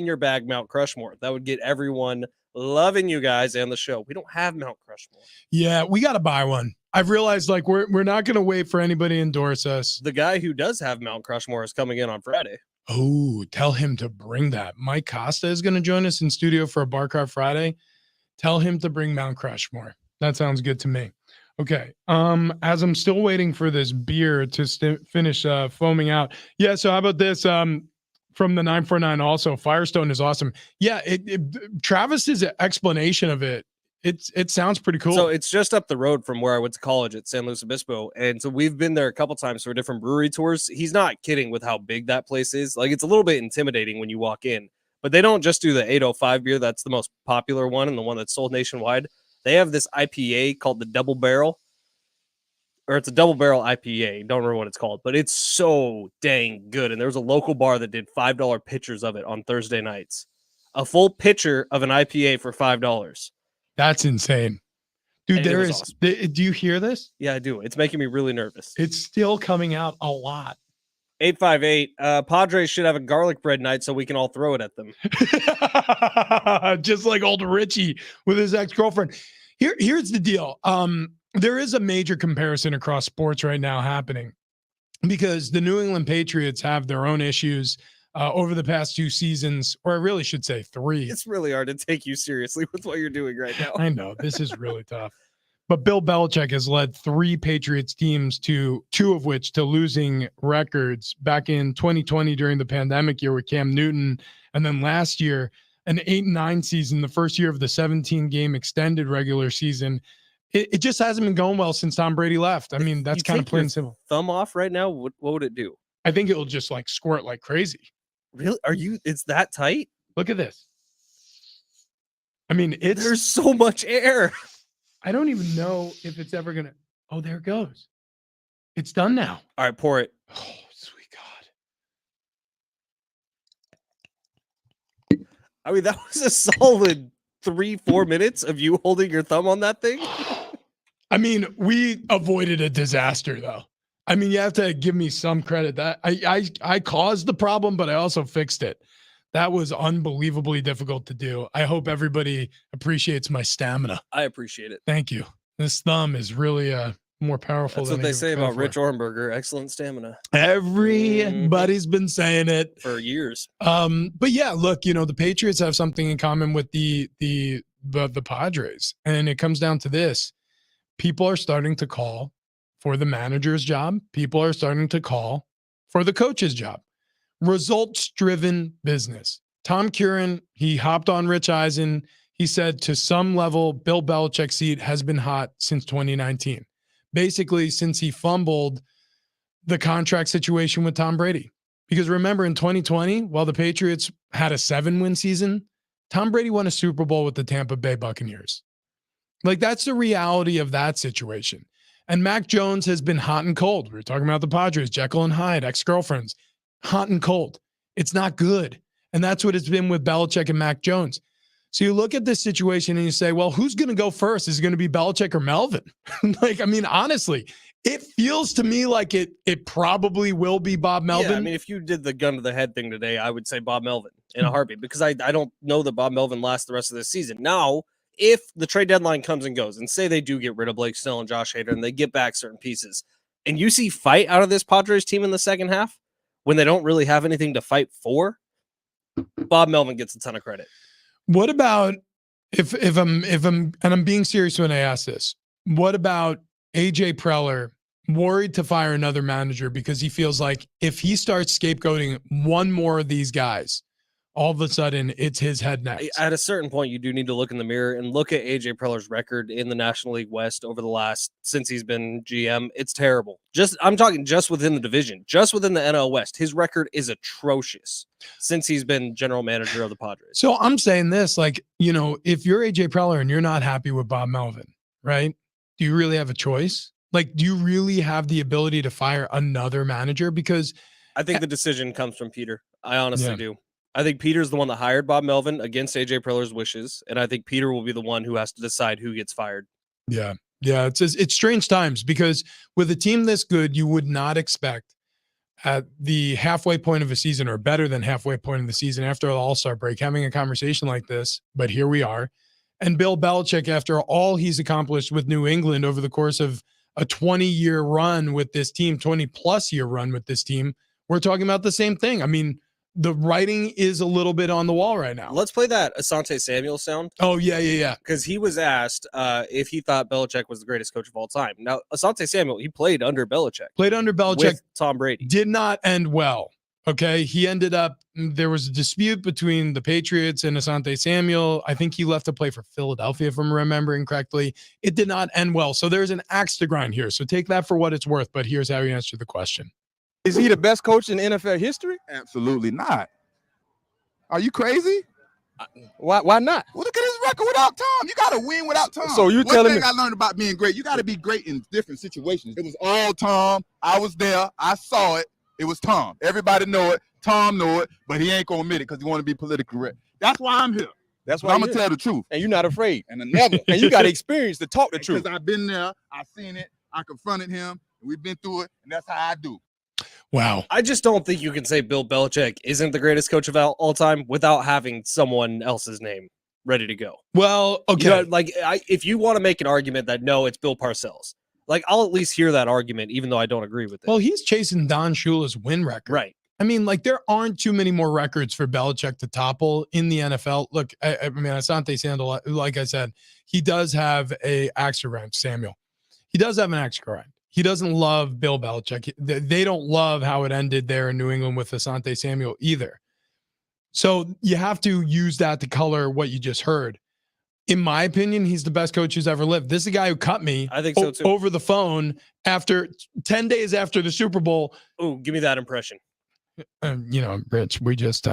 your bag Mount Crushmore. That would get everyone loving you guys and the show. We don't have Mount Crushmore. Yeah, we got to buy one. I've realized like we're not going to wait for anybody to endorse us. The guy who does have Mount Crushmore is coming in on Friday. Oh, tell him to bring that. Mike Costa is going to join us in studio for a Bar Cart Friday. Tell him to bring Mount Crushmore. That sounds good to me. Okay. As I'm still waiting for this beer to finish foaming out. Yeah. So how about this? From the 949 also, Firestone is awesome. Yeah. Travis's explanation of it sounds pretty cool. So it's just up the road from where I went to college at San Luis Obispo. And so we've been there a couple times for different brewery tours. He's not kidding with how big that place is. Like, it's a little bit intimidating when you walk in, but they don't just do the 805 beer. That's the most popular one and the one that's sold nationwide. They have this IPA called the Double Barrel, or it's a Double Barrel IPA. Don't remember what it's called, but it's so dang good. And there was a local bar that did $5 pitchers of it on Thursday nights. A full pitcher of an IPA for $5. That's insane. Dude, And there is. awesome. Do you hear this? Yeah, I do. It's making me really nervous. It's still coming out a lot. 858. Padres should have a garlic bread night so we can all throw it at them. Just like old Richie with his ex-girlfriend. Here's the deal. There is a major comparison across sports right now happening because the New England Patriots have their own issues over the past 2 seasons, or I really should say 3. It's really hard to take you seriously with what you're doing right now. I know this is really tough. But Bill Belichick has led 3 Patriots teams to 2 of which to losing records back in 2020 during the pandemic year with Cam Newton. And then last year, an 8-9 season, the first year of the 17-game extended regular season. It just hasn't been going well since Tom Brady left. I mean, that's kind of plain and simple. Thumb off right now, what would it do? I think it'll just like squirt like crazy. Really? It's that tight? Look at this. I mean, There's so much air. I don't even know if it's ever going to. Oh, there it goes. It's done now. All right, pour it. Oh, sweet God. I mean, that was a solid 3-4 minutes of you holding your thumb on that thing. I mean, we avoided a disaster, though. I mean, you have to give me some credit. That I caused the problem, but I also fixed it. That was unbelievably difficult to do. I hope everybody appreciates my stamina. I appreciate it. Thank you. This thumb is really more powerful. That's what they say about Rich Orenberger. Excellent stamina. Everybody's been saying it for years. But yeah, look, the Patriots have something in common with the Padres, and it comes down to this: people are starting to call for the manager's job. People are starting to call for the coach's job. Results-driven business. Tom Curran, he hopped on Rich Eisen. He said, to some level, Bill Belichick's seat has been hot since 2019. Basically, since he fumbled the contract situation with Tom Brady. Because remember, in 2020, while the Patriots had a 7-win season, Tom Brady won a Super Bowl with the Tampa Bay Buccaneers. Like, that's the reality of that situation. And Mac Jones has been hot and cold. We were talking about the Padres, Jekyll and Hyde, ex-girlfriends. Hot and cold. It's not good. And that's what it's been with Belichick and Mac Jones. So you look at this situation and you say, well, who's going to go first? Is it going to be Belichick or Melvin? Honestly, it feels to me like it probably will be Bob Melvin. Yeah, I mean, if you did the gun to the head thing today, I would say Bob Melvin in a heartbeat, because I don't know that Bob Melvin lasts the rest of this season. Now, if the trade deadline comes and goes, and say they do get rid of Blake Snell and Josh Hader and they get back certain pieces, and you see fight out of this Padres team in the second half, when they don't really have anything to fight for, Bob Melvin gets a ton of credit. What about if I'm and I'm being serious when I ask this, what about AJ Preller worried to fire another manager because he feels like if he starts scapegoating one more of these guys, all of a sudden it's his head next? At a certain point, you do need to look in the mirror and look at AJ Preller's record in the National League West over the last, since he's been GM. It's terrible. I'm talking just within the division, just within the NL West. His record is atrocious since he's been general manager of the Padres. So I'm saying this, if you're AJ Preller and you're not happy with Bob Melvin, right? Do you really have a choice? Do you really have the ability to fire another manager? Because I think the decision comes from Peter. I honestly do. I think Peter's the one that hired Bob Melvin against AJ Preller's wishes, and I think Peter will be the one who has to decide who gets fired. Yeah. It's strange times, because with a team this good, you would not expect at the halfway point of a season, or better than halfway point of the season, after the All-Star break, having a conversation like this. But here we are. And Bill Belichick, after all he's accomplished with New England over the course of a 20-year run with this team, 20-plus year run with this team, we're talking about the same thing. I mean, the writing is a little bit on the wall right now. Let's play that Asante Samuel sound. Oh, yeah. Because he was asked if he thought Belichick was the greatest coach of all time. Now, Asante Samuel, he played under Belichick. With Tom Brady. Did not end well. Okay. He ended up, there was a dispute between the Patriots and Asante Samuel. I think he left to play for Philadelphia, if I'm remembering correctly. It did not end well. So there's an axe to grind here. So take that for what it's worth. But here's how you answer the question. Is he the best coach in NFL history? Absolutely not. Are you crazy? Why not? Well, look at his record without Tom. You got to win without Tom. So you telling me? One thing I learned about being great, you got to be great in different situations. It was all Tom. I was there. I saw it. It was Tom. Everybody know it. Tom know it, but he ain't going to admit it because he want to be politically correct. That's why I'm here. That's why I'm going to tell the truth. And you're not afraid. And I never. And you got experience to talk the truth. Because I've been there. I've seen it. I confronted him. We've been through it, and that's how I do. Wow. I just don't think you can say Bill Belichick isn't the greatest coach of all time without having someone else's name ready to go. Well, okay. If you want to make an argument that, no, it's Bill Parcells, I'll at least hear that argument, even though I don't agree with it. Well, he's chasing Don Shula's win record. Right. I mean, there aren't too many more records for Belichick to topple in the NFL. Look, I mean, Asante Samuel, like I said, he does have a axe to grind, Samuel. He does have an axe to grind. He doesn't love Bill Belichick. They don't love how it ended there in New England with Asante Samuel either. So you have to use that to color what you just heard. In my opinion, he's the best coach who's ever lived. This is a guy who cut me I think so too. Over the phone after 10 days after the Super Bowl. Oh, give me that impression. Rich, we just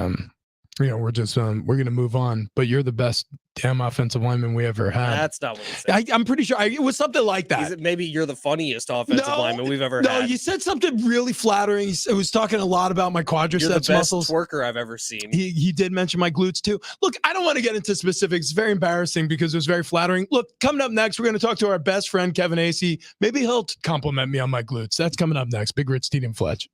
we're just we're gonna move on. But you're the best damn offensive lineman we ever had. That's not what he said. I'm pretty sure it was something like that. Maybe you're the funniest offensive lineman we've ever had. No, you said something really flattering. He was talking a lot about my quadriceps You're the best muscles. twerker I've ever seen. He did mention my glutes too. Look, I don't want to get into specifics. It's very embarrassing because it was very flattering. Look, coming up next, we're going to talk to our best friend, Kevin Acey. Maybe he'll compliment me on my glutes. That's coming up next. Big Rich, Teed, and Fletch.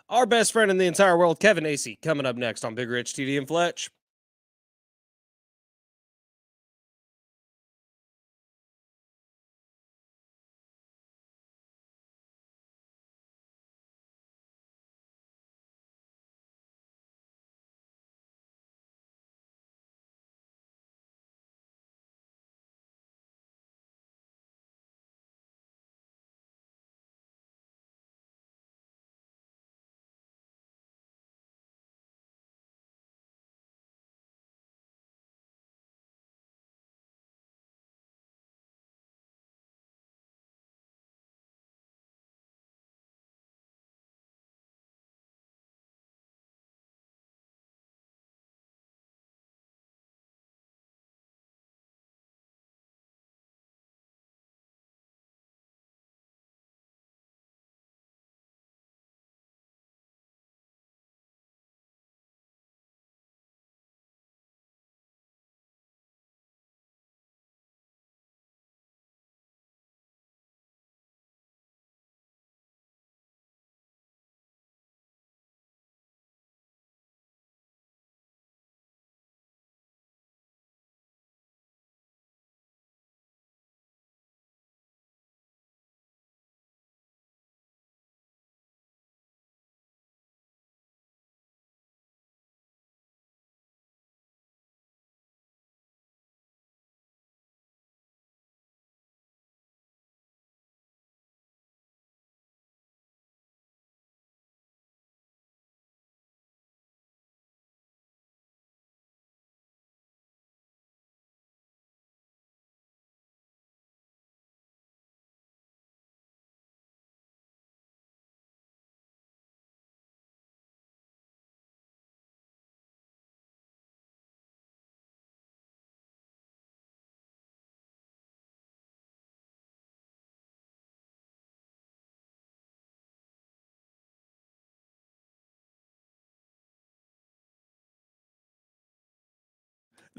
Our best friend in the entire world, Kevin Acey, coming up next on Big Rich, TD, and Fletch.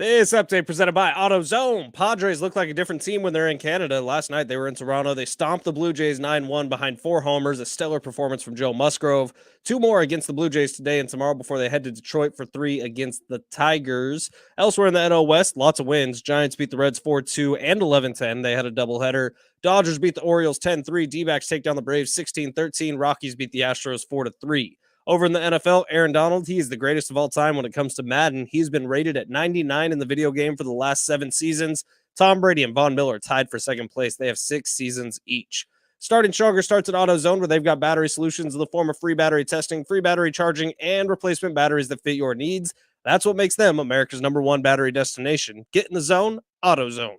This update presented by AutoZone. Padres look like a different team when they're in Canada. Last night they were in Toronto. They stomped the Blue Jays 9-1 behind 4 homers, a stellar performance from Joe Musgrove. 2 more against the Blue Jays today and tomorrow before they head to Detroit for 3 against the Tigers. Elsewhere in the NL West, lots of wins. Giants beat the Reds 4-2 and 11-10. They had a doubleheader. Dodgers beat the Orioles 10-3. D-backs take down the Braves 16-13. Rockies beat the Astros 4-3. Over in the NFL, Aaron Donald, he is the greatest of all time when it comes to Madden. He's been rated at 99 in the video game for the last 7 seasons. Tom Brady and Von Miller tied for second place. They have 6 seasons each. Starting Stronger starts at AutoZone, where they've got battery solutions in the form of free battery testing, free battery charging, and replacement batteries that fit your needs. That's what makes them America's #1 battery destination. Get in the zone, AutoZone.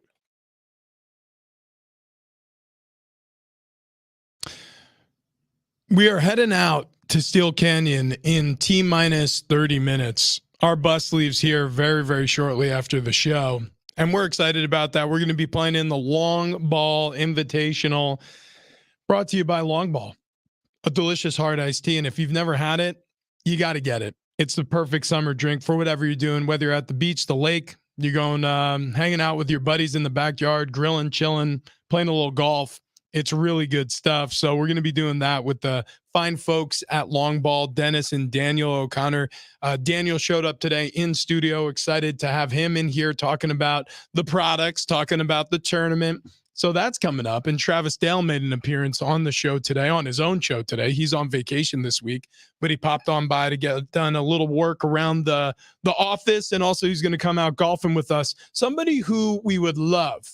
We are heading out to Steel Canyon in T-minus 30 minutes. Our bus leaves here very, very shortly after the show, and we're excited about that. We're going to be playing in the Long Ball Invitational, brought to you by Long Ball, a delicious hard iced tea, and if you've never had it, you got to get it. It's the perfect summer drink for whatever you're doing, whether you're at the beach, the lake, you're going hanging out with your buddies in the backyard, grilling, chilling, playing a little golf. It's really good stuff. So we're going to be doing that with the fine folks at Long Ball, Dennis and Daniel O'Connor. Daniel showed up today in studio. Excited to have him in here talking about the products, talking about the tournament. So that's coming up. And Travis Dale made an appearance on the show today, on his own show today. He's on vacation this week, but he popped on by to get done a little work around the office. And also he's going to come out golfing with us. Somebody who we would love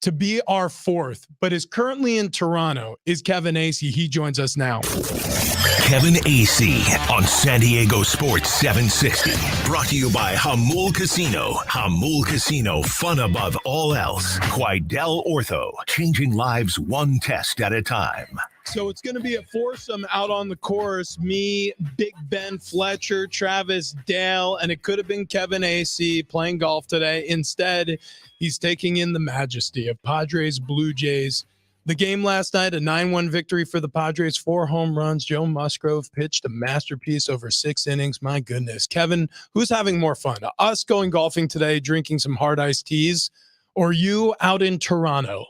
to be our 4th, but is currently in Toronto, is Kevin Acee. He joins us now. Kevin Acee on San Diego Sports 760. Brought to you by Hamul Casino. Hamul Casino, fun above all else. Quidel Ortho, changing lives one test at a time. So it's going to be a foursome out on the course. Me, Big Ben Fletcher, Travis Dale, and it could have been Kevin Acee playing golf today. Instead, he's taking in the majesty of Padres Blue Jays. The game last night, a 9-1 victory for the Padres, 4 home runs. Joe Musgrove pitched a masterpiece over 6 innings. My goodness. Kevin, who's having more fun? Us going golfing today, drinking some hard iced teas, or you out in Toronto?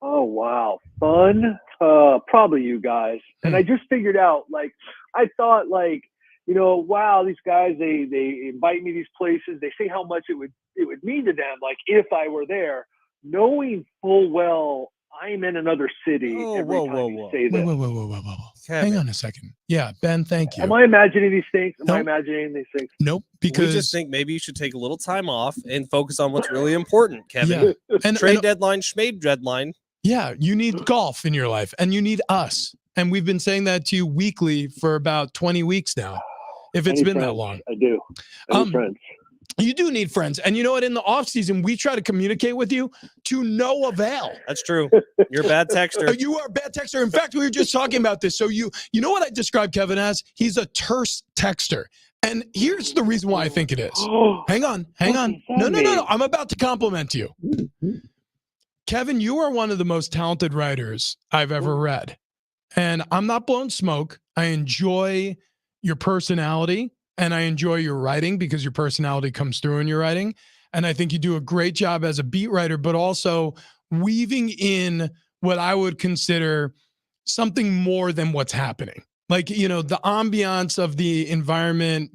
Oh, wow. Fun? Probably you guys. And I just figured out, like, I thought, like, you know, wow, these guys, they invite me to these places. They say how much it would mean to them, like, if I were there, knowing full well I'm in another city every time you say this. Whoa. Hang on a second. Yeah, Ben, thank you. Am I imagining these things? Am I imagining these things? Nope, because we just think maybe you should take a little time off and focus on what's really important, Kevin. Yeah. And trade deadline, schmade deadline. Yeah, you need golf in your life, and you need us. And we've been saying that to you weekly for about 20 weeks now, if it's been that long. I do. I need friends. You do need friends. And you know what? In the off season, we try to communicate with you to no avail. That's true. You're a bad texter. You are a bad texter. In fact, we were just talking about this. So you know what I describe Kevin as? He's a terse texter. And here's the reason why I think it is. Hang on. No. I'm about to compliment you. Kevin, you are one of the most talented writers I've ever read. And I'm not blowing smoke. I enjoy your personality. And I enjoy your writing because your personality comes through in your writing. And I think you do a great job as a beat writer, but also weaving in what I would consider something more than what's happening. Like, you know, the ambiance of the environment,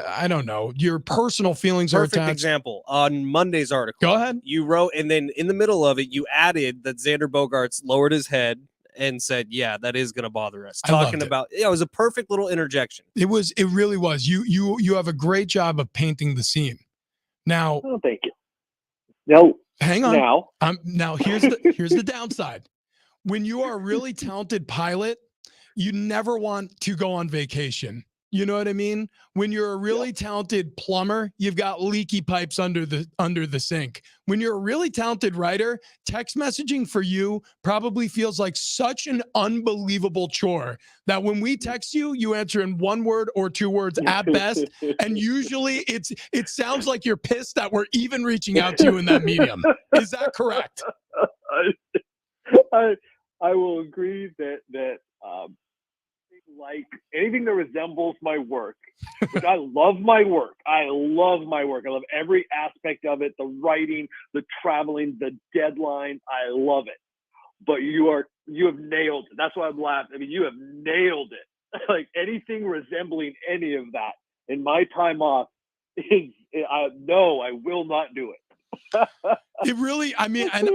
I don't know, your personal feelings are attached. Perfect example. On Monday's article. Go ahead. You wrote, and then in the middle of it, you added that Xander Bogaerts lowered his head and said, yeah, that is going to bother us. Talking about, it was a perfect little interjection. It really was. You have a great job of painting the scene. Now, oh, thank you. No, hang on. Now here's the downside. When you are a really talented pilot, you never want to go on vacation. You know what I mean? When you're a really talented plumber, you've got leaky pipes under the sink. When you're a really talented writer, text messaging for you probably feels like such an unbelievable chore that when we text you, you answer in 1 word or 2 words at best. And usually it sounds like you're pissed that we're even reaching out to you in that medium. Is that correct? I will agree that like anything that resembles my work, which I love my work. I love my work. I love every aspect of it, the writing, the traveling, the deadline. I love it. But you have nailed it. That's why I'm laughing. I mean, you have nailed it. Like anything resembling any of that in my time off no, I will not do it. It really, I mean, and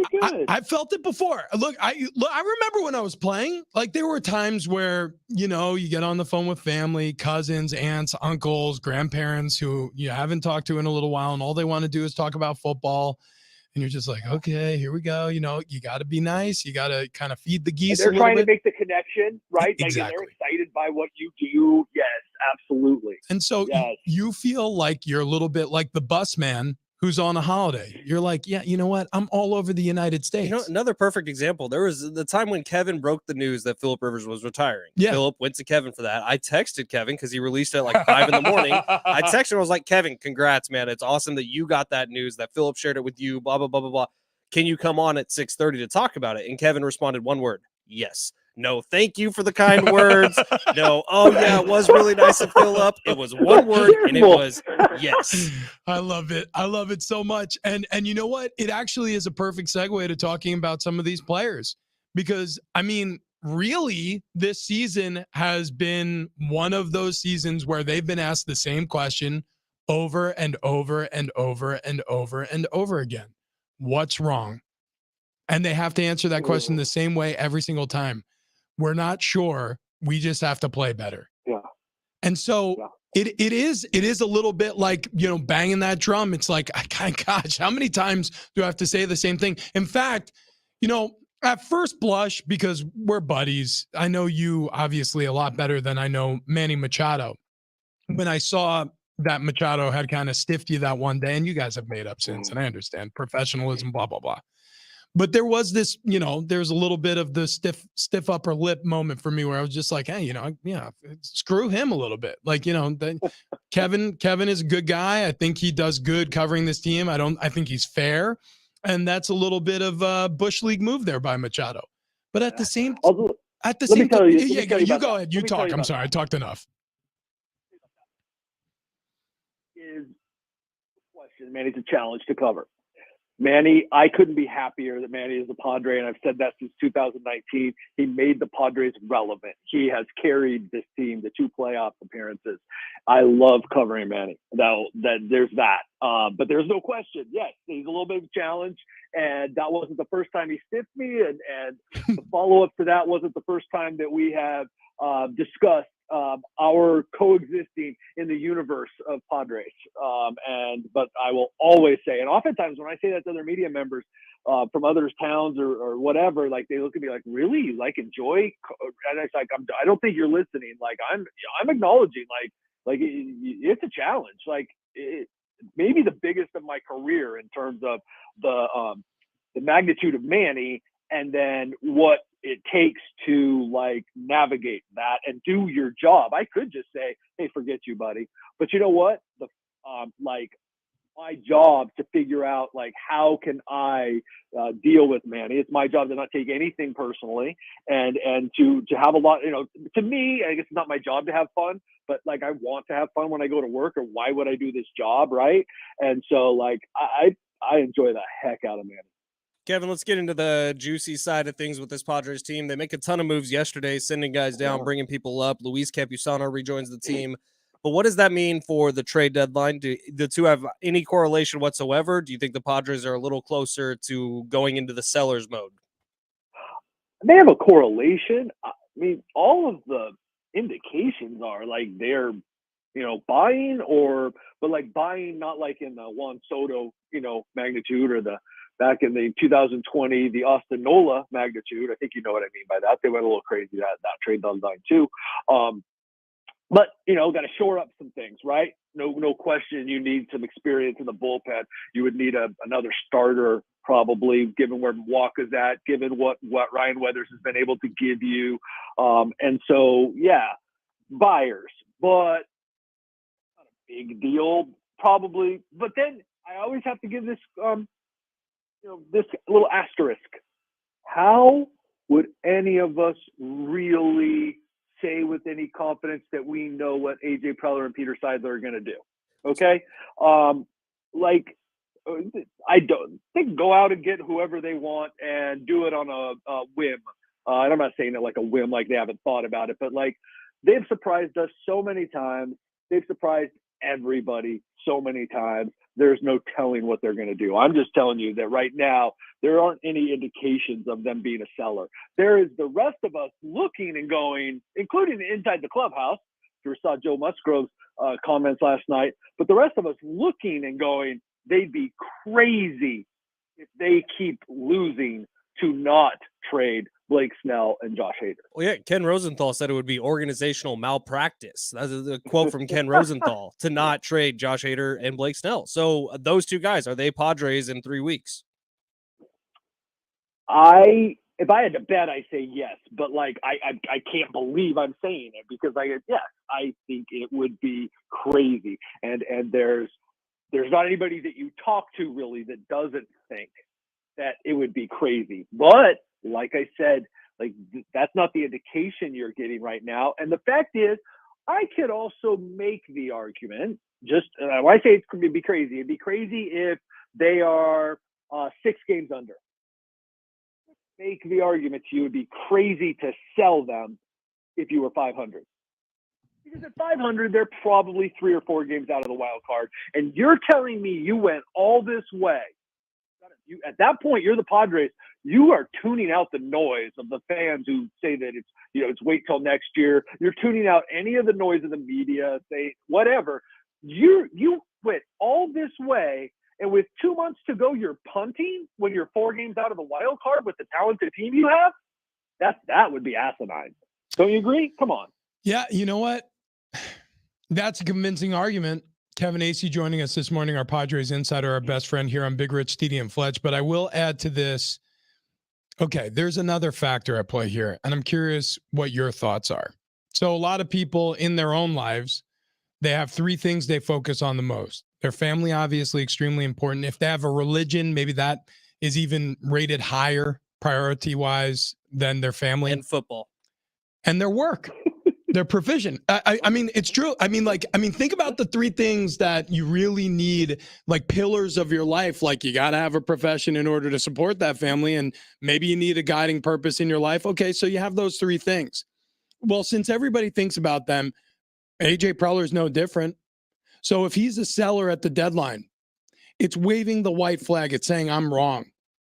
I felt it before. Look, I remember when I was playing, like there were times where, you know, you get on the phone with family, cousins, aunts, uncles, grandparents who you haven't talked to in a little while, and all they want to do is talk about football. And you're just like, okay, here we go. You know, you got to be nice. You got to kind of feed the geese. And they're trying to make the connection, right? Exactly. Like, they're excited by what you do. Yes, absolutely. And so you feel like you're a little bit like the bus man who's on a holiday. You're like, yeah, you know what? I'm all over the United States. You know, another perfect example. There was the time when Kevin broke the news that Phillip Rivers was retiring. Yeah. Phillip went to Kevin for that. I texted Kevin because he released it at like 5 in the morning. I texted him. I was like, Kevin, congrats, man. It's awesome that you got that news, that Phillip shared it with you, blah, blah, blah, blah, blah. Can you come on at 6:30 to talk about it? And Kevin responded one word, yes. No, thank you for the kind words. No, oh yeah, it was really nice to fill up. It was one word, and it was yes. I love it. I love it so much. And you know what? It actually is a perfect segue to talking about some of these players. Because, I mean, really, this season has been one of those seasons where they've been asked the same question over and over and over and over and over again. What's wrong? And they have to answer that question the same way every single time. We're not sure. We just have to play better. Yeah. And so it is a little bit like, you know, banging that drum. It's like, gosh, how many times do I have to say the same thing? In fact, you know, at first blush, because we're buddies, I know you obviously a lot better than I know Manny Machado. When I saw that Machado had kind of stiffed you that one day, and you guys have made up since, and I understand professionalism, blah, blah, blah. But there was this, you know, there's a little bit of the stiff upper lip moment for me where I was just like, hey, you know, yeah, screw him a little bit. Like, you know, Kevin is a good guy. I think he does good covering this team. I think he's fair. And that's a little bit of a Bush League move there by Machado. But at the same time, you go ahead. You talk. I'm sorry. I talked enough. Manny's a challenge to cover. Manny, I couldn't be happier that Manny is a Padre, and I've said that since 2019. He made the Padres relevant. He has carried this team to 2 playoff appearances. I love covering Manny. There's that. But there's no question. Yes, he's a little bit of a challenge, and that wasn't the first time he stiffed me, and the follow-up to that wasn't the first time that we have discussed our coexisting in the universe of Padres. But I will always say, and oftentimes when I say that to other media members from other towns or whatever, like they look at me like, really, you like enjoy? And it's like, I don't think you're listening. Like I'm acknowledging like it's a challenge. Like maybe the biggest of my career in terms of the magnitude of Manny, and then what it takes to like navigate that and do your job. I could just say, hey, forget you, buddy. But you know what? Like my job to figure out like how can I deal with Manny. It's my job to not take anything personally and to have a lot, you know, to me, I guess it's not my job to have fun, but like I want to have fun when I go to work, or why would I do this job, right? And so like I enjoy the heck out of Manny. Kevin, let's get into the juicy side of things with this Padres team. They make a ton of moves yesterday, sending guys down, bringing people up. Luis Campusano rejoins the team. But what does that mean for the trade deadline? Do the two have any correlation whatsoever? Do you think the Padres are a little closer to going into the seller's mode? They have a correlation. I mean, all of the indications are like they're, you know, buying but like buying not like in the Juan Soto, you know, magnitude, or the back in the 2020, the Austin Nola magnitude. I think you know what I mean by that. They went a little crazy that trade deadline too. But, you know, got to shore up some things, right? No question. You need some experience in the bullpen. You would need another starter probably, given where Walker's at, given what Ryan Weathers has been able to give you. And so, yeah, buyers, but not a big deal probably. But then I always have to give this, this little asterisk. How would any of us really say with any confidence that we know what AJ Preller and Peter Seidler are going to do. Okay. Like, I don't think go out and get whoever they want and do it on a whim. And I'm not saying it like a whim, like they haven't thought about it, but like they've surprised us so many times. They've surprised everybody so many times. There's no telling what they're going to do. I'm just telling you that right now, there aren't any indications of them being a seller. There is the rest of us looking and going, including inside the clubhouse. You saw Joe Musgrove's comments last night, but the rest of us looking and going, they'd be crazy if they keep losing to not trade Blake Snell and Josh Hader. Well, yeah, Ken Rosenthal said it would be organizational malpractice. That's a quote from Ken Rosenthal to not trade Josh Hader and Blake Snell. So those two guys, are they Padres in 3 weeks? If I had to bet, I say yes, but like I can't believe I'm saying it because I think it would be crazy, and there's not anybody that you talk to really that doesn't think that it would be crazy. But like I said, like that's not the indication you're getting right now. And the fact is, I could also make the argument. Just when I say it could be crazy, it'd be crazy if they are 6 games under. Make the argument to you, it'd be crazy to sell them if you were 500. Because at 500, they're probably 3 or 4 games out of the wild card. And you're telling me you went all this way. At that point, you're the Padres. You are tuning out the noise of the fans who say that it's wait till next year. You're tuning out any of the noise of the media, say whatever. You went all this way. And with 2 months to go, you're punting when you're 4 games out of the wild card with the talented team you have? That would be asinine. Don't you agree? Come on. Yeah, you know what? That's a convincing argument. Kevin Acee joining us this morning, our Padres insider, our best friend here on Big Rich, TD, and Fletch. But I will add to this. Okay, there's another factor at play here, and I'm curious what your thoughts are. So a lot of people in their own lives, they have 3 things they focus on the most. Their family, obviously, extremely important. If they have a religion, maybe that is even rated higher priority-wise than their family. And football. And their work, their provision. I mean, it's true. I mean, think about the 3 things that you really need, like pillars of your life. Like you got to have a profession in order to support that family. And maybe you need a guiding purpose in your life. Okay, so you have those 3 things. Well, since everybody thinks about them, AJ Preller is no different. So if he's a seller at the deadline, it's waving the white flag. It's saying I'm wrong.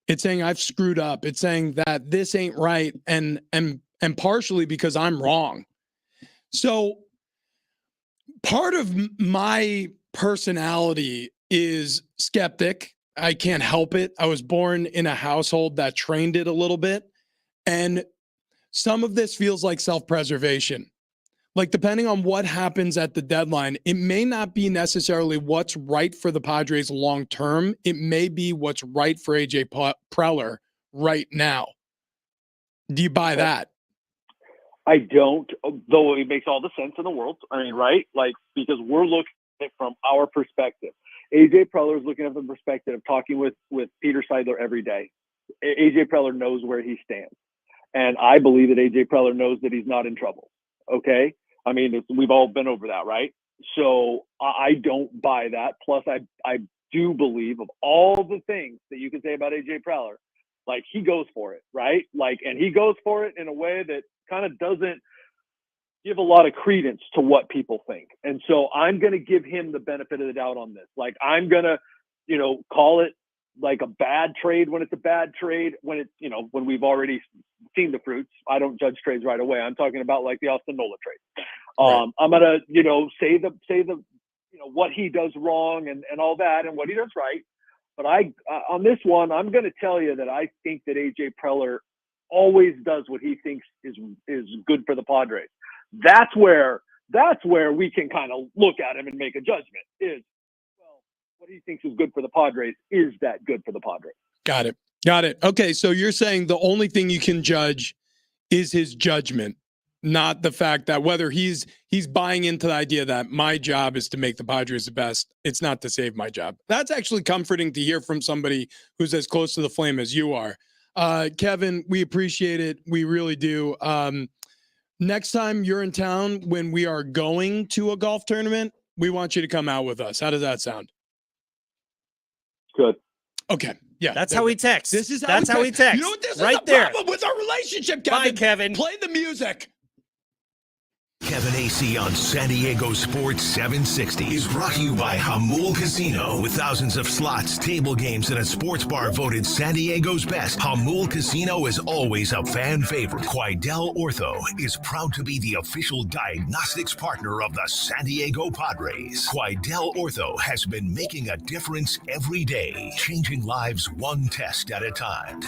It's saying I've screwed up. It's saying that this ain't right, and partially because I'm wrong. So part of my personality is skeptic. I can't help it. I was born in a household that trained it a little bit, and some of this feels like self-preservation. Like, depending on what happens at the deadline, it may not be necessarily what's right for the Padres long term. It may be what's right for AJ Preller right now. Do you buy that? I don't, though it makes all the sense in the world. I mean, right? Like, because we're looking at it from our perspective. AJ Preller is looking at the perspective of talking with Peter Seidler every day. AJ Preller knows where he stands. And I believe that AJ Preller knows that he's not in trouble. Okay? I mean, we've all been over that, right? So I don't buy that. Plus, I do believe of all the things that you can say about AJ Preller, like he goes for it, right? Like, and he goes for it in a way that kind of doesn't give a lot of credence to what people think. And so I'm going to give him the benefit of the doubt on this. Like, I'm going to, call it like a bad trade when it's a bad trade, when it's, when we've already seen the fruits. I don't judge trades right away. I'm talking about like the Austin Nola trade. Right. I'm going to, say the, what he does wrong and all that and what he does right. But on this one, I'm going to tell you that I think that AJ Preller always does what he thinks is good for the Padres. That's where we can kind of look at him and make a judgment is, well, what he thinks is good for the Padres, is that good for the Padres? Got it. Okay, so you're saying the only thing you can judge is his judgment, not the fact that whether he's buying into the idea that my job is to make the Padres the best. It's not to save my job. That's actually comforting to hear from somebody who's as close to the flame as you are. Kevin, we appreciate it. We really do. Next time you're in town when we are going to a golf tournament, we want you to come out with us. How does that sound? Good. Okay. Yeah. That's how we text. This is That's how we text. You know what this right is the there. problem with our relationship, Kevin? Bye, Kevin. Play the music. Kevin AC on San Diego Sports 760 is brought to you by Hamul Casino. With thousands of slots, table games, and a sports bar voted San Diego's best, Hamul Casino is always a fan favorite. Quidel Ortho is proud to be the official diagnostics partner of the San Diego Padres. Quidel Ortho has been making a difference every day, changing lives one test at a time.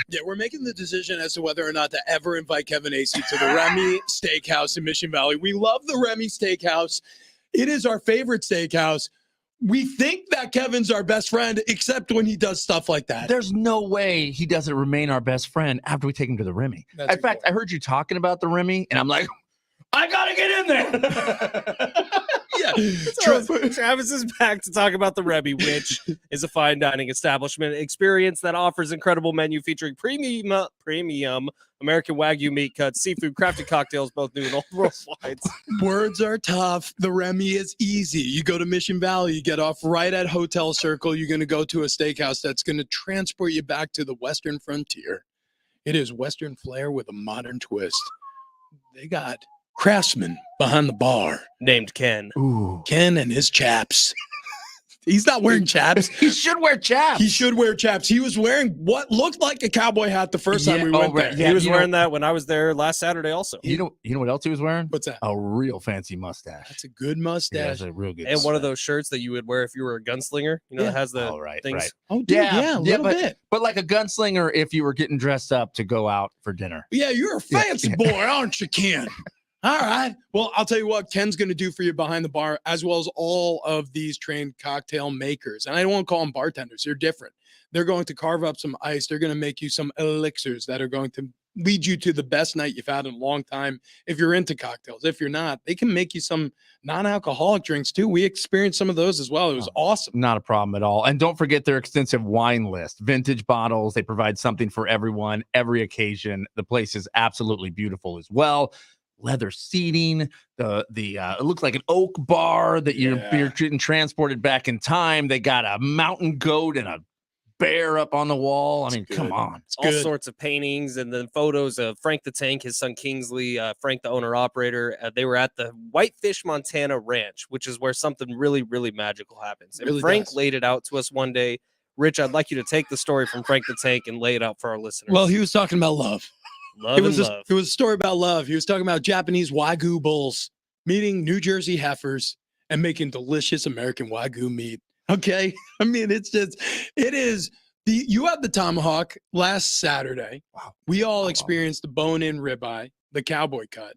Yeah, we're making the decision as to whether or not to ever invite Kevin AC to the Remy Steakhouse in Mission Valley. We love the Remy Steakhouse. It is our favorite steakhouse. We think that Kevin's our best friend, except when he does stuff like that. There's no way he doesn't remain our best friend after we take him to the Remy. In fact, I heard you talking about the Remy, and I'm like, I gotta get in there. Yeah. Travis is back to talk about the Remy, which is a fine dining establishment experience that offers incredible menu featuring premium American Wagyu meat cuts, seafood, crafted cocktails, both new and old world wines. Words are tough. The Remy is easy. You go to Mission Valley, you get off right at Hotel Circle. You're going to go to a steakhouse that's going to transport you back to the Western frontier. It is Western flair with a modern twist. They got craftsman behind the bar named Ken. Ooh, Ken and his chaps. He's not wearing chaps. He should wear chaps. He should wear chaps. He was wearing what looked like a cowboy hat the first time we went there. Yeah, he was wearing that when I was there last Saturday also. You know what else he was wearing? What's that? A real fancy mustache. That's a good mustache. Yeah, that's a real good And one of those shirts that you would wear if you were a gunslinger, you know, that has the things. Right. Oh, dude, yeah, a little bit. But like a gunslinger if you were getting dressed up to go out for dinner. Yeah, you're a fancy boy, aren't you, Ken? All right. Well, I'll tell you what Ken's going to do for you behind the bar, as well as all of these trained cocktail makers. And I don't want to call them bartenders. They're different. They're going to carve up some ice. They're going to make you some elixirs that are going to lead you to the best night you've had in a long time. If you're into cocktails, if you're not, they can make you some non-alcoholic drinks too. We experienced some of those as well. It was awesome. Not a problem at all. And don't forget their extensive wine list, vintage bottles. They provide something for everyone, every occasion. The place is absolutely beautiful as well. Leather seating, it looks like an oak bar that you're getting transported back in time. They got a mountain goat and a bear up on the wall. I mean, come on. All sorts of paintings and then photos of Frank the Tank, his son Kingsley, Frank the owner-operator. They were at the Whitefish, Montana Ranch, which is where something really, really magical happens. And Really Frank does. laid it out to us one day. Rich, I'd like you to take the story from Frank the Tank and lay it out for our listeners. Well, he was talking about love. Love It was and love. it was a story about love. He was talking about Japanese Wagyu bulls meeting New Jersey heifers and making delicious American Wagyu meat. Okay. I mean, it is you had the tomahawk last Saturday. Wow. We all experienced the bone-in ribeye, the cowboy cut,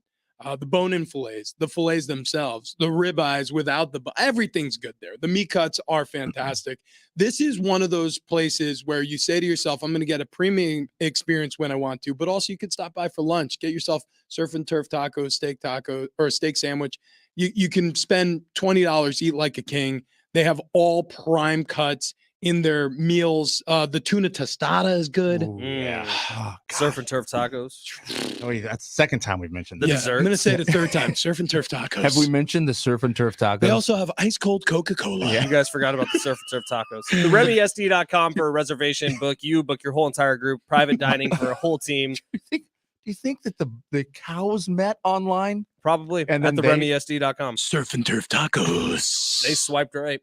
the bone-in fillets, the fillets themselves, the ribeyes without everything's good there. The meat cuts are fantastic. This is one of those places where you say to yourself, I'm going to get a premium experience when I want to, but also you could stop by for lunch, get yourself surf and turf tacos, steak taco, or a steak sandwich. You can spend $20, eat like a king. They have all prime cuts in their meals. The tuna tostada is good. Ooh, yeah. Oh, Surf and turf tacos. Oh, yeah, that's the second time we've mentioned The this. dessert. I'm going to say it a third time. Surf and turf tacos. Have we mentioned the surf and turf tacos? They also have ice cold Coca-Cola. You guys forgot about the surf and turf tacos. The RemySD.com for a reservation. Book your whole entire group. Private dining for a whole team. Do you think that the cows met online? Probably. And at then the RemySD.com. Surf and turf tacos. They swiped right.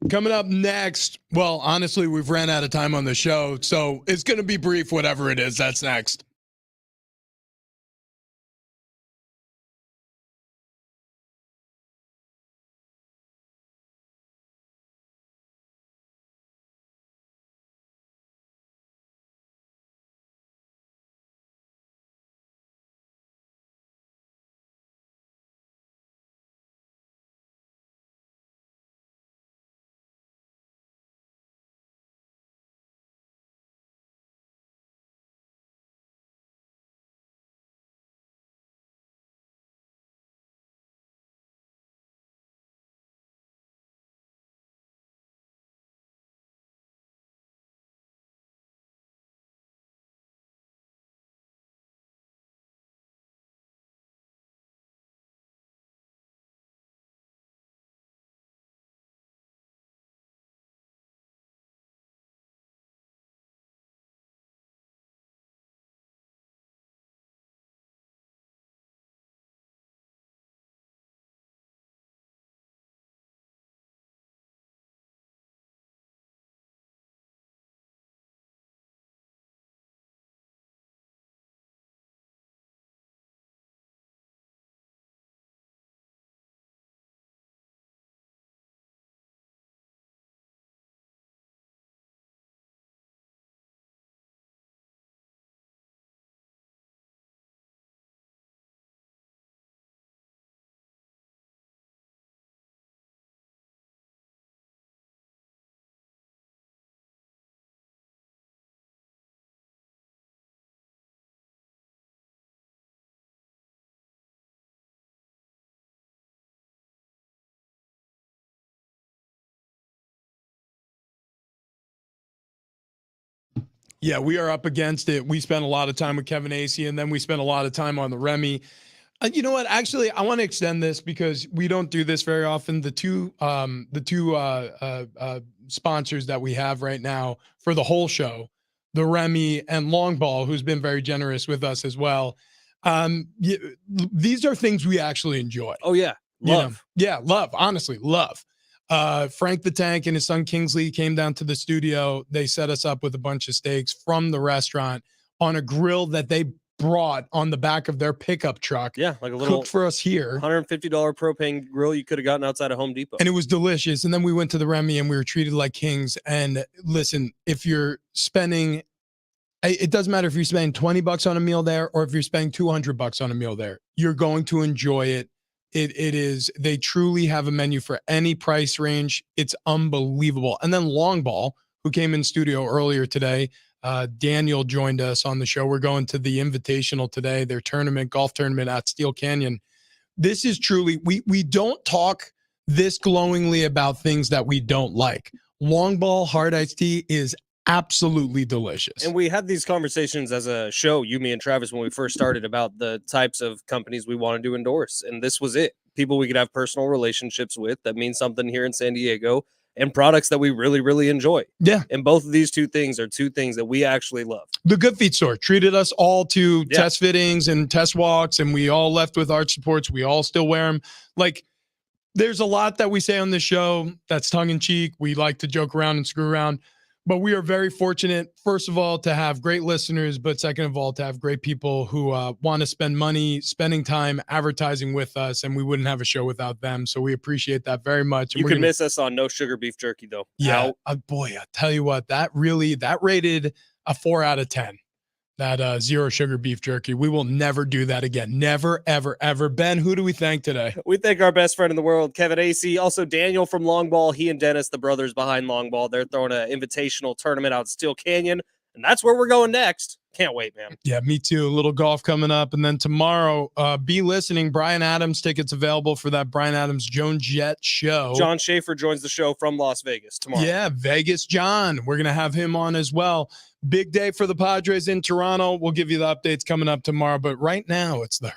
Coming up next, well, honestly, we've ran out of time on the show, so it's going to be brief, whatever it is. That's next. Yeah, we are up against it. We spent a lot of time with Kevin Acee, and then we spent a lot of time on the Remy. You know what? Actually, I want to extend this because we don't do this very often. The two sponsors that we have right now for the whole show, the Remy and Long Ball, who's been very generous with us as well. These are things we actually enjoy. Oh yeah, love. Yeah, love. Honestly, love. Frank the Tank and his son Kingsley came down to the studio. They set us up with a bunch of steaks from the restaurant on a grill that they brought on the back of their pickup truck. Yeah, like a little cooked for us here. $150 propane grill you could have gotten outside of Home Depot. And it was delicious. And then we went to the Remy and we were treated like kings. And listen, if you're spending, it doesn't matter if you're spending $20 on a meal there or if you're spending $200 on a meal there, you're going to enjoy it. It is, they truly have a menu for any price range. It's unbelievable. And then Long Ball, who came in studio earlier today, Daniel joined us on the show. We're going to the Invitational today, their tournament, golf tournament at Steel Canyon. This is truly, we don't talk this glowingly about things that we don't like. Long Ball hard iced tea is absolutely delicious. And we had these conversations as a show, you, me, and Travis, when we first started about the types of companies we wanted to endorse. And this was it. People we could have personal relationships with that mean something here in San Diego, and products that we really, really enjoy. Yeah. And both of these two things are two things that we actually love. The Good Feet store treated us all to test fittings and test walks, and we all left with arch supports. We all still wear them. Like, there's a lot that we say on this show that's tongue in cheek. We like to joke around and screw around. But we are very fortunate, first of all, to have great listeners, but second of all, to have great people who want to spend money, spending time advertising with us, and we wouldn't have a show without them. So we appreciate that very much. And you can miss us on No Sugar Beef Jerky, though. Yeah, boy, I tell you what, that rated a 4 out of 10. That zero sugar beef jerky. We will never do that again. Never, ever, ever. Ben, who do we thank today? We thank our best friend in the world, Kevin Acee. Also, Daniel from Long Ball. He and Dennis, the brothers behind Long Ball. They're throwing an invitational tournament out at Steel Canyon, and that's where we're going next. Can't wait, man. Yeah, me too. A little golf coming up. And then tomorrow, be listening. Brian Adams tickets available for that Brian Adams Joan Jett show. John Schaefer joins the show from Las Vegas tomorrow. Yeah, Vegas John. We're going to have him on as well. Big day for the Padres in Toronto. We'll give you the updates coming up tomorrow. But right now, it's the